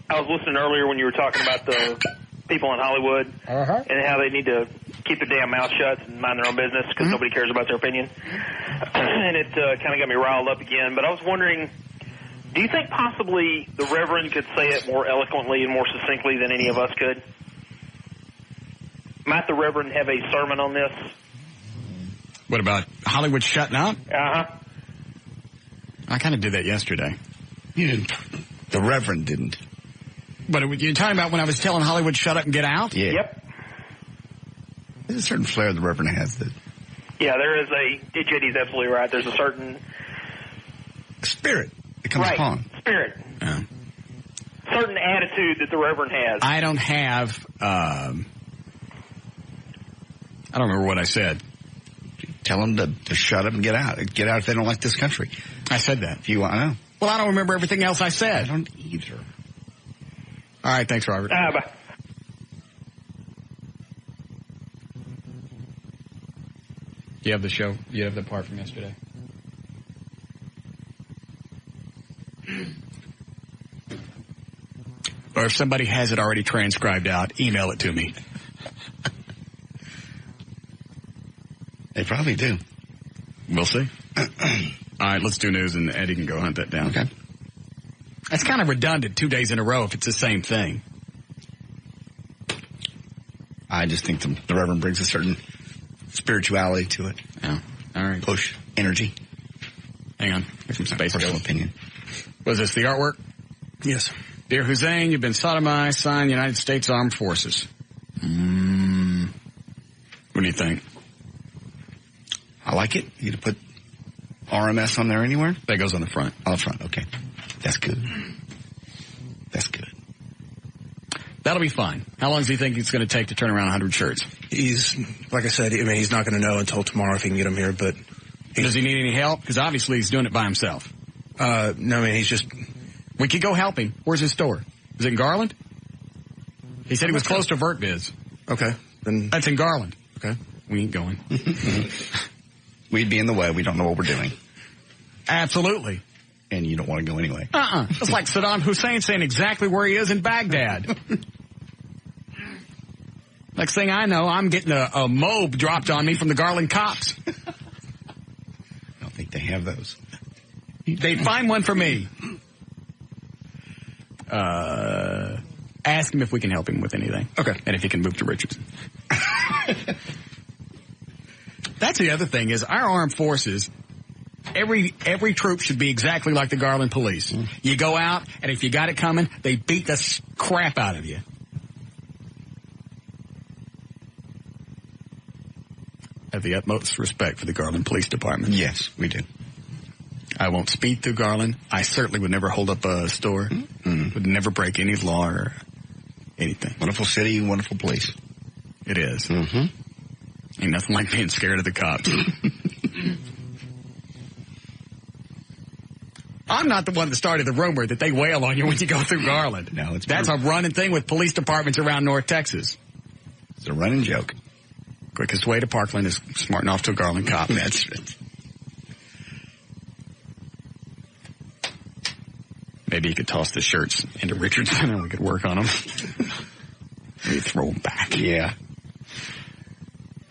I was listening earlier when you were talking about the people in Hollywood and how they need to keep their damn mouth shut and mind their own business because nobody cares about their opinion. And it kind of got me riled up again. But I was wondering, do you think possibly the Reverend could say it more eloquently and more succinctly than any of us could? Might the Reverend have a sermon on this? What about Hollywood shutting up? Uh-huh. I kind of did that yesterday. You didn't. The Reverend didn't. But you're talking about when I was telling Hollywood shut up and get out? Yeah. Yep. There's a certain flair the Reverend has that. Yeah, there is JD's absolutely right. There's a certain spirit that comes upon. Spirit. Yeah. Certain attitude that the Reverend has. I don't have, I don't remember what I said. Tell them to shut up and get out. Get out if they don't like this country. I said that. If you want, I know. Well, I don't remember everything else I said. I don't either. All right, thanks, Robert. Bye. You have the show? You have the part from yesterday? Or if somebody has it already transcribed out, email it to me. They probably do. We'll see. All right, let's do news, and Eddie can go hunt that down. Okay. That's kind of redundant 2 days in a row if it's the same thing. I just think the Reverend brings a certain spirituality to it. Yeah. All right. Push. Energy. Hang on. Here's some space. Personal opinion. Was this the artwork? Yes. Dear Hussein, you've been sodomized, signed United States Armed Forces. What do you think? I like it. You to put RMS on there anywhere? That goes on the front. On the front, okay. That's good. That's good. That'll be fine. How long does he think it's going to take to turn around 100 shirts? He's, like I said, he's not going to know until tomorrow if he can get them here, but... Does he need any help? Because obviously he's doing it by himself. No, he's just... We could go help him. Where's his store? Is it in Garland? He said he was close to VertBiz. Okay. Then that's in Garland. Okay. We ain't going. We'd be in the way. We don't know what we're doing. Absolutely. And you don't want to go anyway. It's like Saddam Hussein saying exactly where he is in Baghdad. Next thing I know, I'm getting a mob dropped on me from the Garland cops. I don't think they have those. They'd find one for me. Ask him if we can help him with anything. Okay. And if he can move to Richardson. That's the other thing is our armed forces, every troop should be exactly like the Garland police. You go out, and if you got it coming, they beat the crap out of you. I have the utmost respect for the Garland Police Department. Yes, we do. I won't speed through Garland. I certainly would never hold up a store. Would never break any law or anything. Wonderful city, wonderful place. It is. Ain't nothing like being scared of the cops. I'm not the one that started the rumor that they wail on you when you go through Garland. No, that's a running thing with police departments around North Texas. It's a running joke. Quickest way to Parkland is smarting off to a Garland cop. That's it. Maybe you could toss the shirts into Richardson and we could work on them. Maybe throw them back. Yeah.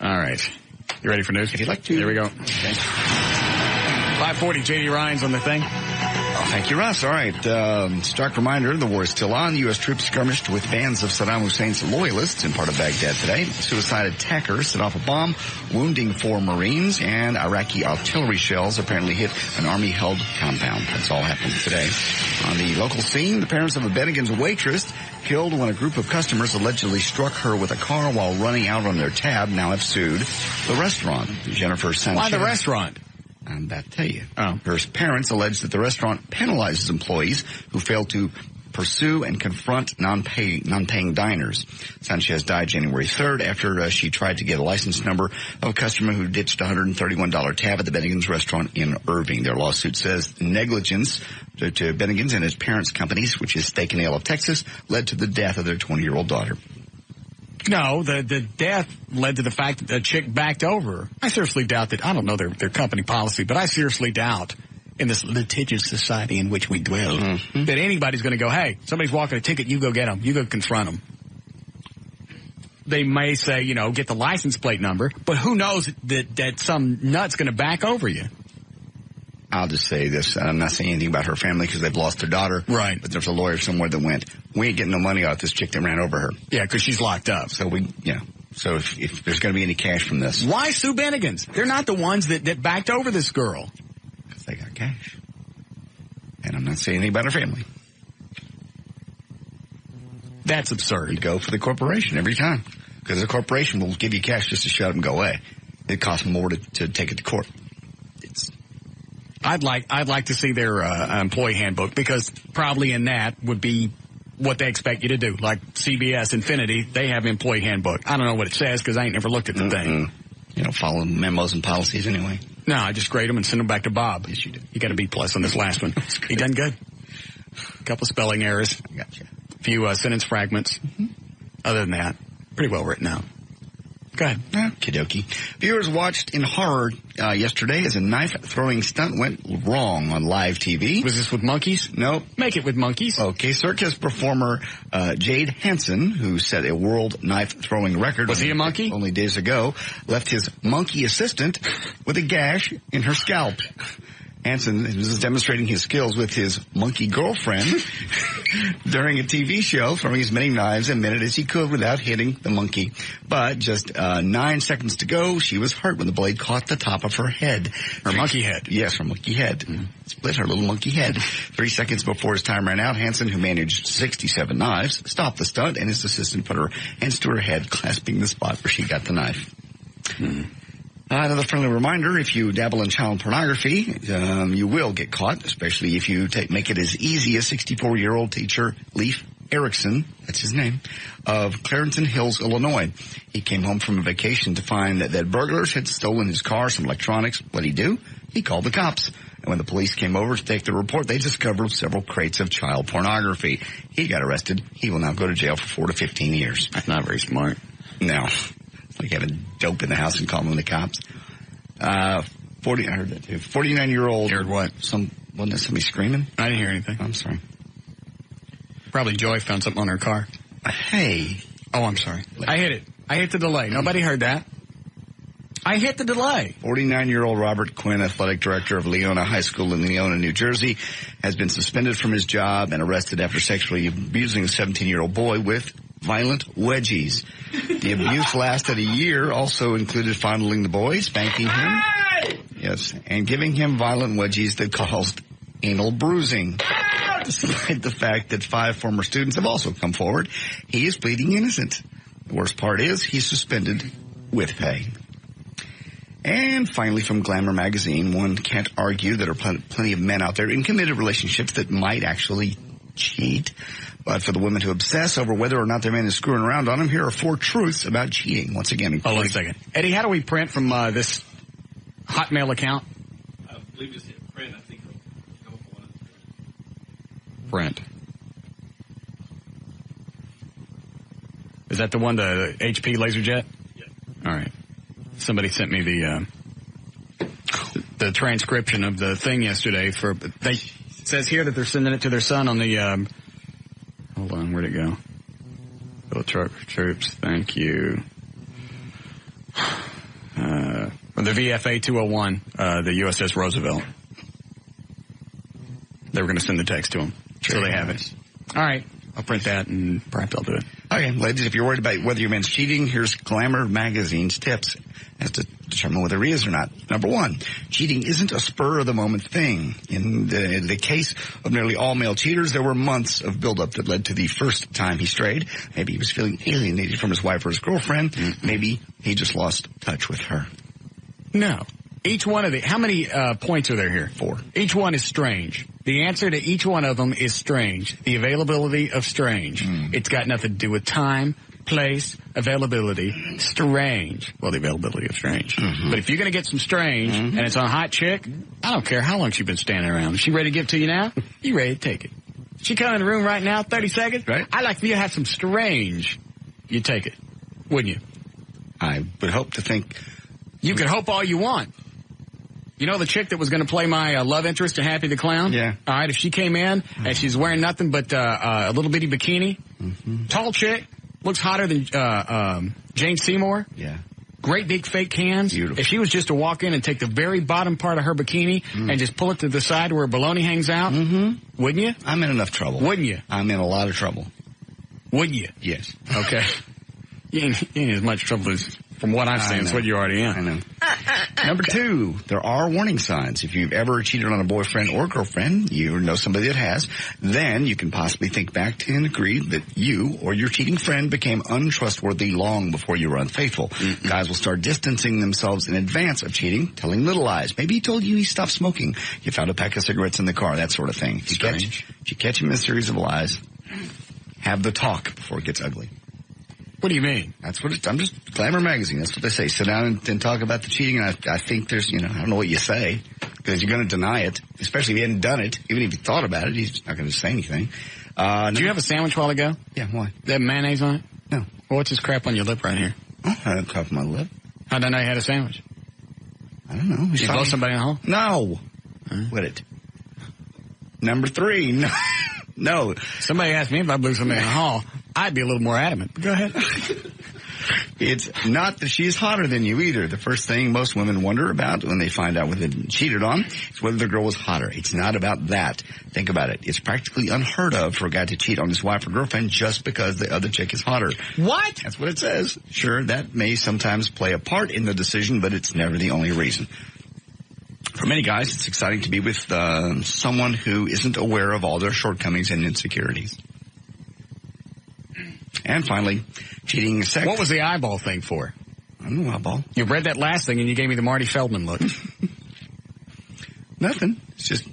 All right. You ready for news? If you'd like to. Here we go. Okay. 540, J.D. Ryan's on the thing. Oh, thank you, Russ. All right. Stark reminder, the war is still on. U.S. troops skirmished with bands of Saddam Hussein's loyalists in part of Baghdad today. Suicide attacker set off a bomb, wounding 4 Marines, and Iraqi artillery shells apparently hit an Army-held compound. That's all happened today. On the local scene, the parents of a Bennigan's waitress killed when a group of customers allegedly struck her with a car while running out on their tab now have sued the restaurant. Jennifer Sanchez. Why the restaurant? I'm about to tell you. Her parents allege that the restaurant penalizes employees who fail to pursue and confront non-paying diners. Sanchez died January 3rd after she tried to get a license number of a customer who ditched a $131 tab at the Bennigan's restaurant in Irving. Their lawsuit says negligence to Bennigan's and his parents' companies, which is Steak and Ale of Texas, led to the death of their 20-year-old daughter. No, the death led to the fact that the chick backed over. I seriously doubt that. I don't know their company policy, but I seriously doubt in this litigious society in which we dwell that anybody's going to go, hey, somebody's walking a ticket, you go get them. You go confront them. They may say, get the license plate number, but who knows that some nut's going to back over you. I'll just say this. I'm not saying anything about her family because they've lost their daughter. Right. But there's a lawyer somewhere that went, we ain't getting no money out this chick that ran over her. Yeah, because she's locked up. So So if there's going to be any cash from this. Why sue Bennigan's? They're not the ones that backed over this girl. Because they got cash. And I'm not saying anything about her family. That's absurd. You go for the corporation every time. Because the corporation will give you cash just to shut up and go away. It costs more to take it to court. I'd like to see their employee handbook, because probably in that would be what they expect you to do. Like CBS, Infinity, they have employee handbook. I don't know what it says because I ain't never looked at the thing. You don't follow memos and policies anyway. No, I just grade them and send them back to Bob. Yes, you do. You got a B+ on this last one. He done good. A couple spelling errors. Gotcha. A few sentence fragments. Other than that, pretty well written out. Go ahead. Okie dokie. Viewers watched in horror yesterday as a knife-throwing stunt went wrong on live TV. Was this with monkeys? Nope. Make it with monkeys. Okay, circus performer Jade Henson, who set a world knife-throwing record. Was he a monkey? Only days ago, left his monkey assistant with a gash in her scalp. Hansen was demonstrating his skills with his monkey girlfriend during a TV show, throwing as many knives a minute as he could without hitting the monkey. But just 9 seconds to go, she was hurt when the blade caught the top of her head. Her monkey head? Yes, her monkey head. Split her little monkey head. 3 seconds before his time ran out, Hansen, who managed 67 knives, stopped the stunt, and his assistant put her hands to her head, clasping the spot where she got the knife. Another friendly reminder, if you dabble in child pornography, you will get caught, especially if you make it as easy as 64-year-old teacher Leif Erickson, that's his name, of Clarington Hills, Illinois. He came home from a vacation to find that burglars had stolen his car, some electronics. What'd he do? He called the cops. And when the police came over to take the report, they discovered several crates of child pornography. He got arrested. He will now go to jail for 4 to 15 years. That's not very smart. No. Like having dope in the house and calling the cops. 49-year-old. Heard what? Some Wasn't that somebody screaming? I didn't hear anything. I'm sorry. Probably Joy found something on her car. Hey. Oh, I'm sorry. I hit it. I hit the delay. Nobody heard that. I hit the delay. 49-year-old Robert Quinn, athletic director of Leona High School in Leona, New Jersey, has been suspended from his job and arrested after sexually abusing a 17-year-old boy with violent wedgies. The abuse lasted a year, also included fondling the boy, spanking him, yes, and giving him violent wedgies that caused anal bruising. Despite the fact that 5 former students have also come forward, he is pleading innocent. The worst part is he's suspended with pay. And finally, from Glamour magazine, one can't argue there are plenty of men out there in committed relationships that might actually cheat. But for the women who obsess over whether or not their man is screwing around on them, here are 4 truths about cheating. Once again, hold on a second. Eddie, how do we print from this Hotmail account? I believe just hit print. I think it'll go for one. Print. Is that the one, the HP LaserJet? Yep. All right. Somebody sent me the transcription of the thing yesterday. It says here that they're sending it to their son on the, hold on, where'd it go? Bill Troops, thank you. The VFA 201, the USS Roosevelt. They were going to send the text to him. So they have it. All right. I'll print that and perhaps I'll do it. Okay, ladies, if you're worried about whether your man's cheating, here's Glamour magazine's tips as to determine whether he is or not. Number 1, cheating isn't a spur-of-the-moment thing. In the case of nearly all male cheaters, there were months of buildup that led to the first time he strayed. Maybe he was feeling alienated from his wife or his girlfriend. Mm-hmm. Maybe he just lost touch with her. No. Each one of how many points are there here? 4. Each one is strange. The answer to each one of them is strange. The availability of strange. It's got nothing to do with time, place, availability. Strange. Well, the availability of strange. Mm-hmm. But if you're going to get some strange, and it's on a hot chick, I don't care how long she's been standing around. Is she ready to give it to you now? You ready to take it. She come in the room right now, 30 seconds? Right. I'd like for you to have some strange. You take it. Wouldn't you? I would hope to think. You could hope all you want. You know the chick that was going to play my love interest in Happy the Clown? Yeah. All right, if she came in and she's wearing nothing but a little bitty bikini, tall chick, looks hotter than Jane Seymour. Yeah. Great big fake hands. Beautiful. If she was just to walk in and take the very bottom part of her bikini and just pull it to the side where her baloney hangs out, wouldn't you? I'm in enough trouble. Wouldn't you? I'm in a lot of trouble. Wouldn't you? Yes. Okay. You ain't as much trouble as, from what I've seen, it's what you're already in. I know. Number 2, there are warning signs. If you've ever cheated on a boyfriend or girlfriend, you know somebody that has, then you can possibly think back to and agree that you or your cheating friend became untrustworthy long before you were unfaithful. Guys will start distancing themselves in advance of cheating, telling little lies. Maybe he told you he stopped smoking. You found a pack of cigarettes in the car, that sort of thing. If you catch him in a series of lies, have the talk before it gets ugly. What do you mean? That's what I'm just Glamour magazine. That's what they say. Sit down and talk about the cheating. And I think there's, I don't know what you say because you're going to deny it, especially if you hadn't done it. Even if you thought about it, he's not going to say anything. Do you have a sandwich while ago? Yeah, why? Did have mayonnaise on it? No. Well, what's this crap on your lip right here? Oh, I don't crap on my lip. How did I know you had a sandwich? I don't know. Did you blow somebody in the hole? No. Quit it. Number 3. No. No. Somebody asked me if I blew somebody in the hall. I'd be a little more adamant. Go ahead. It's not that she's hotter than you either. The first thing most women wonder about when they find out whether they've been cheated on is whether the girl was hotter. It's not about that. Think about it. It's practically unheard of for a guy to cheat on his wife or girlfriend just because the other chick is hotter. What? That's what it says. Sure, that may sometimes play a part in the decision, but it's never the only reason. For many guys, it's exciting to be with someone who isn't aware of all their shortcomings and insecurities. And finally, cheating is sex. What was the eyeball thing for? I don't know, eyeball. You read that last thing and you gave me the Marty Feldman look. Nothing. It's just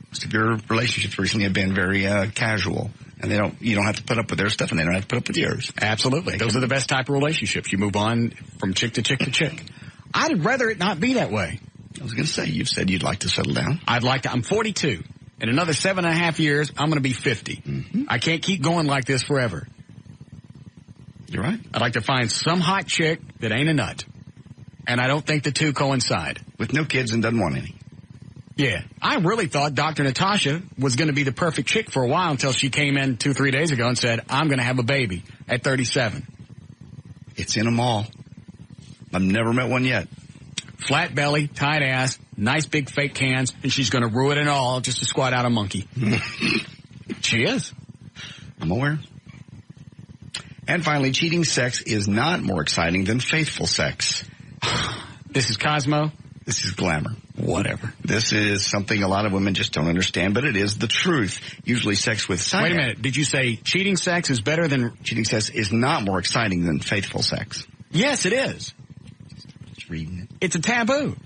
most of your relationships recently have been very casual. And you don't have to put up with their stuff and they don't have to put up with yours. Absolutely. Those are the best type of relationships. You move on from chick to chick to chick. I'd rather it not be that way. I was going to say, you've said you'd like to settle down. I'm 42. In another 7.5 years, I'm going to be 50. I can't keep going like this forever. You're right. I'd like to find some hot chick that ain't a nut. And I don't think the two coincide. With no kids and doesn't want any. Yeah. I really thought Dr. Natasha was going to be the perfect chick for a while until she came in 2-3 days ago and said, I'm going to have a baby at 37. It's in them all. I've never met one yet. Flat belly, tight ass, nice big fake cans, and she's going to ruin it all just to squat out a monkey. She is. I'm aware. And finally, cheating sex is not more exciting than faithful sex. This is Cosmo. This is glamour. Whatever. This is something a lot of women just don't understand, but it is the truth. Usually sex with side... Wait a minute. Did you say cheating sex is better than... Cheating sex is not more exciting than faithful sex. Yes, it is. Just reading it. It's a taboo.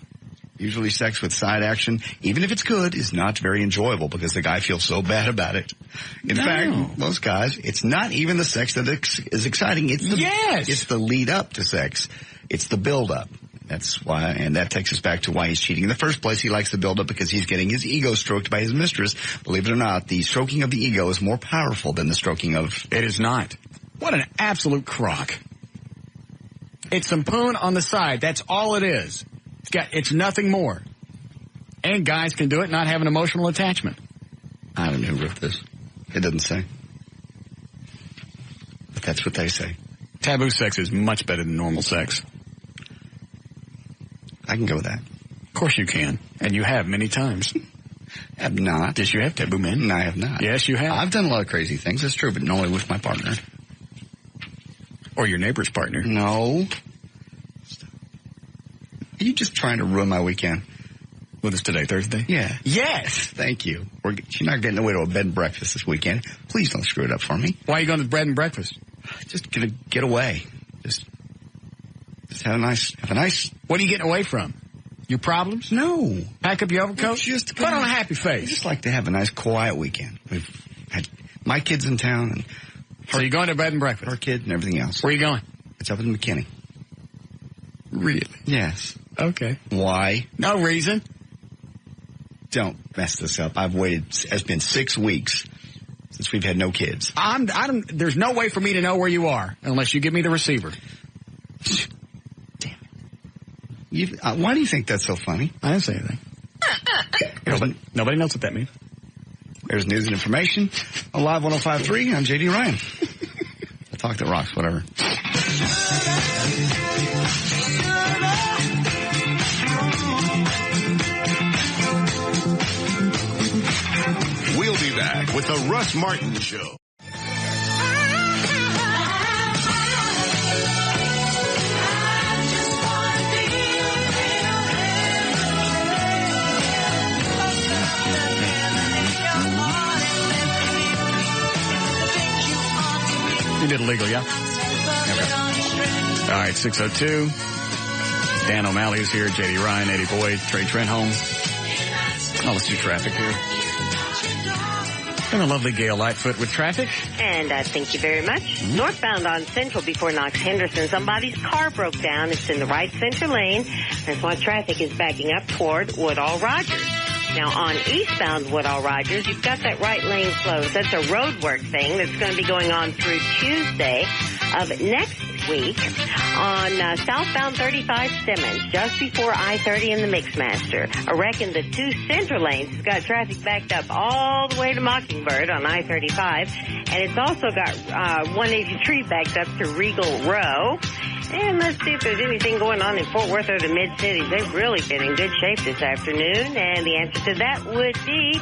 Usually sex with side action, even if it's good, is not very enjoyable because the guy feels so bad about it. In fact, most guys, it's not even the sex that is exciting. It's the, it's the lead up to sex. It's the build up. That's why, and that takes us back to why he's cheating. In the first place, he likes the build up because he's getting his ego stroked by his mistress. Believe it or not, the stroking of the ego is more powerful than the stroking of... It is not. What an absolute crock. It's some poon on the side. That's all it is. It's nothing more. And guys can do it, not have an emotional attachment. I don't know who wrote this. It doesn't say. But that's what they say. Taboo sex is much better than normal sex. I can go with that. Of course you can. And you have many times. I have not. Yes, you have, taboo man. No, I have not. Yes, you have. I've done a lot of crazy things. That's true, but normally with my partner. Or your neighbor's partner. No. Are you just trying to ruin my weekend? What is today, Thursday? Yeah. Yes! Thank you. She's not getting away to a bed and breakfast this weekend. Please don't screw it up for me. Why are you going to bed and breakfast? Just gonna get away. Just have a nice... What are you getting away from? Your problems? No. Pack up your overcoat? Just put on a happy face. I just like to have a nice quiet weekend. We've had my kids in town and... So you're going to bed and breakfast? Her kid and everything else. Where are you going? It's up in McKinney. Really? Yes. Okay. Why? No reason. Don't mess this up. I've waited. It's been 6 weeks since we've had no kids. There's no way for me to know where you are unless you give me the receiver. Damn it. Why do you think that's so funny? I didn't say anything. Nobody knows what that means. There's news and information. On Live 105.3, I'm J.D. Ryan. The talk that rocks, whatever. We'll be back with the Russ Martin Show. You did it legal, yeah? Okay. All right, 6:02. Dan O'Malley is here. J.D. Ryan, Eddie Boyd, Trey Trenholm. Oh, let's do traffic here. And a lovely Gail Lightfoot with traffic. And thank you very much. Northbound on Central before Knox Henderson, somebody's car broke down. It's in the right center lane. That's why traffic is backing up toward Woodall Rogers. Now, on eastbound Woodall Rogers, you've got that right lane closed. That's a road work thing that's going to be going on through Tuesday of next week on southbound 35 Simmons, just before I-30 in the Mixmaster. I reckon the two center lanes has got traffic backed up all the way to Mockingbird on I-35, and it's also got 183 backed up to Regal Row. And let's see if there's anything going on in Fort Worth or the mid-cities. They've really been in good shape this afternoon, and the answer to that would be,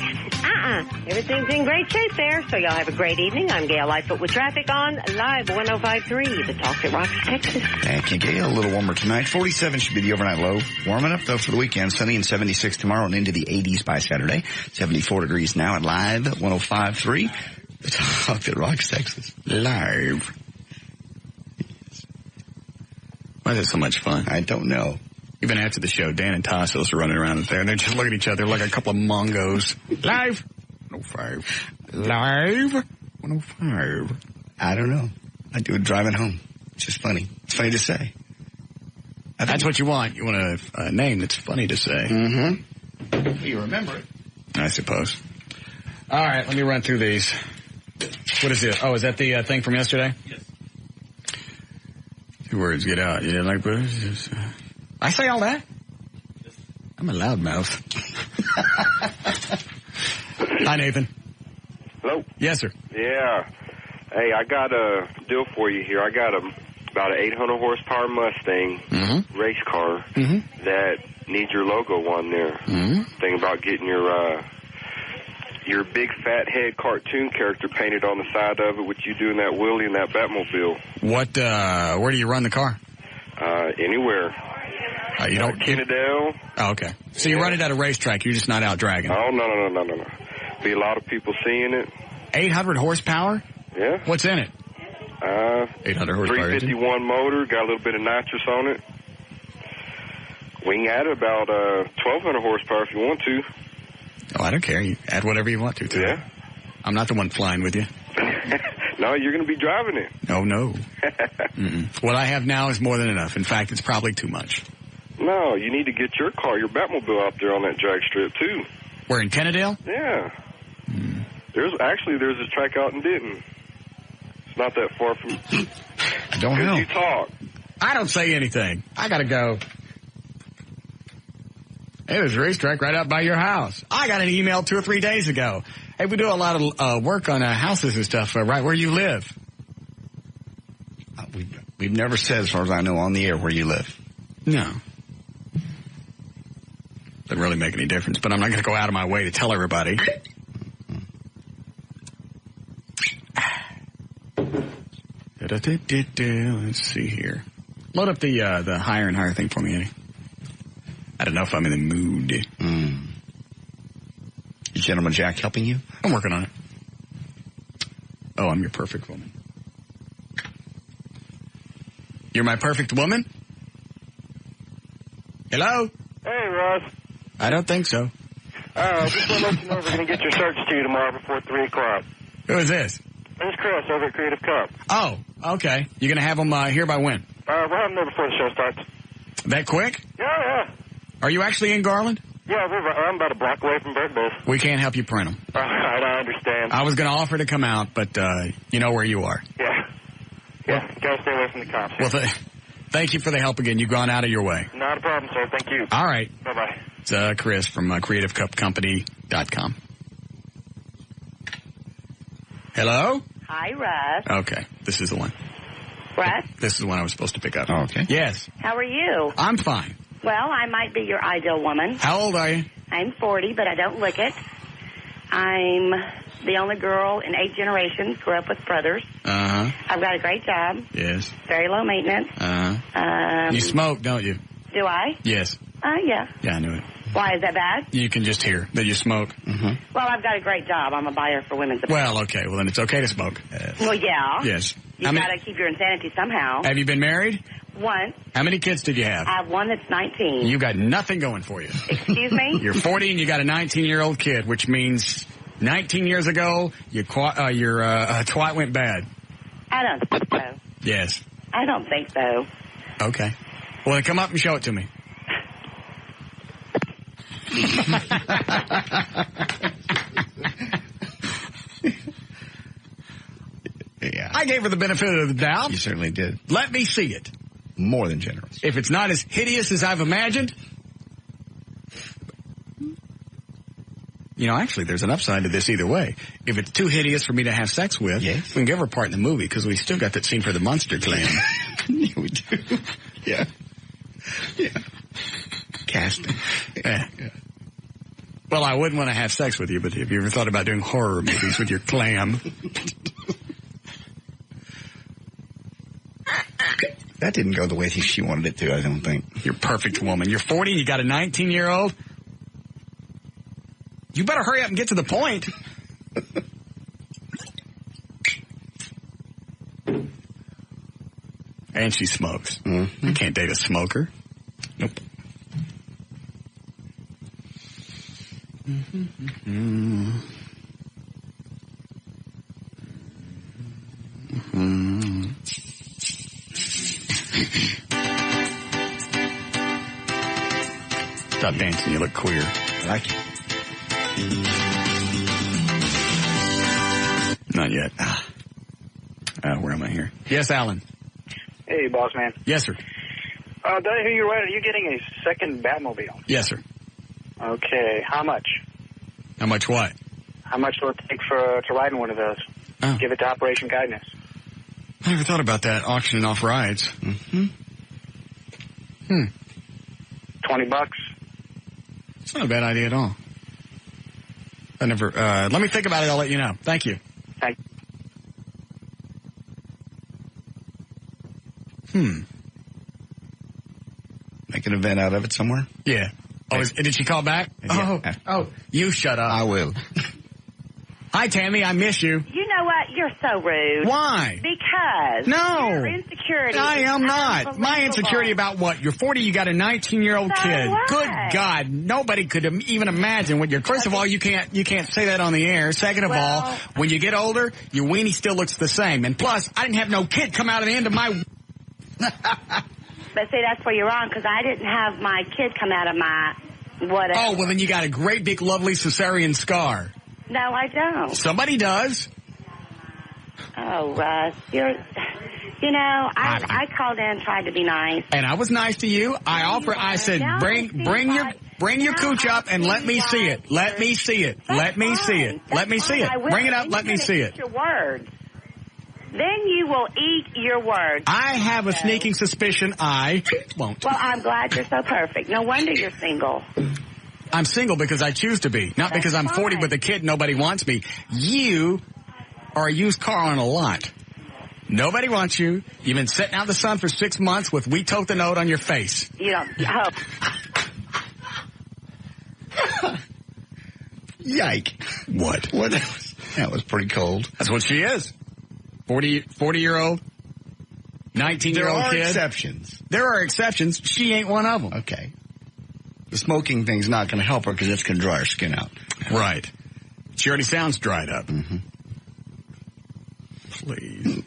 everything's in great shape there. So y'all have a great evening. I'm Gail Lightfoot with traffic on Live 105.3, the talk that rocks Texas. Thank you, Gail. A little warmer tonight. 47 should be the overnight low. Warming up, though, for the weekend. Sunny and 76 tomorrow and into the 80s by Saturday. 74 degrees now at Live 105.3, the talk that rocks Texas. Live. Why is it so much fun? I don't know. Even after the show, Dan and Tassos are running around there, and they just look at each other like a couple of mongos. Live 105. Live 105. I don't know. I do it driving home. It's just funny. It's funny to say. That's what you want. You want a name that's funny to say. Mm-hmm. You remember it. I suppose. All right, let me run through these. What is it? Oh, is that the thing from yesterday? Yes. 2 words get out. You didn't like Bruce? I say all that? I'm a loudmouth. Hi, Nathan. Hello? Yes, sir. Yeah. Hey, I got a deal for you here. I got about an 800 horsepower Mustang race car that needs your logo on there. Thinking about getting your big fat head cartoon character painted on the side of it with you doing that wheelie in that Batmobile. Where do you run the car? Anywhere. You don't Kennedale. Oh, okay. So you run it at a racetrack. You're just not out dragging. Oh, no. Be a lot of people seeing it. 800 horsepower? Yeah. What's in it? 800 horsepower. 351 motor. Got a little bit of nitrous on it. We can add about 1,200 horsepower if you want to. Oh, I don't care. You add whatever you want to. Yeah. I'm not the one flying with you. No, you're going to be driving it. No. What I have now is more than enough. In fact, it's probably too much. No, you need to get your car, your Batmobile out there on that drag strip, too. Where, in Kennedale? Yeah. There's a track out in Denton. It's not that far from... I don't know. You talk. I don't say anything. I got to go. Hey, there's a racetrack right out by your house. I got an email 2 or 3 days ago. Hey, we do a lot of work on houses and stuff right where you live. We've never said, as far as I know, on the air where you live. No. Doesn't really make any difference, but I'm not going to go out of my way to tell everybody. Let's see here. Load up the higher and higher thing for me, Eddie. I don't know if I'm in the mood. Is Gentleman Jack helping you? I'm working on it. Oh, I'm your perfect woman. You're my perfect woman? Hello? Hey, Russ. I don't think so. Just want to let you know we're going to get your search to you tomorrow before 3 o'clock. Who is this? This is Chris over at Creative Cup. Oh, okay. You're going to have them here by when? We'll have them there before the show starts. That quick? Yeah. Are you actually in Garland? Yeah, I'm about a block away from Bird-Base. We can't help you print them. All right, I understand. I was going to offer to come out, but you know where you are. Yeah, gotta stay away from the cops. Well, thank you for the help again. You've gone out of your way. Not a problem, sir. Thank you. All right. Bye-bye. It's Chris from CreativeCupCompany.com. Hello? Hi, Russ. Okay, this is the one. Russ? This is the one I was supposed to pick up. Oh, okay. Yes. How are you? I'm fine. Well, I might be your ideal woman. How old are you? I'm 40, but I don't look it. I'm the only girl in 8 generations, grew up with brothers. Uh-huh. I've got a great job. Yes. Very low maintenance. Uh-huh. You smoke, don't you? Do I? Yes. Yeah. Yeah, I knew it. Why, is that bad? You can just hear that you smoke. Well, I've got a great job. I'm a buyer for women's apparel. Well, okay. Well, then it's okay to smoke. Well, yeah. Yes. You've got to keep your insanity somehow. Have you been married? Once. How many kids did you have? I have one that's 19. You got nothing going for you. Excuse me? You're 40 and you got a 19-year-old kid, which means 19 years ago, your twat went bad. I don't think so. Yes. I don't think so. Okay. Well, then come up and show it to me. Yeah. I gave her the benefit of the doubt. You certainly did. Let me see it. More than generous. If it's not as hideous as I've imagined. You know, actually, there's an upside to this either way. If it's too hideous for me to have sex with, we can give her a part in the movie because we still got that scene for the monster clan. Yeah, we do. Yeah. Casting. Yeah. Well, I wouldn't want to have sex with you, but have you ever thought about doing horror movies with your clam? That didn't go the way she wanted it to, I don't think. You're a perfect woman. You're 40 and you got a 19-year-old. You better hurry up and get to the point. And she smokes. You can't date a smoker. Nope. Stop dancing, you look queer. I like it. Not yet. Where am I here? Yes, Alan. Hey, boss man. Yes, sir. Did I hear you right? Are you getting a second Batmobile? Yes, sir. Okay, how much? How much what? How much will it take to ride in one of those? Oh. Give it to Operation Guidance. I never thought about that, auctioning off rides. $20. It's not a bad idea at all. I never, let me think about it, I'll let you know. Thank you. Thank Make an event out of it somewhere? Yeah. Oh, did she call back? Yeah. Oh, you shut up. I will. Hi, Tammy, I miss you. You know what? You're so rude. Why? Because No. your insecurity. I am is not. My insecurity about what? You're 40, you got a 19-year-old So kid. what? Good God. Nobody could even imagine what you're... First of all, you can't say that on the air. Second of all, when you get older, your weenie still looks the same. And plus, I didn't have no kid come out of the end of my... But see, that's where you're wrong, because I didn't have my kid come out of my whatever. Oh, well, then you got a great big lovely cesarean scar. No, I don't. Somebody does. Oh, Russ, I called in, tried to be nice. And I was nice to you. I said, bring your cooch up and let me see it. Let me see it. Let me see it. Let me see it. Bring it up. Let me see it. Your words. Then you will eat your words. I have a sneaking suspicion I won't. Well, I'm glad you're so perfect. No wonder you're single. I'm single because I choose to be, not because I'm 40 with a kid. Nobody wants me. You are a used car on a lot. Nobody wants you. You've been sitting out in the sun for 6 months with "We tote the note" on your face. You don't. Yike! What? That was pretty cold. That's what she is. 40-year-old, 19-year-old There are kid. exceptions. There are exceptions. She ain't one of them. Okay. The smoking thing's not going to help her because it's going to dry her skin out. Right. She already sounds dried up. Mm-hmm. Please.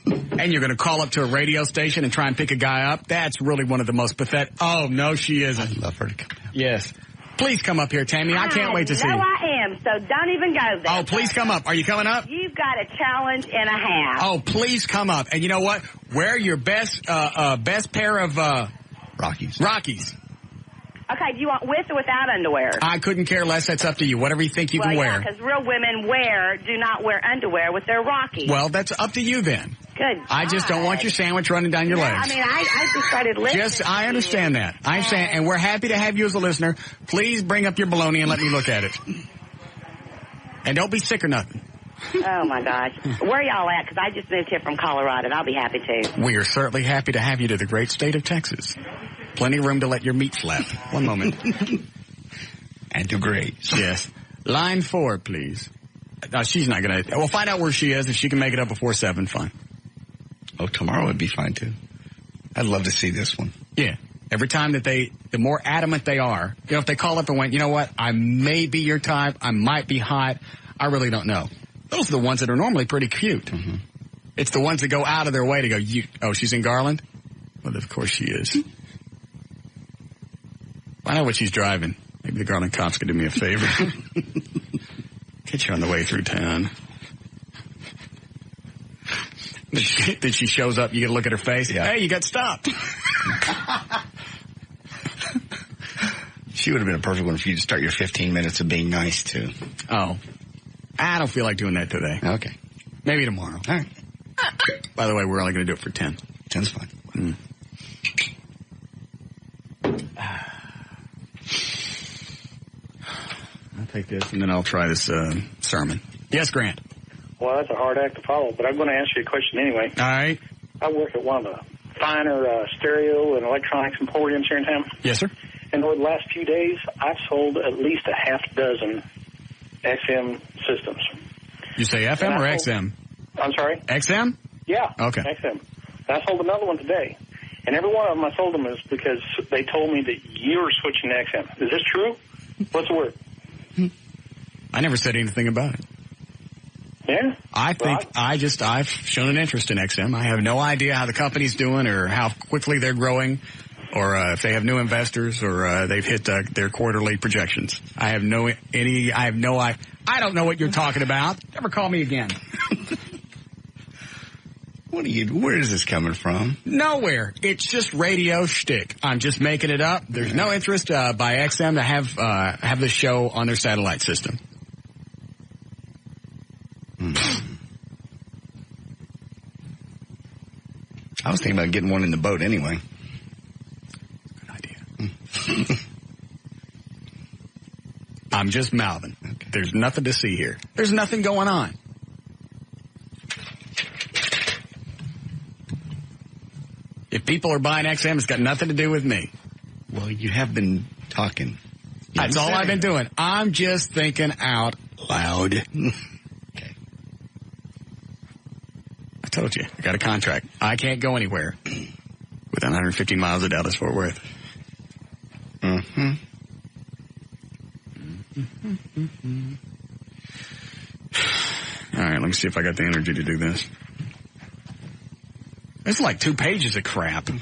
And you're going to call up to a radio station and try and pick a guy up? That's really one of the most pathetic. Oh, no, she isn't. I'd love her to come down. Yes. Please come up here, Tammy. I can't wait to see you. I am, so don't even go there. Oh, please come up. Are you coming up? You've got a challenge and a half. Oh, please come up. And you know what? Wear your best pair of Rockies. Okay, do you want with or without underwear? I couldn't care less. That's up to you. Whatever you think you can wear. Because real women do not wear underwear with their Rockies. Well, that's up to you then. Good. I just don't want your sandwich running down your legs. I mean, I just started listening. I understand that. I understand, and we're happy to have you as a listener. Please bring up your baloney and let me look at it. And don't be sick or nothing. Oh, my gosh. Where y'all at? Because I just moved here from Colorado, and I'll be happy to. We are certainly happy to have you to the great state of Texas. Plenty of room to let your meat flap. One moment. And to graze. Yes. Line 4, please. She's not going to. We'll find out where she is. If she can make it up before 7, fine. Oh, tomorrow would be fine, too. I'd love to see this one. Yeah. Every time that the more adamant they are, if they call up and went, you know what, I may be your type, I might be hot, I really don't know. Those are the ones that are normally pretty cute. Mm-hmm. It's the ones that go out of their way to go, she's in Garland? Well, of course she is. I know what she's driving. Maybe the Garland cops could do me a favor. Get you on the way through town. Then she shows up, you get a look at her face. Yeah. Hey, you got stopped. She would have been a perfect one for you to start your 15 minutes of being nice to. Oh. I don't feel like doing that today. Okay. Maybe tomorrow. All right. By the way, we're only going to do it for 10. 10's fine. I'll take this, and then I'll try this sermon. Yes, Grant? Well, that's a hard act to follow, but I'm going to answer your question anyway. All right. I work at one of the finer stereo and electronics emporiums here in town. Yes, sir. And over the last few days, I've sold at least a half dozen XM systems. You say FM or XM? I'm sorry? XM? Yeah. Okay. XM. And I sold another one today. And every one of them I sold them is because they told me that you're switching to XM. Is this true? What's the word? I never said anything about it. Yeah? I think I've shown an interest in XM. I have no idea how the company's doing or how quickly they're growing or if they have new investors or they've hit their quarterly projections. I don't know what you're talking about. Never call me again. Where is this coming from? Nowhere. It's just radio shtick. I'm just making it up. There's no interest by XM to have the show on their satellite system. I was thinking about getting one in the boat anyway. Good idea. I'm just mouthing. Okay. There's nothing to see here. There's nothing going on. If people are buying XM, it's got nothing to do with me. Well, you have been talking. That's all I've been doing. I'm just thinking out loud. Okay. I told you, I got a contract. I can't go anywhere within 150 miles of Dallas-Fort Worth. Mm-hmm. All right, let me see if I got the energy to do this. It's like 2 pages of crap. All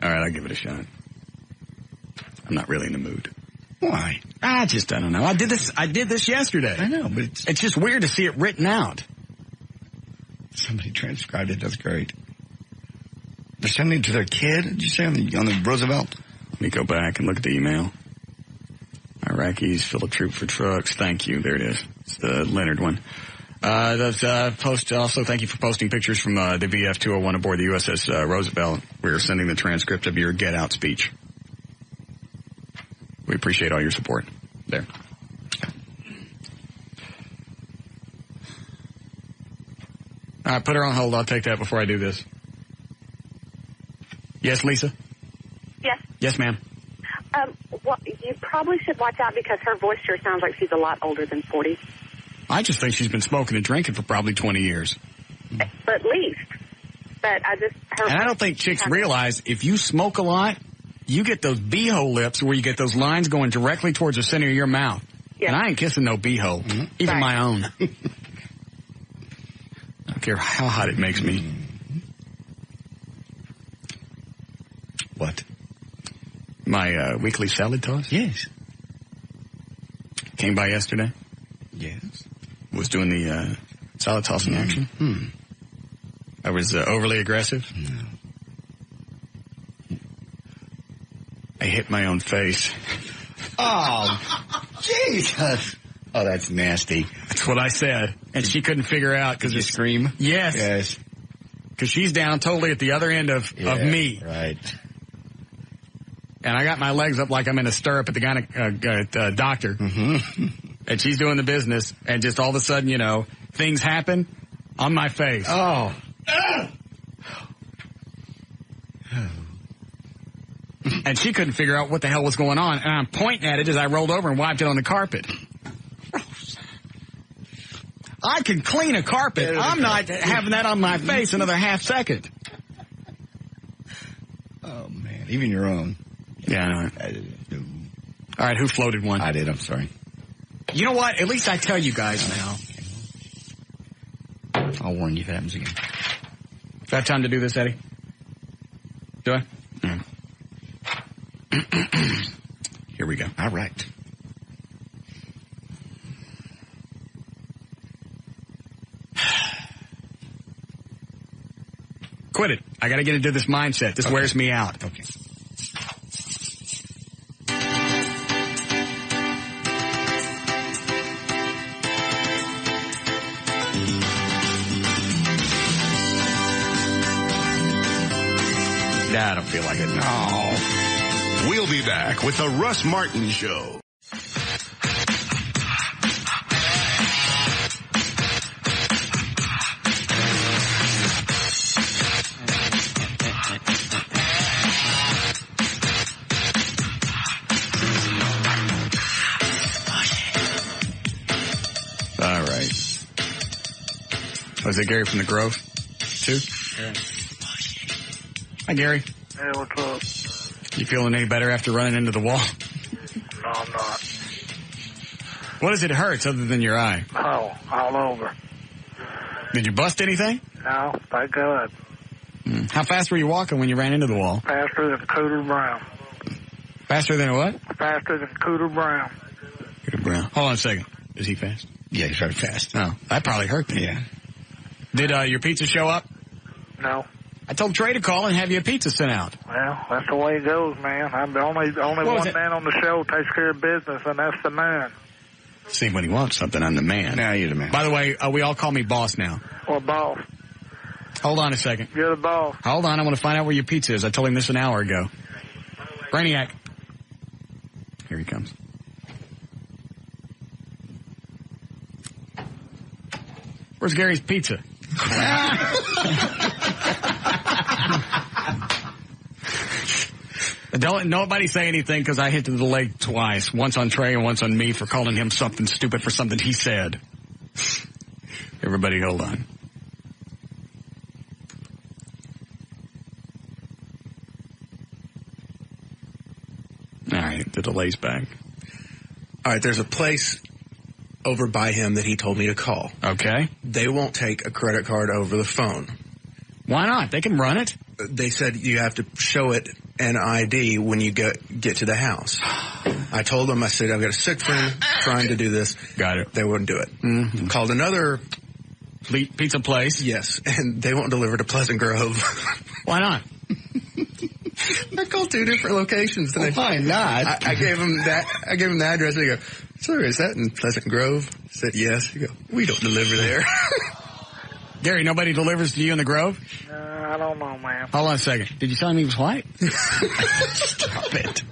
right, I'll give it a shot. I'm not really in the mood. Why? I don't know. I did this yesterday. I know, but it's just weird to see it written out. Somebody transcribed it. That's great. They're sending it to their kid, did you say, on the Roosevelt? Let me go back and look at the email. Iraqis fill a troop for trucks. Thank you. There it is. It's the Leonard one. Also, thank you for posting pictures from the VF-201 aboard the USS Roosevelt. We're sending the transcript of your get out speech. We appreciate all your support. There. All right, put her on hold. I'll take that before I do this. Yes, Lisa? Yes. Yes, ma'am. Well, you probably should watch out because her voice sure sounds like she's a lot older than 40. I just think she's been smoking and drinking for probably 20 years. At least. But And I don't think chicks realize if you smoke a lot, you get those beehole lips where you get those lines going directly towards the center of your mouth. Yeah. And I ain't kissing no beehole, even my own. I don't care how hot it makes me. What? My weekly salad toss? Yes. Came by yesterday? Yes. Was doing the salad tossing action? I was overly aggressive? No. I hit my own face. Oh, Jesus. Oh, that's nasty. That's what I said. And she couldn't figure out because you scream? Yes. Yes. Because she's down totally at the other end of me. Right. And I got my legs up like I'm in a stirrup at the doctor. Mm-hmm. And she's doing the business. And just all of a sudden, things happen on my face. Oh. And she couldn't figure out what the hell was going on. And I'm pointing at it as I rolled over and wiped it on the carpet. I can clean a carpet. I'm not having that on my face another half second. Oh, man. Even your own. Yeah, I know. All right, who floated one? I did. I'm sorry. You know what? At least I tell you guys now. I'll warn you if it happens again. Do I have time to do this, Eddie? Do I? Yeah. Here we go. All right. Quit it. I got to get into this mindset. This wears me out. Okay. Nah, I don't feel like it. No. We'll be back with the Russ Martin Show. All right. Was it Gary from the Grove, too? Yeah. Hi, Gary. Hey, what's up? You feeling any better after running into the wall? No, I'm not. What does it hurt other than your eye? Oh, all over. Did you bust anything? No, thank God. How fast were you walking when you ran into the wall? Faster than Cooter Brown. Faster than a what? Faster than Cooter Brown. Cooter Brown. Hold on a second. Is he fast? Yeah, he's very fast. Oh, that probably hurt me. Yeah. Did your pizza show up? No. I told Trey to call and have you a pizza sent out. Well, that's the way it goes, man. I'm the only one man on the show takes care of business, and that's the man. See, when he wants something, I'm the man. Now you're the man. By the way, we all call me boss now. Well, boss. Hold on a second. You're the boss. Hold on, I want to find out where your pizza is. I told him this an hour ago. Brainiac. Here he comes. Where's Gary's pizza? Don't nobody say anything because I hit the leg twice. Once on Trey and once on me for calling him something stupid for something he said. Everybody hold on. All right, the delay's back. All right, there's a place over by him that he told me to call. Okay. They won't take a credit card over the phone. Why not? They can run it. They said you have to show it an ID when you get to the house. I told them, I said, I've got a sick friend trying to do this. Got it. They wouldn't do it. Mm-hmm. Called another pizza place. Yes, and they won't deliver to Pleasant Grove. Why not? I called 2 different locations. Well, why not? I gave them that. I gave them the address. They go, sir, is that in Pleasant Grove? I said, yes. He go, we don't deliver there. Gary, nobody delivers to you in the Grove? I don't know, man. Hold on a second. Did you tell him he was white? Stop it.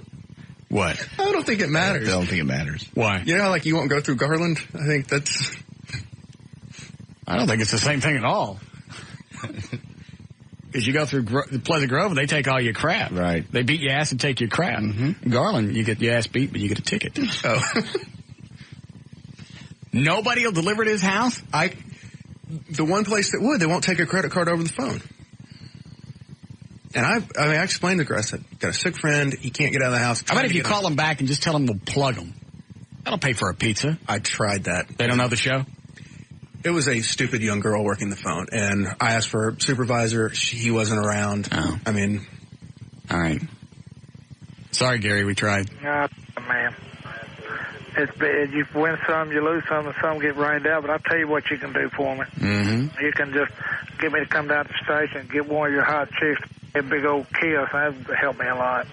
What? I don't think it matters. I don't think it matters. Why? You know how, like, you won't go through Garland? I think that's... I don't think it's the same thing at all. Because you go through Pleasant Grove, they take all your crap. Right. They beat your ass and take your crap. Mm-hmm. Garland, you get your ass beat, but you get a ticket. Oh. Nobody will deliver to his house? The one place that would, they won't take a credit card over the phone. And I explained to the girl, I said, got a sick friend, he can't get out of the house. How about if you call him back and just tell him we'll plug him? That'll pay for a pizza. I tried that. They don't know the show? It was a stupid young girl working the phone, and I asked for a supervisor. He wasn't around. Oh. I mean... All right. Sorry, Gary, we tried. Man. It's bad. You win some, you lose some, and some get rained out, but I'll tell you what you can do for me. Mm-hmm. You can just get me to come down to the station, get one of your hot chicks, a big old kiss. That would help me a lot.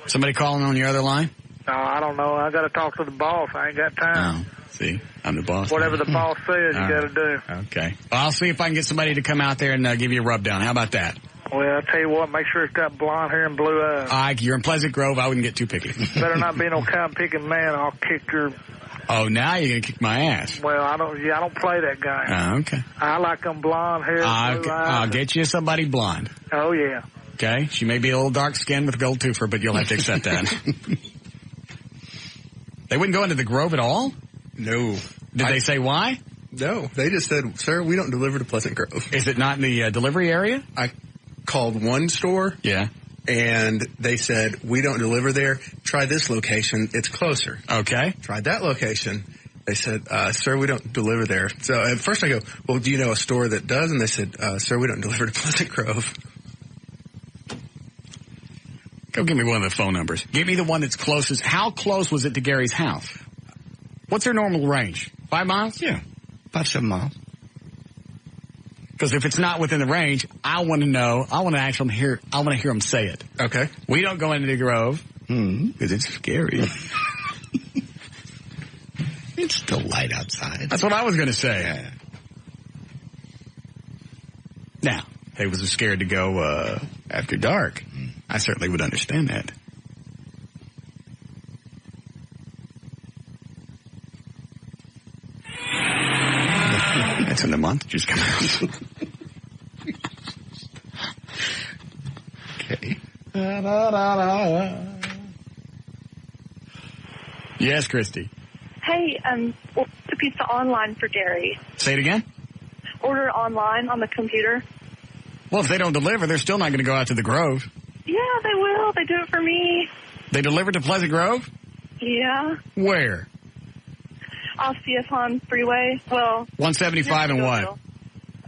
Somebody calling on your other line? No, I don't know. I got to talk to the boss. I ain't got time. Oh, see, I'm the boss. Whatever the boss says, you got to do. Okay. Well, I'll see if I can get somebody to come out there and give you a rub down. How about that? Well, I'll tell you what, make sure it's got blonde hair and blue eyes. You're in Pleasant Grove. I wouldn't get too picky. Better not be no cotton-picking man. I'll kick your... Oh, now you're going to kick my ass. Well, I don't play that guy. Okay. I like them blonde hair and blue eyes. I'll get you somebody blonde. Oh, yeah. Okay? She may be a little dark-skinned with a gold tooth, but you'll have to accept that. They wouldn't go into the Grove at all? No. Did they say why? No. They just said, sir, we don't deliver to Pleasant Grove. Is it not in the delivery area? I called one store. Yeah. And they said, we don't deliver there. Try this location. It's closer. Okay. Tried that location. They said, sir, we don't deliver there. So at first I go, well, do you know a store that does? And they said, sir, we don't deliver to Pleasant Grove. Go give me one of the phone numbers. Give me the one that's closest. How close was it to Gary's house? What's their normal range? 5 miles? Yeah. 5-7 miles. Because if it's not within the range, I want to know. I want to actually hear. I want to hear them say it. Okay. We don't go into the Grove because it's scary. It's still light outside. That's what I was going to say. Yeah. Now, if they was scared to go after dark, I certainly would understand that. That's when the monsters come out. Okay. Yes, Christy. Hey, order the pizza online for Gary. Say it again? Order online on the computer. Well, if they don't deliver, they're still not going to go out to the Grove. Yeah, they will. They do it for me. They deliver to Pleasant Grove? Yeah. Where? Off CFON Freeway. Well, 175 and what?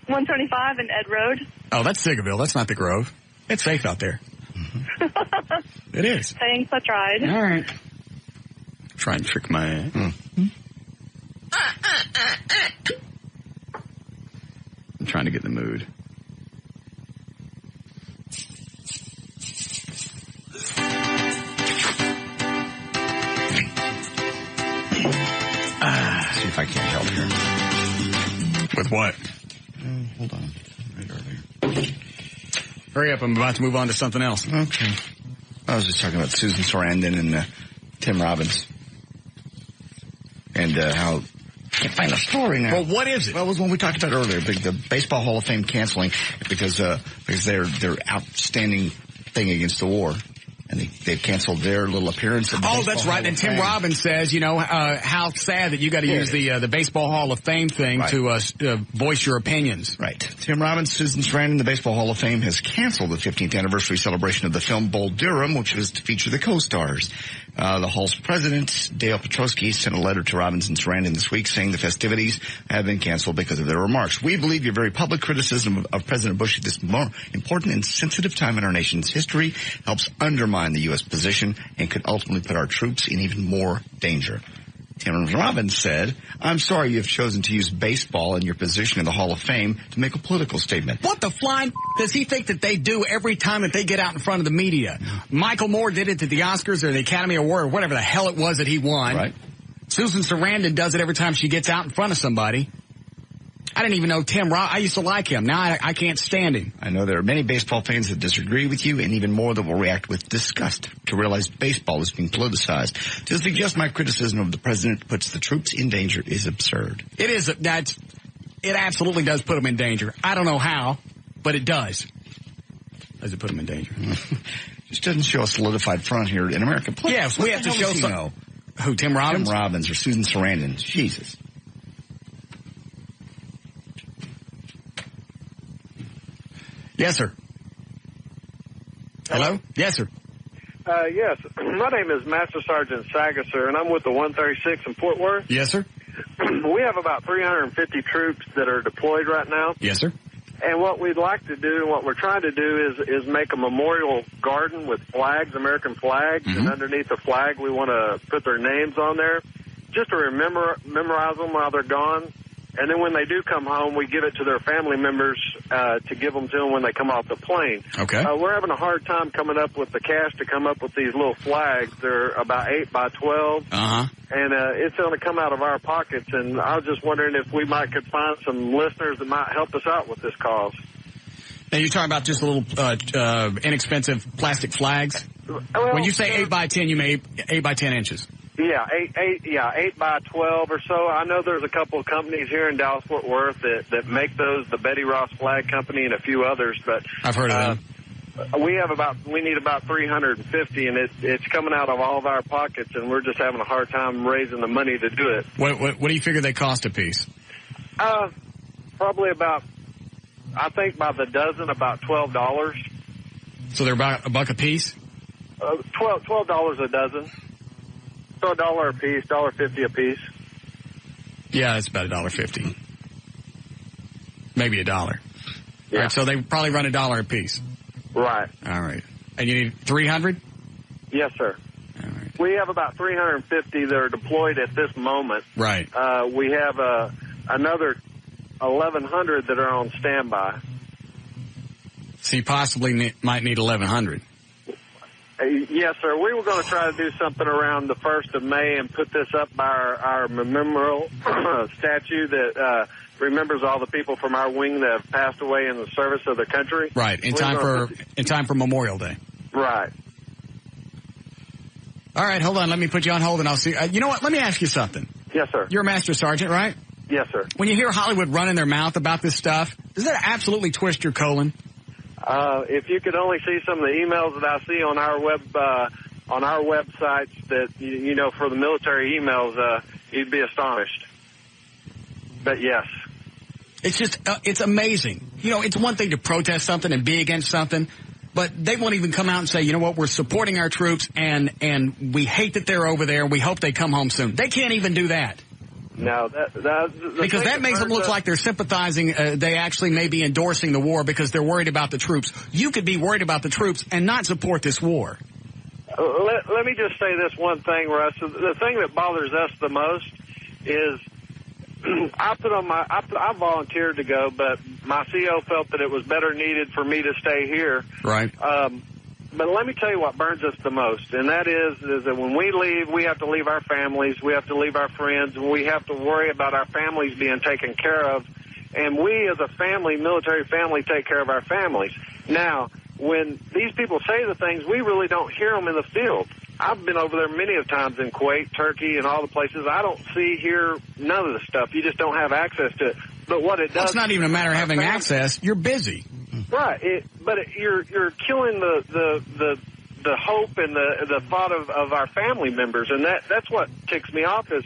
175 and Ed Road. Oh, that's Sigerville. That's not the Grove. It's safe out there. It is. Thanks, I tried. All right. Trying to trick my ass. I'm trying to get in the mood. See if I can't help here. With what? Hold on. Right earlier. Hurry up, I'm about to move on to something else. Okay. I was just talking about Susan Sarandon and Tim Robbins. And how... I can't find a story now. Well, what is it? Well, it was one we talked about earlier. The Baseball Hall of Fame canceling because their outstanding thing against the war. And they've canceled their little appearance. At the Baseball that's right. And Tim Robbins says, how sad that you got to use the Baseball Hall of Fame thing to voice your opinions. Right. Tim Robbins, Susan Sarandon, the Baseball Hall of Fame has canceled the 15th anniversary celebration of the film Bull Durham, which was to feature the co-stars. The Hall's president, Dale Petrosky, sent a letter to Robbins and Sarandon this week saying the festivities have been canceled because of their remarks. We believe your very public criticism of President Bush at this more important and sensitive time in our nation's history helps undermine the U.S. position and could ultimately put our troops in even more danger. Tim Robbins said, I'm sorry you have chosen to use baseball in your position in the Hall of Fame to make a political statement. What the flying does he think that they do every time that they get out in front of the media? Michael Moore did it at the Oscars or the Academy Award or whatever the hell it was that he won. Right. Susan Sarandon does it every time she gets out in front of somebody. I didn't even know Tim Robbins. I used to like him. Now I can't stand him. I know there are many baseball fans that disagree with you and even more that will react with disgust to realize baseball is being politicized. To suggest my criticism of the president puts the troops in danger is absurd. It is. It absolutely does put them in danger. I don't know how, but it does. Does it put them in danger? Just doesn't show a solidified front here in America. Yes, we have to show some. Who, Tim Robbins? Tim Robbins or Susan Sarandon. Jesus. Yes, sir. Hello? Yes, sir. Yes. My name is Master Sergeant Sagasser, and I'm with the 136 in Fort Worth. Yes, sir. We have about 350 troops that are deployed right now. Yes, sir. And what we'd like to do and what we're trying to do is make a memorial garden with flags, American flags, and underneath the flag we want to put their names on there just to memorize them while they're gone. And then when they do come home, we give it to their family members to give them to them when they come off the plane. Okay. We're having a hard time coming up with the cash to come up with these little flags. They're about 8 by 12. Uh-huh. And it's going to come out of our pockets. And I was just wondering if we could find some listeners that might help us out with this cause. Now, you're talking about just little inexpensive plastic flags? Well, when you say 8 by 10, you mean 8 by 10 inches? Yeah, 8 by 12 or so. I know there's a couple of companies here in Dallas-Fort Worth that make those, the Betty Ross Flag Company and a few others. But I've heard of them. We need about 350, and it's coming out of all of our pockets, and we're just having a hard time raising the money to do it. What do you figure they cost a piece? Probably about, I think by the dozen, about $12. So they're about $1 a piece? $12 a dozen. So $1 a piece, $1.50 a piece. Yeah, it's about $1.50. Maybe $1. Yeah. All right, so they probably run $1 a piece. Right. All right. And you need 300? Yes, sir. All right. We have about 350 that are deployed at this moment. Right. We have another 1,100 that are on standby. So you possibly might need 1,100. Yes, sir. We were going to try to do something around the 1st of May and put this up by our memorial statue that remembers all the people from our wing that have passed away in the service of the country. Right. In time for Memorial Day. Right. All right. Hold on. Let me put you on hold, and I'll see. You know what? Let me ask you something. Yes, sir. You're a Master Sergeant, right? Yes, sir. When you hear Hollywood running their mouth about this stuff, does that absolutely twist your colon? If you could only see some of the emails that I see on our websites that for the military emails, you'd be astonished. But yes, it's just it's amazing. It's one thing to protest something and be against something, but they won't even come out and say, you know what, we're supporting our troops and we hate that they're over there. We hope they come home soon. They can't even do that. No, because that makes them look like they're sympathizing. They actually may be endorsing the war because they're worried about the troops. You could be worried about the troops and not support this war. let me just say this one thing, Russ. The thing that bothers us the most is I volunteered to go, but my CO felt that it was better needed for me to stay here. Right. But let me tell you what burns us the most, and that is that when we leave, we have to leave our families, we have to leave our friends, and we have to worry about our families being taken care of. And we as a family, military family, take care of our families. Now, when these people say the things, we really don't hear them in the field. I've been over there many of times in Kuwait, Turkey, and all the places. I don't hear none of the stuff. You just don't have access to it. But what it does... Well, it's not even a matter of having access. You're busy. Right. You're killing the hope and the thought of our family members. And that's what ticks me off is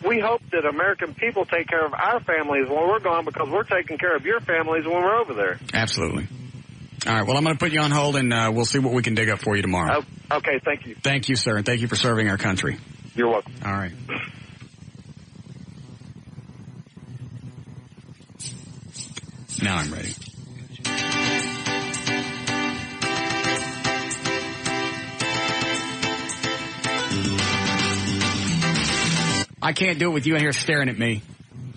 we hope that American people take care of our families when we're gone because we're taking care of your families when we're over there. Absolutely. All right, well, I'm going to put you on hold, and we'll see what we can dig up for you tomorrow. Okay, thank you. Thank you, sir, and thank you for serving our country. You're welcome. All right. Now I'm ready. I can't do it with you in here staring at me.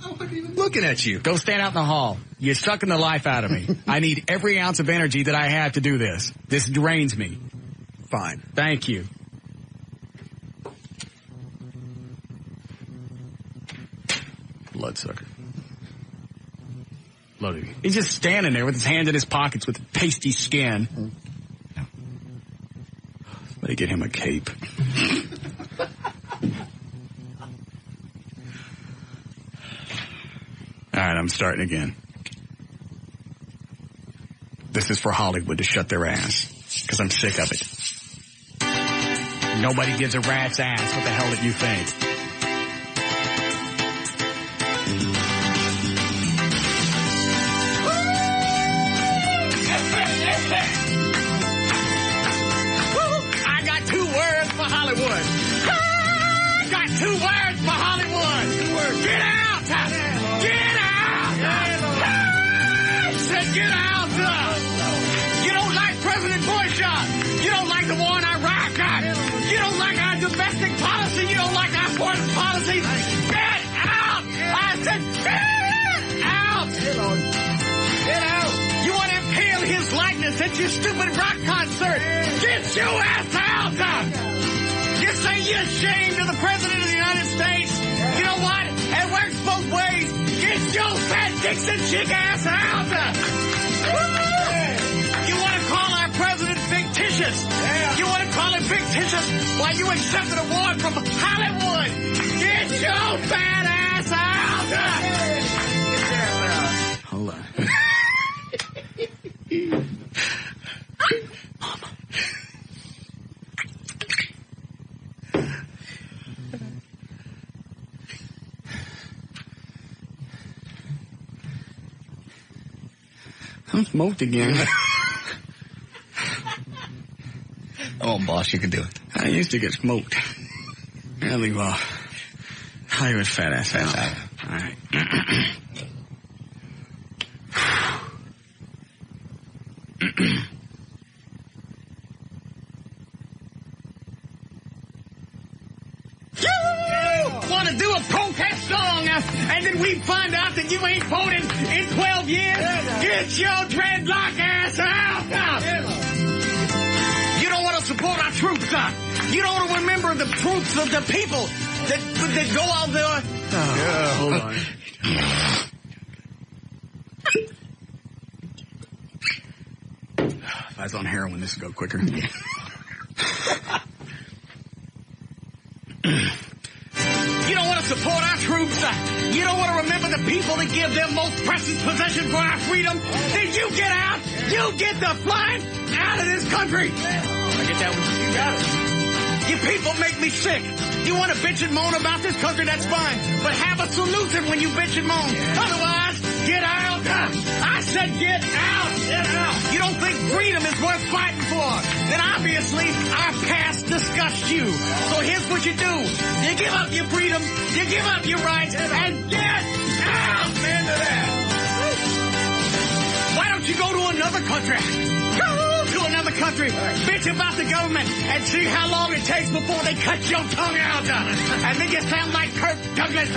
I wasn't even looking at you. Go stand out in the hall. You're sucking the life out of me. I need every ounce of energy that I have to do this. This drains me. Fine. Thank you. Bloodsucker. Love you. He's just standing there with his hands in his pockets with pasty skin. Let me get him a cape. All right, I'm starting again. This is for Hollywood to shut their ass, because I'm sick of it. Nobody gives a rat's ass. What the hell did you think? I got 2 words for Hollywood. I got 2 words for Hollywood. 2 words. Get out! Get out! I said get out! You don't like President Bush. You don't like the war in Iraq. You don't like our domestic policy. You don't like our foreign policy. Get out! I said get out! Get out! You want to impale his likeness at your stupid rock concert. Get your ass out! You say you're ashamed of the President of the United States. You know what? It works both ways. Get your fat Dixon chick ass out! You want to call our president fictitious? You want to call him fictitious while you accept an award from Hollywood? Get your fat ass out! Hold on. Mama. I'm smoked again. Oh, boss, you can do it. I used to get smoked. Really well. Hollywood fat ass out. All right. Want to do a protest song, and then we find out that you ain't voted in 12 years? Get your dreadlock ass out! You don't want to support our troops, You don't want to remember the troops of the people that go out there. Hold on. If I was on heroin, this would go quicker. You don't want to support our troops. You don't want to remember the people that give their most precious possession for our freedom. Then you get out. You get the flying out of this country. I get that one. You got it. You people make me sick. You want to bitch and moan about this country, that's fine. But have a solution when you bitch and moan. Otherwise, get out. I said get out. Get out. You don't think freedom is worth fighting for? Then obviously our past disgusts you. So here's what you do. You give up your freedom, you give up your rights, and get out. Amen to that. Why don't you go to another country? Go to another country, bitch about the government, and see how long it takes before they cut your tongue out. And then you sound like Kirk Douglas.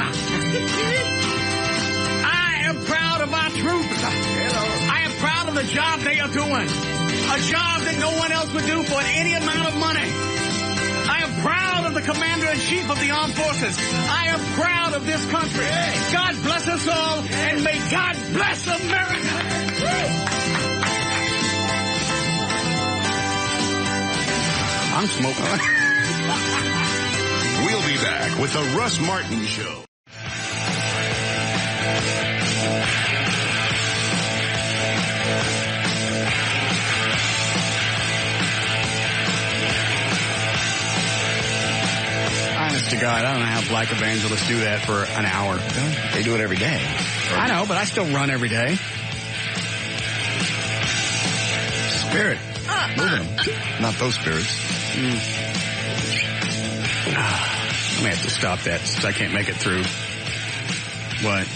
I am proud of our troops. I am proud of the job they are doing. A job that no one else would do for any amount of money. I am proud of the Commander-in-Chief of the Armed Forces. I am proud of this country. God bless us all, and may God bless America. I'm smoking. We'll be back with the Russ Martin Show. Honest to God, I don't know how black evangelists do that for an hour. They do it every day. I know, but I still run every day. Spirit. Moving them. Not those spirits. I may have to stop that since I can't make it through. What?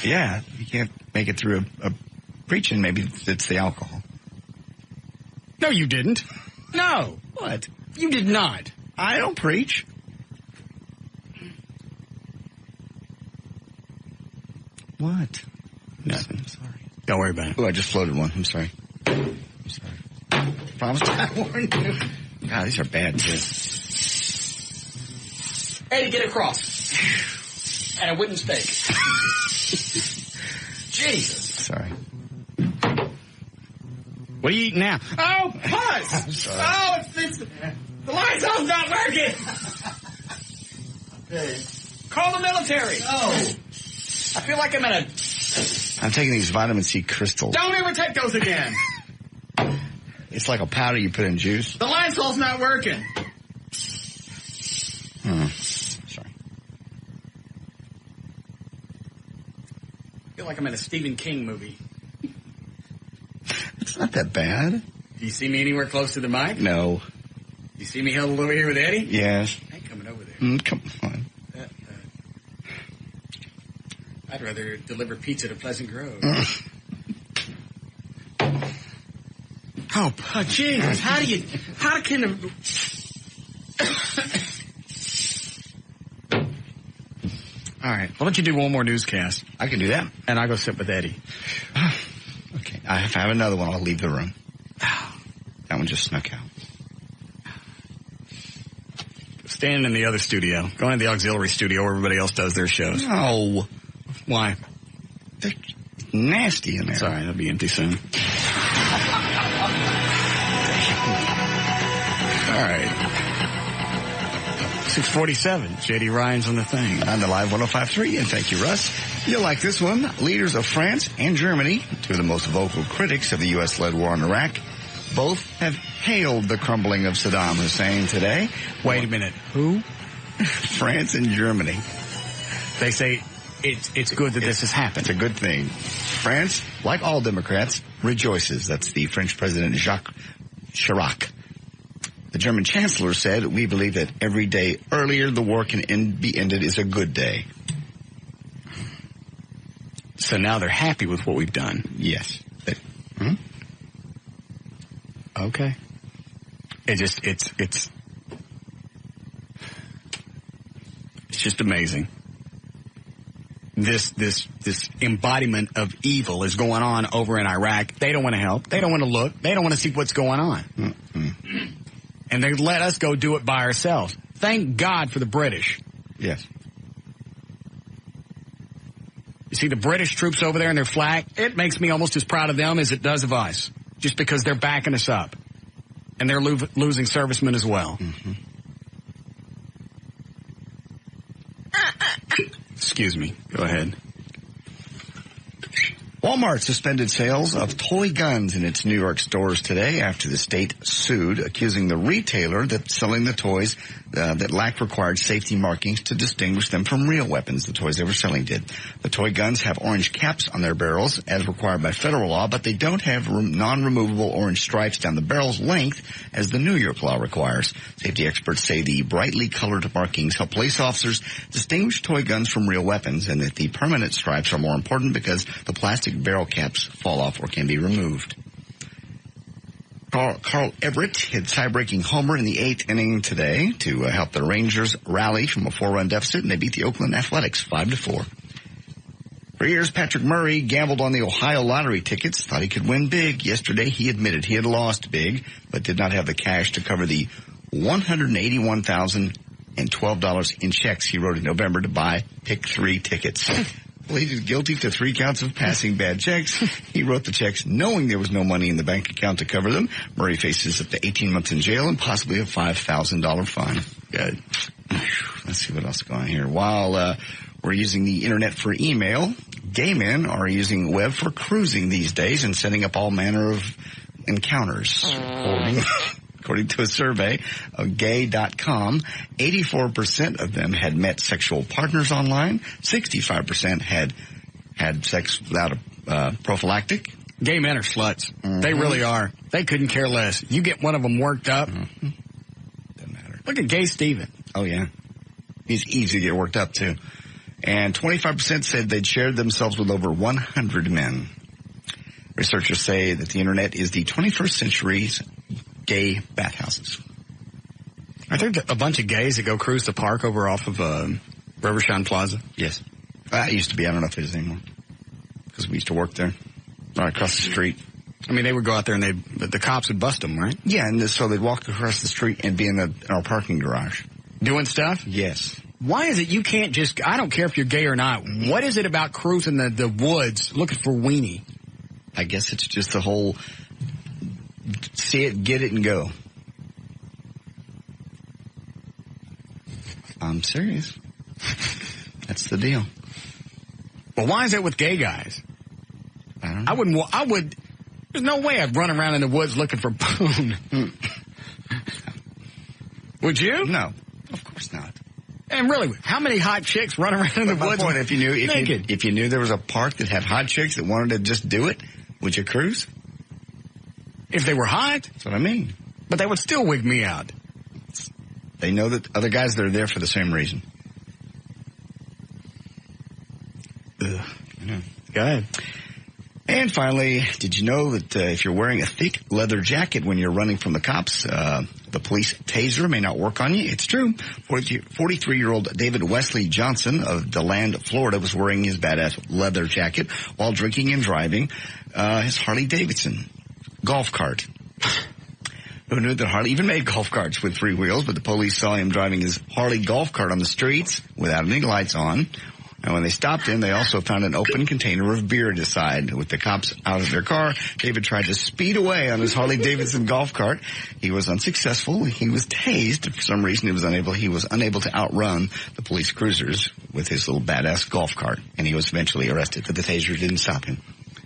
Yeah, you can't make it through a preaching. Maybe it's the alcohol. No, you didn't. No. What? You did not. I don't preach. What? Nothing. I'm sorry. Don't worry about it. Oh, I just floated one. I'm sorry. Promise I warned you. God, these are bad, too. Hey, get across. And a wooden stake. Jesus. Sorry. What are you eating now? Oh, hush! Oh, it's the lights off not working! Okay. Call the military. Oh. I feel like I'm in a... I'm taking these vitamin C crystals. Don't ever take those again. It's like a powder you put in juice. The Lysol's not working. Sorry. I feel like I'm in a Stephen King movie. It's not that bad. Do you see me anywhere close to the mic? No. You see me held over here with Eddie? Yes. I ain't coming over there. Come on. I'd rather deliver pizza to Pleasant Grove. Oh, Jesus. How can All right. Why don't you do one more newscast? I can do that. And I'll go sit with Eddie. Okay. If I have another one, I'll leave the room. That one just snuck out. Standing in the other studio. Going to the auxiliary studio where everybody else does their shows. No. Why? They're nasty in there. Sorry, that'll be empty soon. All right. 6:47. J.D. Ryan's on the thing. On the Live 105.3. And thank you, Russ. You'll like this one. Leaders of France and Germany, two of the most vocal critics of the U.S.-led war in Iraq, both have hailed the crumbling of Saddam Hussein today. Wait a minute. Who? France and Germany. They say it's good that this has happened. It's a good thing. France, like all Democrats, rejoices. That's the French President Jacques Chirac. The German Chancellor said, "We believe that every day earlier the war can be ended is a good day." So now they're happy with what we've done. Yes. Okay. It's just amazing. This embodiment of evil is going on over in Iraq. They don't want to help. They don't want to look. They don't want to see what's going on. Mm-hmm. And they let us go do it by ourselves. Thank God for the British. Yes. You see the British troops over there in their flag? It makes me almost as proud of them as it does of us. Just because they're backing us up. And they're losing servicemen as well. Mm-hmm. Excuse me. Go ahead. Walmart suspended sales of toy guns in its New York stores today after the state sued, accusing the retailer that's selling the toys that lack required safety markings to distinguish them from real weapons. The toys they were selling did. The toy guns have orange caps on their barrels as required by federal law, but they don't have non-removable orange stripes down the barrel's length as the New York law requires. Safety experts say the brightly colored markings help police officers distinguish toy guns from real weapons, and that the permanent stripes are more important because the plastic barrel caps fall off or can be removed. Carl Everett hit a tie-breaking homer in the 8th inning today to help the Rangers rally from a 4-run deficit, and they beat the Oakland Athletics 5-4. For years, Patrick Murray gambled on the Ohio lottery tickets, thought he could win big. Yesterday, he admitted he had lost big, but did not have the cash to cover the $181,012 in checks he wrote in November to buy Pick 3 tickets. Pleaded guilty to 3 counts of passing bad checks. He wrote the checks knowing there was no money in the bank account to cover them. Murray faces up to 18 months in jail and possibly a $5,000 fine. Good. Let's see what else is going on here. While we're using the internet for email, gay men are using web for cruising these days and setting up all manner of encounters. According to a survey of gay.com, 84% of them had met sexual partners online. 65% had sex without a prophylactic. Gay men are sluts. Mm-hmm. They really are. They couldn't care less. You get one of them worked up. Mm-hmm. Doesn't matter. Look at Gay Steven. Oh, yeah. He's easy to get worked up, too. And 25% said they'd shared themselves with over 100 men. Researchers say that the internet is the 21st century's gay bathhouses. Are there a bunch of gays that go cruise the park over off of Rivershine Plaza? Yes. That used to be. I don't know if it is anymore. Because we used to work there. Right across the street. I mean, they would go out there and the cops would bust them, right? Yeah, and so they'd walk across the street and be in our parking garage. Doing stuff? Yes. Why is it you can't just, I don't care if you're gay or not, what is it about cruising the woods looking for weenie? I guess it's just the whole see it, get it, and go. I'm serious. That's the deal. Well, why is it with gay guys? I don't know. There's no way I'd run around in the woods looking for poon. Would you? No, of course not. And really, how many hot chicks run around in the woods if you knew there was a park that had hot chicks that wanted to just do it, would you cruise? If they were hot? That's what I mean. But they would still wig me out. They know that other guys that are there for the same reason. Ugh. I know. Go ahead. And finally, did you know that if you're wearing a thick leather jacket when you're running from the cops, the police taser may not work on you? It's true. 43-year-old David Wesley Johnson of DeLand, Florida, was wearing his badass leather jacket while drinking and driving his Harley-Davidson golf cart. Who knew that Harley even made golf carts with 3 wheels, but the police saw him driving his Harley golf cart on the streets without any lights on. And when they stopped him, they also found an open container of beer to his side. With the cops out of their car, David tried to speed away on his Harley-Davidson golf cart. He was unsuccessful. He was tased. For some reason, he was unable to outrun the police cruisers with his little badass golf cart. And he was eventually arrested, but the taser didn't stop him.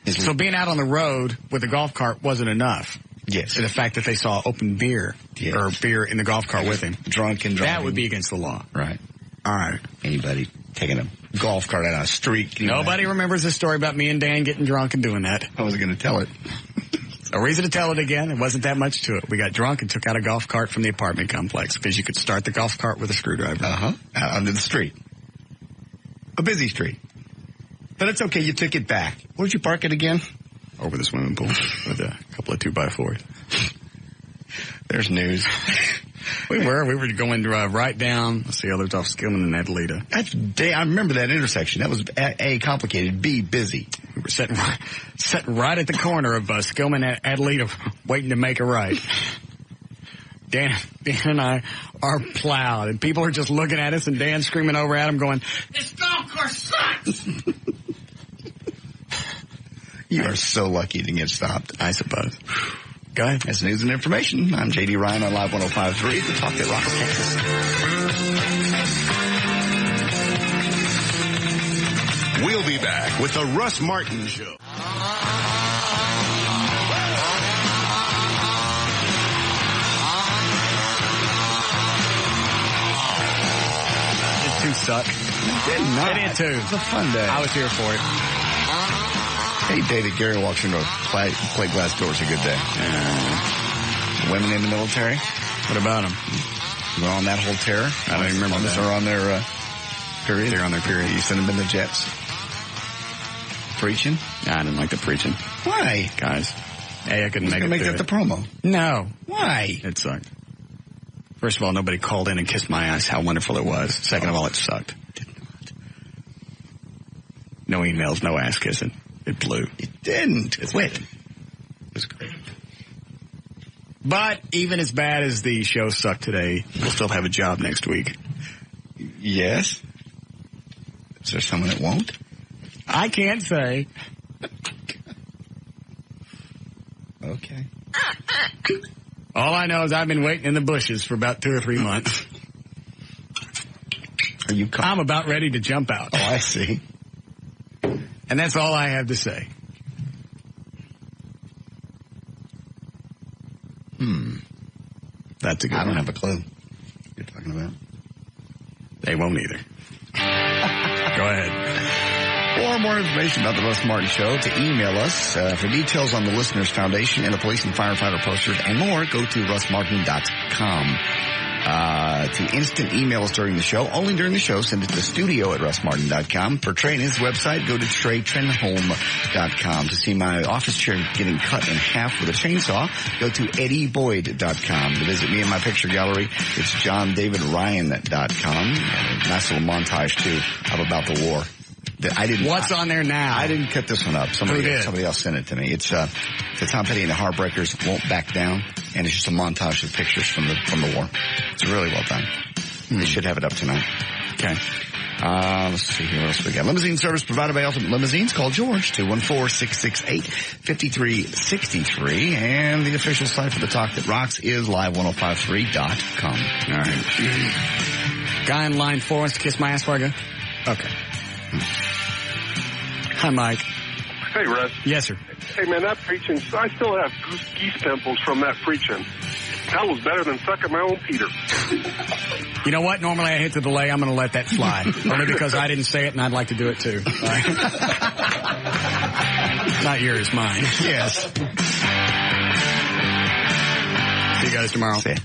So being out on the road with a golf cart wasn't enough? Yes. The fact that they saw open beer or beer in the golf cart with him. Drunk and driving. That would be against the law. Right. All right. Anybody taking a golf cart out on a street. Nobody remembers the story about me and Dan getting drunk and doing that. I wasn't going to tell it. A reason to tell it again. It wasn't that much to it. We got drunk and took out a golf cart from the apartment complex because you could start the golf cart with a screwdriver. Out onto the street. A busy street. But it's okay. You took it back. Where'd you park it again? Over the swimming pool with a couple of 2x4s. There's news. We were going right down. Let's see, others off Skillman and Adelita. I remember that intersection. That was A, complicated, B, busy. We were sitting right at the corner of Skillman and Adelita, waiting to make a right. Dan and I are plowed, and people are just looking at us, and Dan's screaming over at him, going, "This golf course sucks!" You are so lucky to get stopped. I suppose. Go ahead. That's news and information. I'm J.D. Ryan on Live 105.3, the talk that rocks Texas. We'll be back with the Russ Martin Show. It too sucked. It did not. It did too. It was a fun day. I was here for it. Hey, David Gary walks into a plate glass doors a good day. Women in the military. What about them? They're on that whole tear. I don't even remember that. They're on their period. They're on their period. You send them in the jets. Preaching? I didn't like the preaching. Why? Guys. Hey, I couldn't make it. Make that the promo. No. Why? It sucked. First of all, nobody called in and kissed my ass. How wonderful it was. Second of all, it sucked. Did not. No emails, no ass kissing. It blew. It didn't. It quit. It was great. But even as bad as the show sucked today, we'll still have a job next week. Yes. Is there someone that won't? I can't say. Okay. All I know is I've been waiting in the bushes for about 2 or 3 months. I'm about ready to jump out. Oh, I see. And that's all I have to say. That's a good one. I don't have a clue what you're talking about. They won't either. Go ahead. For more information about the Russ Martin Show, to email us for details on the Listeners Foundation and the police and firefighter posters and more, go to russmartin.com. To instant emails during the show, only during the show, send it to studio@russmartin.com. For Trey's website, go to treytrenholm.com. To see my office chair getting cut in half with a chainsaw, go to eddieboyd.com. To visit me in my picture gallery, it's johndavidryan.com. Nice little montage, too, of about the war. What's on there now? I didn't cut this one up. Somebody else sent it to me. It's the Tom Petty and the Heartbreakers Won't Back Down, and it's just a montage of pictures from the war. It's really well done. They should have it up tonight. Okay. Let's see here. What else we got? Limousine service provided by Ultimate Limousines. Call George, 214-668-5363. And the official site for the Talk That Rocks is live1053.com. All right. Guy in line 4 wants to kiss my ass before I go? Okay. Hi, Mike. Hey, Russ. Yes, sir. Hey, man, that preaching, I still have geese pimples from that preaching. That was better than sucking my own Peter. You know what? Normally I hit the delay. I'm going to let that fly. Only because I didn't say it and I'd like to do it too. All right? Not yours, mine. Yes. See you guys tomorrow. See ya.